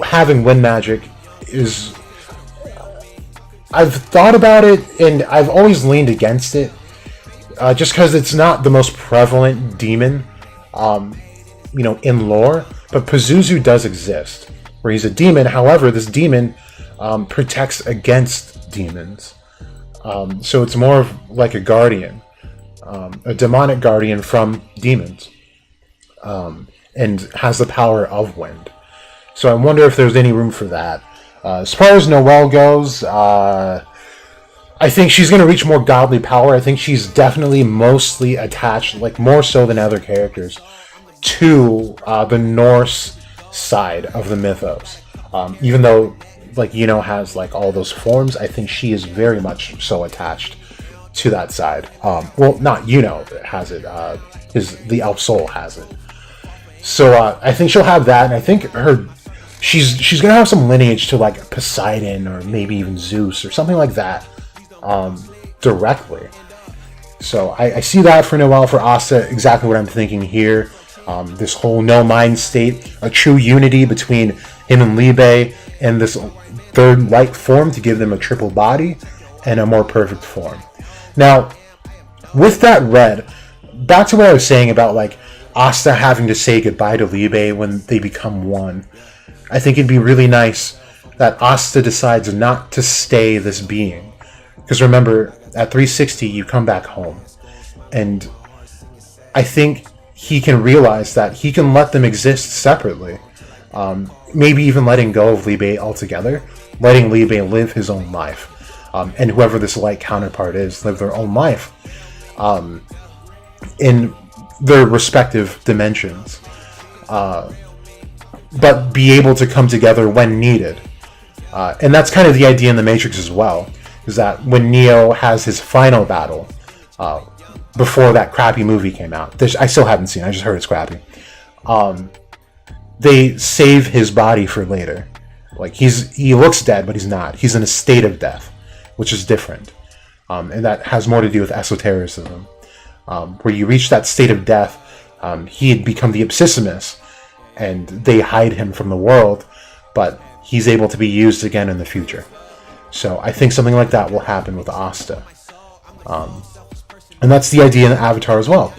having wind magic is... I've thought about it, and I've always leaned against it, just because it's not the most prevalent demon, in lore, but Pazuzu does exist, where he's a demon. However, this demon protects against demons. So it's more of like a guardian, a demonic guardian from demons, and has the power of wind. So I wonder if there's any room for that. As far as Noelle goes, I think she's going to reach more godly power. I think she's definitely mostly attached, like more so than other characters, to the Norse side of the mythos. Even though, like, has like all those forms, I think she is very much so attached to that side. Well, not has it. The elf soul has it. So I think she'll have that, and I think she's gonna have some lineage to like Poseidon or maybe even Zeus or something like that, directly. So I see that for Noelle. For Asta, exactly what I'm thinking here. This whole no mind state, a true unity between him and Libe, and this third light form to give them a triple body and a more perfect form. Now, with that read, back to what I was saying about like Asta having to say goodbye to Libe when they become one. I think it'd be really nice that Asta decides not to stay this being. Because remember, at 360, you come back home. And I think he can realize that he can let them exist separately. Maybe even letting go of Libe altogether. Letting Libe live his own life. And whoever this light counterpart is, live their own life. In their respective dimensions. But be able to come together when needed. And that's kind of the idea in the Matrix as well, is that when Neo has his final battle, before that crappy movie came out, I still haven't seen it, I just heard it's crappy, they save his body for later. Like, he looks dead, but he's not. He's in a state of death, which is different. And that has more to do with esotericism. Where you reach that state of death, he had become the Absissimus, and they hide him from the world, but he's able to be used again in the future. So I think something like that will happen with Asta. And that's the idea in Avatar as well.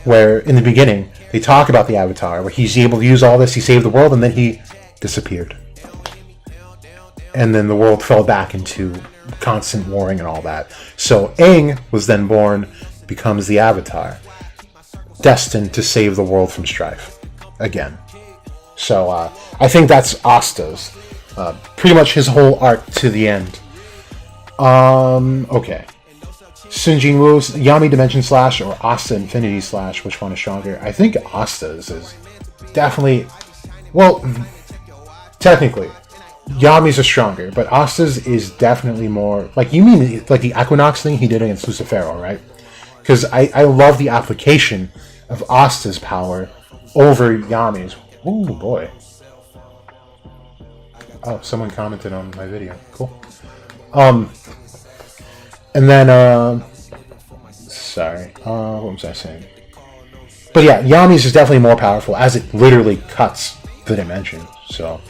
where in the beginning they talk about the Avatar, where he's able to use all this, he saved the world, and then he disappeared. And then the world fell back into constant warring and all that. So Aang was then born, becomes the Avatar, destined to save the world from strife again. So I think that's Asta's. Pretty much his whole arc to the end. Okay. Sunjin Wu's Yami Dimension Slash or Asta Infinity Slash, which one is stronger? I think Asta's is definitely... Well, technically, Yami's are stronger, but Asta's is definitely more... Like, you mean like the Equinox thing he did against Lucifero, right? Because I love the application of Asta's power over Yami's. Ooh, boy. Oh, someone commented on my video. Cool. And then, sorry, what was I saying? But yeah, Yami's is definitely more powerful, as it literally cuts the dimension. So,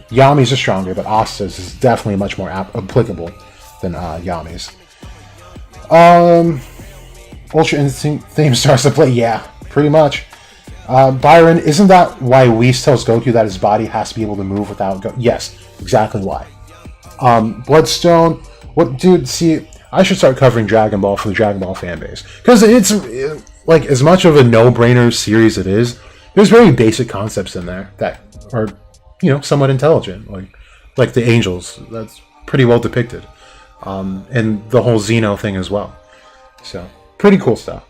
Yami's are stronger, but Asta's is definitely much more applicable than Yami's. Ultra Instinct theme starts to play. Yeah, pretty much. Byron, isn't that why Whis tells Goku that his body has to be able to move without Yes, exactly why. Bloodstone. What, dude, see, I should start covering Dragon Ball for the Dragon Ball fanbase. Because it's, like, as much of a no-brainer series it is, there's very basic concepts in there that are, you know, somewhat intelligent. Like the angels. That's pretty well depicted. And the whole Xeno thing as well. So, pretty cool stuff.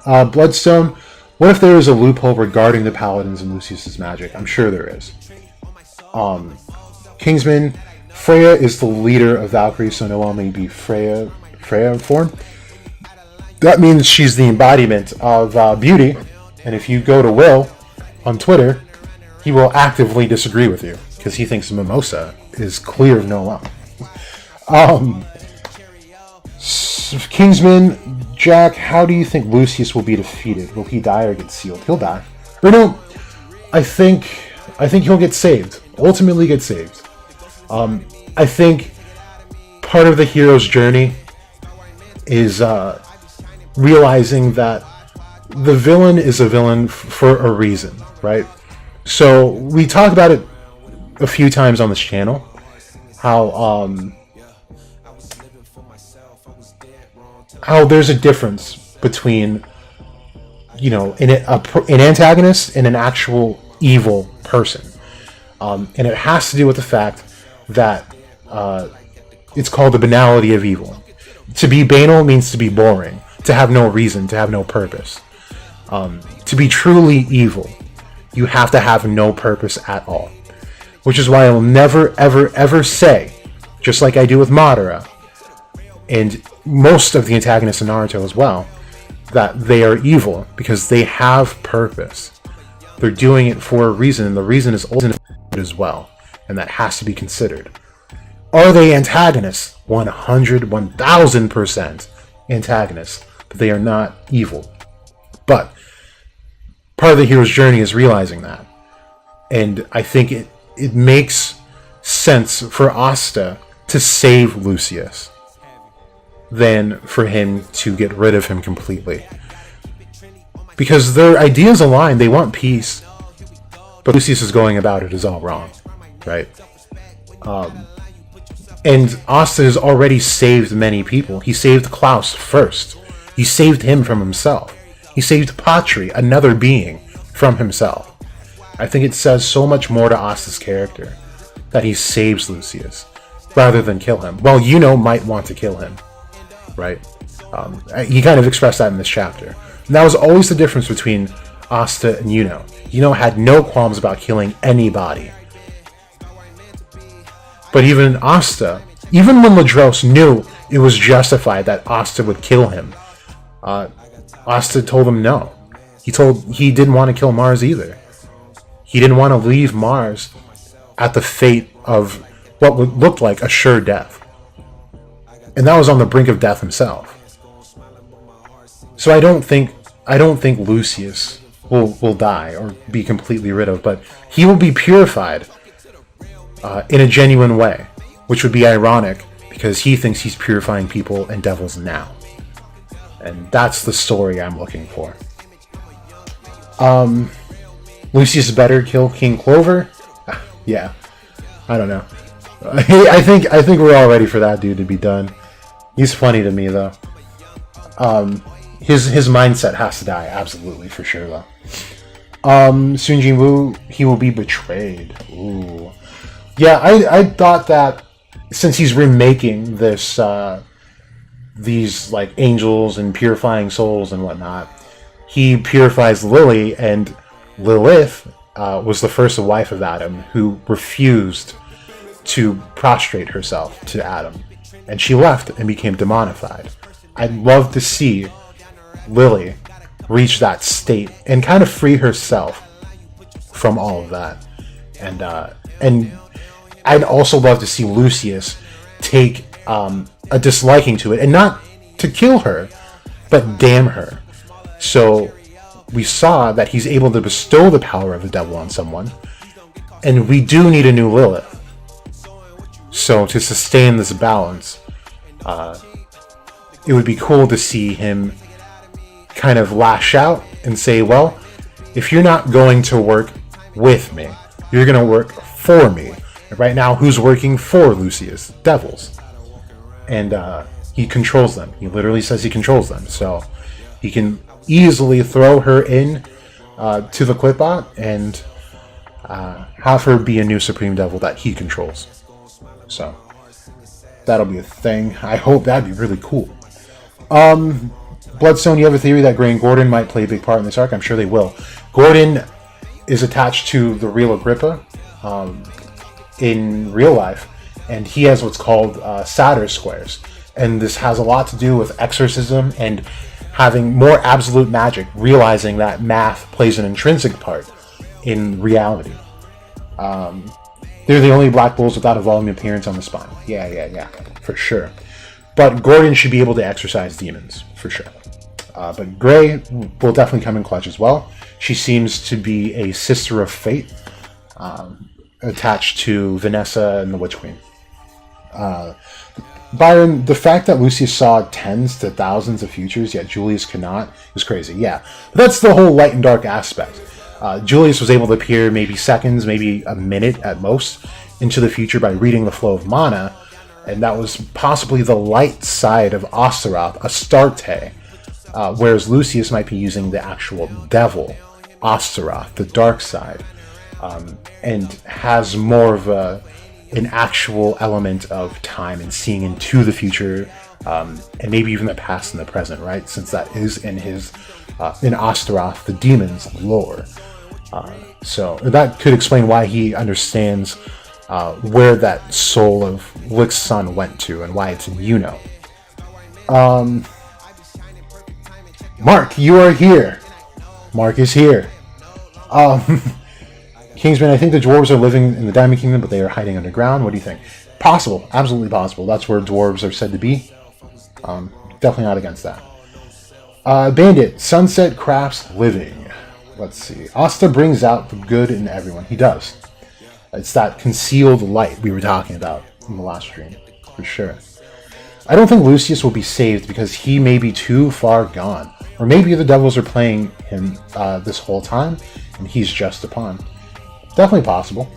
Bloodstone. What if there is a loophole regarding the Paladins and Lucius's magic? I'm sure there is. Kingsman. Freya is the leader of Valkyrie, so Noelle may be Freya form. That means she's the embodiment of beauty, and if you go to Will on Twitter, he will actively disagree with you, because he thinks Mimosa is clear of Noelle. Kingsman, Jack, how do you think Lucius will be defeated? Will he die or get sealed? He'll die. Or no, I think he'll get saved. Ultimately get saved. I think part of the hero's journey is realizing that the villain is a villain for a reason, right? So we talk about it a few times on this channel, how there's a difference between, you know, an antagonist and an actual evil person, and it has to do with the fact that it's called the banality of evil. To be banal means to be boring, to have no reason, to have no purpose. To be truly evil, you have to have no purpose at all. Which is why I will never, ever, ever say, just like I do with Madara, and most of the antagonists in Naruto as well, that they are evil because they have purpose. They're doing it for a reason, and the reason is ultimate as well, and that has to be considered. Are they antagonists? 100, 1000% antagonists, but they are not evil. But part of the hero's journey is realizing that. And I think it makes sense for Asta to save Lucius than for him to get rid of him completely. Because their ideas align, they want peace, but Lucius is going about it is all wrong, right? And Asta has already saved many people. He saved Klaus first. He saved him from himself. He saved Patri, another being, from himself. I think it says so much more to Asta's character that he saves Lucius rather than kill him. Well, Yuno might want to kill him, right? He kind of expressed that in this chapter. And that was always the difference between Asta and Yuno. Yuno had no qualms about killing anybody. But even Asta, even when Ladros knew it was justified that Asta would kill him, Asta told him no. He didn't want to kill Mars either. He didn't want to leave Mars at the fate of what looked like a sure death. And that was on the brink of death himself. So I don't think Lucius will die or be completely rid of, but he will be purified in a genuine way, which would be ironic because he thinks he's purifying people and devils now. And that's the story I'm looking for. Lucius better kill King Clover? Yeah, I don't know. I think we're all ready for that dude to be done. He's funny to me though. His mindset has to die, absolutely, for sure though. Sun Jinwoo, he will be betrayed. Ooh. Yeah, I thought that since he's remaking this these like angels and purifying souls and whatnot, he purifies Lily, and Lilith was the first wife of Adam who refused to prostrate herself to Adam, and she left and became demonified. I'd love to see Lily reach that state and kind of free herself from all of that, and I'd also love to see Lucius take a disliking to it, and not to kill her, but damn her. So we saw that he's able to bestow the power of the devil on someone, and we do need a new Lilith. So to sustain this balance, it would be cool to see him kind of lash out and say, well, if you're not going to work with me, you're going to work for me. And right now, who's working for Lucius? Devils. And he controls them. He literally says he controls them. So he can easily throw her in to the Clipbot and have her be a new Supreme Devil that he controls. So that'll be a thing. I hope that'd be really cool. Bloodstone, you have a theory that Gray and Gordon might play a big part in this arc. I'm sure they will. Gordon is attached to the real Agrippa in real life, and he has what's called Satyr squares. And this has a lot to do with exorcism and having more absolute magic, realizing that math plays an intrinsic part in reality. They're the only Black Bulls without a volume appearance on the spine. Yeah, for sure. But Gordon should be able to exorcise demons, for sure. But Gray will definitely come in clutch as well. She seems to be a sister of fate, attached to Vanessa and the Witch Queen. Byron, the fact that Lucius saw tens to thousands of futures, yet Julius could not, is crazy. Yeah, but that's the whole light and dark aspect. Julius was able to peer maybe seconds, maybe a minute at most, into the future by reading the flow of mana, and that was possibly the light side of Astaroth, Astarte, whereas Lucius might be using the actual devil, Astaroth, the dark side, and has more of an actual element of time and seeing into the future, and maybe even the past and the present, right? Since that is in his in Astaroth, the demon's lore. So that could explain why he understands where that soul of Lick's son went to and why it's in Yuno. Mark, you are here. Mark is here. Kingsman, I think the dwarves are living in the Diamond Kingdom, but they are hiding underground. What do you think? Possible. Absolutely possible. That's where dwarves are said to be. Definitely not against that. Bandit, Sunset Crafts Living. Let's see. Asta brings out the good in everyone. He does. It's that concealed light we were talking about in the last stream, for sure. I don't think Lucius will be saved because he may be too far gone. Or maybe the devils are playing him this whole time, and he's just a pawn. Definitely possible.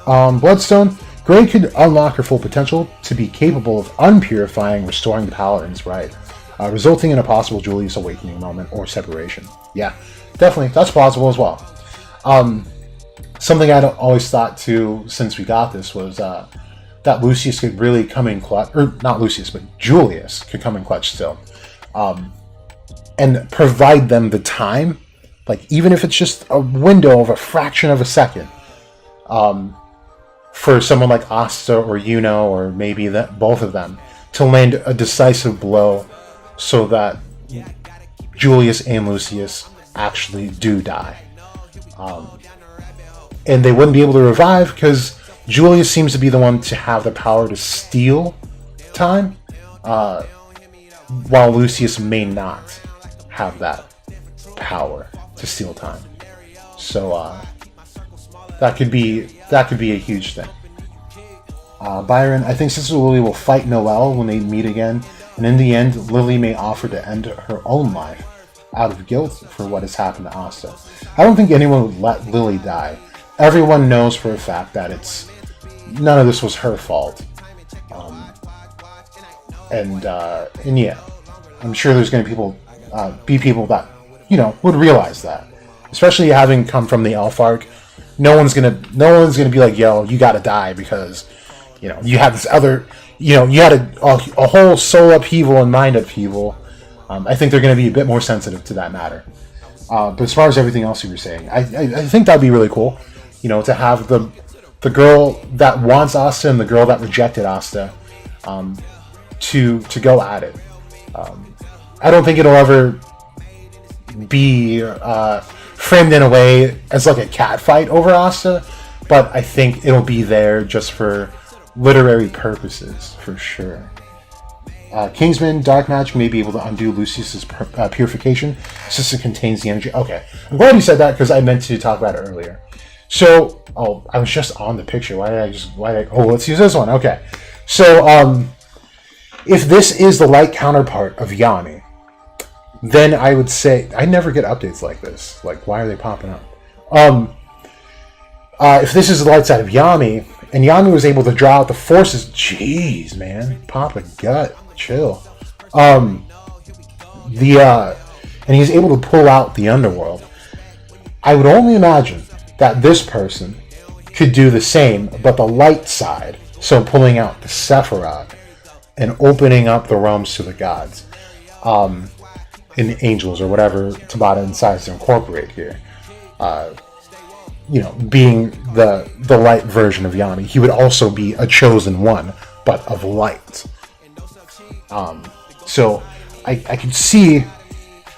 Bloodstone, Gray could unlock her full potential to be capable of unpurifying, restoring the paladins, right? Resulting in a possible Julius awakening moment or separation. Yeah, definitely. That's plausible as well. Something I'd always thought too, since we got this, was that Lucius could really come in clutch, or not Lucius, but Julius could come in clutch still. And provide them the time, like even if it's just a window of a fraction of a second, for someone like Asta or Yuno, or maybe both of them, to land a decisive blow so that Julius and Lucius actually do die. And they wouldn't be able to revive because Julius seems to be the one to have the power to steal time, while Lucius may not have that power to steal time. So that could be a huge thing. Byron, I think Sister Lily will fight Noelle when they meet again and in the end, Lily may offer to end her own life out of guilt for what has happened to Asta. I don't think anyone would let Lily die. Everyone knows for a fact that none of this was her fault. And yeah, I'm sure there's going to be people that, would realize that. Especially having come from the Elf arc, no one's gonna be like, yo, you gotta die because, you had this other, you had a whole soul upheaval and mind upheaval. I think they're going to be a bit more sensitive to that matter. But as far as everything else you were saying, I think that'd be really cool, to have the girl that wants Asta and the girl that rejected Asta, to go at it. I don't think it'll ever be framed in a way as like a cat fight over Asta, but I think it'll be there just for literary purposes, for sure. Kingsman, dark magic may be able to undo Lucius's purification since it contains the energy. Okay, I'm glad you said that because I meant to talk about it earlier. So, I was just on the picture. Let's use this one. Okay, so if this is the light counterpart of Yami, then I would say I never get updates like this. Like, why are they popping up? If this is the light side of Yami, and Yami was able to draw out the forces, jeez, man, pop a gut, chill. And he's able to pull out the underworld. I would only imagine that this person could do the same, but the light side, so pulling out the Sephiroth and opening up the realms to the gods. In angels or whatever Tabata decides to incorporate here. Being the light version of Yami, he would also be a chosen one, but of light. So I can see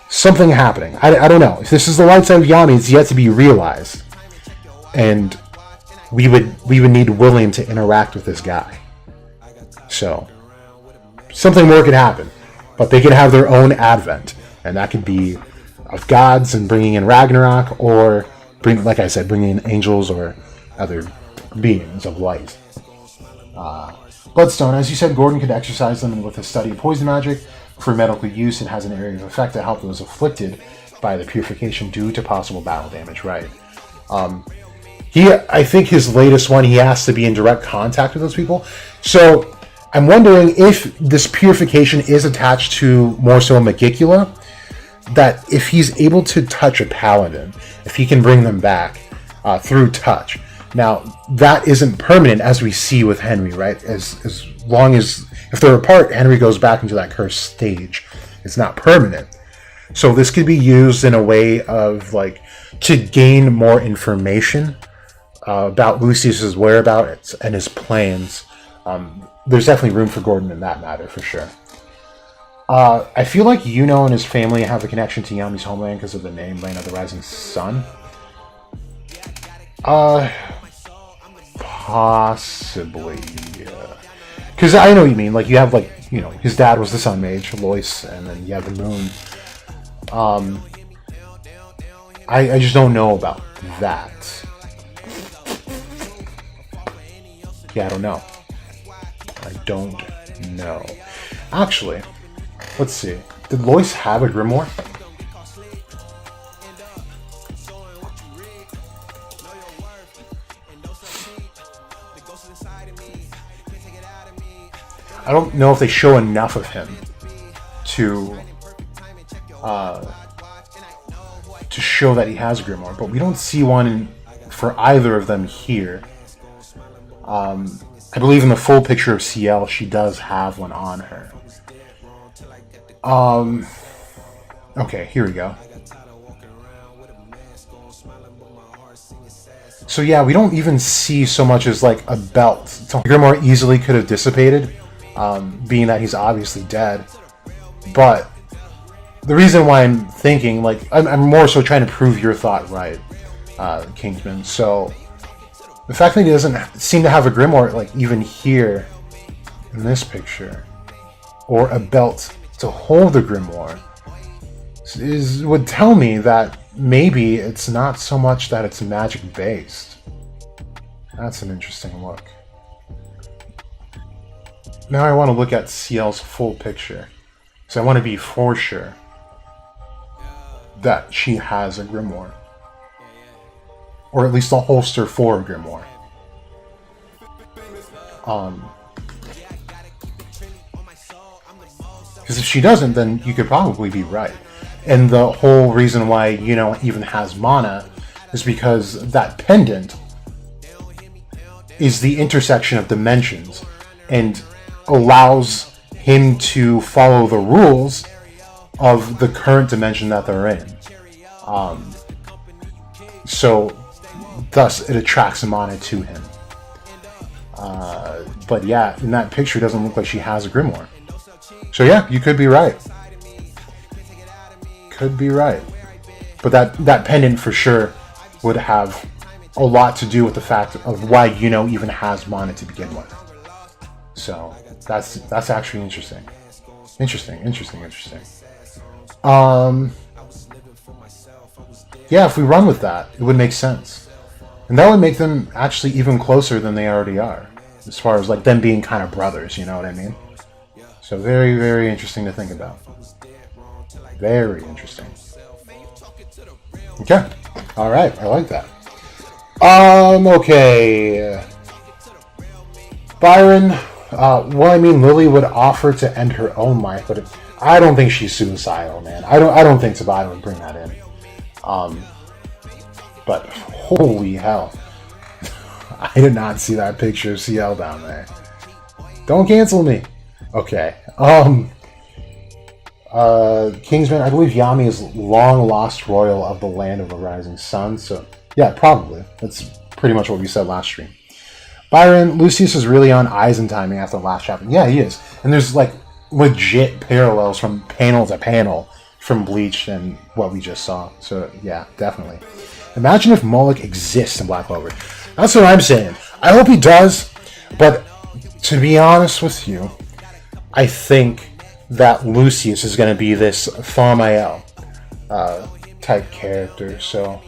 something happening. I don't know. If this is the light side of Yami, it's yet to be realized. And we would need William to interact with this guy. So something more could happen. But they could have their own advent. And that could be of gods and bringing in Ragnarok, or bringing in angels or other beings of light. Bloodstone, as you said, Gordon could exercise them with a study of poison magic. For medical use, it has an area of effect to help those afflicted by the purification due to possible battle damage, right? I think his latest one, he has to be in direct contact with those people. So I'm wondering if this purification is attached to more so Magicula, that if he's able to touch a paladin, if he can bring them back through touch. Now, that isn't permanent, as we see with Henry, right? As long as, if they're apart, Henry goes back into that cursed stage. It's not permanent. So this could be used in a way of, to gain more information about Lucius's whereabouts and his plans. There's definitely room for Gordon in that matter, for sure. I feel like Yuno and his family have a connection to Yami's homeland because of the name, Land of the Rising Sun. Possibly. Because I know what you mean. You have, his dad was the Sun Mage, Lois, and then you have the Moon. I just don't know about that. Yeah, I don't know. Actually, let's see. Did Lois have a grimoire? I don't know if they show enough of him to show that he has a grimoire, but we don't see one for either of them here. I believe in the full picture of CL, she does have one on her. Okay, here we go. So yeah, we don't even see so much as a belt. Grimoire easily could have dissipated, being that he's obviously dead. But the reason why I'm thinking, I'm more so trying to prove your thought right, Kingsman. So the fact that he doesn't seem to have a grimoire, even here in this picture, or a belt to hold the grimoire, would tell me that maybe it's not so much that it's magic based. That's an interesting look. now I want to look at CL's full picture. So I want to be for sure that she has a grimoire. Or at least a holster for a grimoire. Because if she doesn't, then you could probably be right. And the whole reason why Yuno even has mana is because that pendant is the intersection of dimensions and allows him to follow the rules of the current dimension that they're in. So thus it attracts mana to him. But yeah, in that picture it doesn't look like she has a grimoire. So yeah, you could be right. Could be right. But that pendant for sure would have a lot to do with the fact of why Yuno even has mana to begin with. So that's actually interesting. Interesting. Yeah, if we run with that, it would make sense. And that would make them actually even closer than they already are. As far as like them being kind of brothers, you know what I mean? So very, very interesting to think about. Very interesting. Okay. Alright, I like that. Okay. Byron, well, I mean, Lily would offer to end her own life, but I don't think she's suicidal, man. I don't think Tabata would bring that in. But holy hell. I did not see that picture of CL down there. Don't cancel me. Okay. Kingsman, I believe Yami is long lost royal of the land of the rising sun. So yeah, probably. That's pretty much what we said last stream. Byron, Lucius is really on eyes and timing after the last chapter. Yeah, he is. And there's like legit parallels from panel to panel from Bleach and what we just saw. So yeah, definitely. Imagine if Moloch exists in Black Clover. That's what I'm saying. I hope he does, but to be honest with you, I think that Lucius is going to be this Thaumael type character. So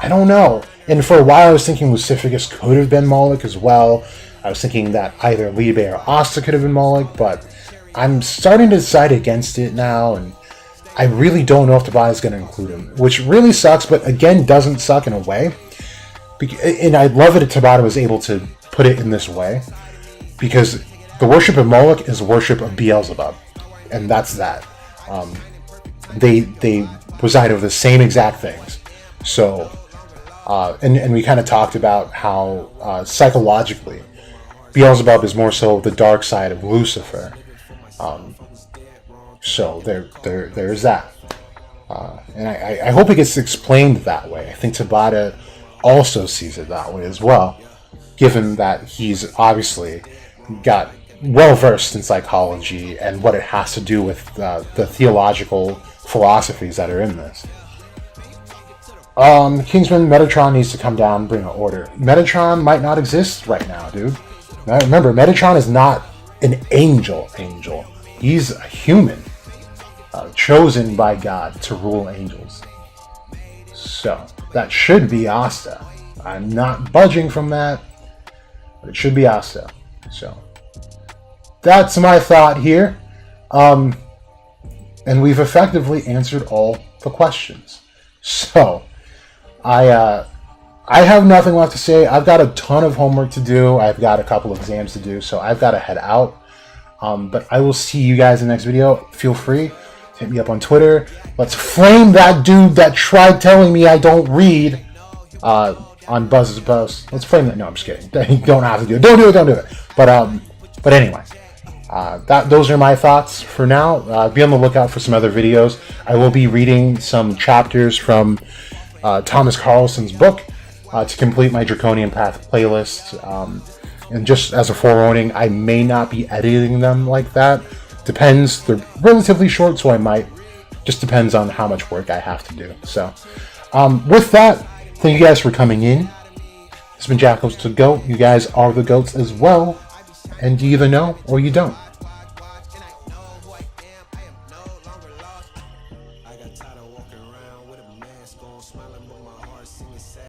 I don't know. And for a while I was thinking Lucificus could have been Moloch as well. I was thinking that either Liebe or Asta could have been Moloch, but I'm starting to decide against it now, and I really don't know if Tabata is going to include him, which really sucks, but again, doesn't suck in a way. And I love it that Tabata was able to put it in this way, because the worship of Moloch is worship of Beelzebub, and that's that. They reside over the same exact things. So, and we kind of talked about how psychologically, Beelzebub is more so the dark side of Lucifer. So there's that. And I hope it gets explained that way. I think Tabata also sees it that way as well, given that he's obviously got well-versed in psychology and what it has to do with the theological philosophies that are in this. Kingsman, Metatron needs to come down and bring an order. Metatron might not exist right now, dude. Now, remember, Metatron is not an angel. He's a human, chosen by God to rule angels. So, that should be Asta. I'm not budging from that, but it should be Asta. So, that's my thought here. And we've effectively answered all the questions. So, I have nothing left to say. I've got a ton of homework to do. I've got a couple of exams to do, so I've got to head out. But I will see you guys in the next video. Feel free to hit me up on Twitter. Let's flame that dude that tried telling me I don't read on Buzz's post. Let's flame that. No, I'm just kidding. You don't have to do it. Don't do it. But anyway, those are my thoughts for now. Be on the lookout for some other videos. I will be reading some chapters from Thomas Carlson's book to complete my Draconian Path playlist. And just as a forewarning, I may not be editing them like that. Depends. They're relatively short, so I might. Just depends on how much work I have to do. So, with that, thank you guys for coming in. It's been Jackals to Goat. You guys are the goats as well. And you either know or you don't.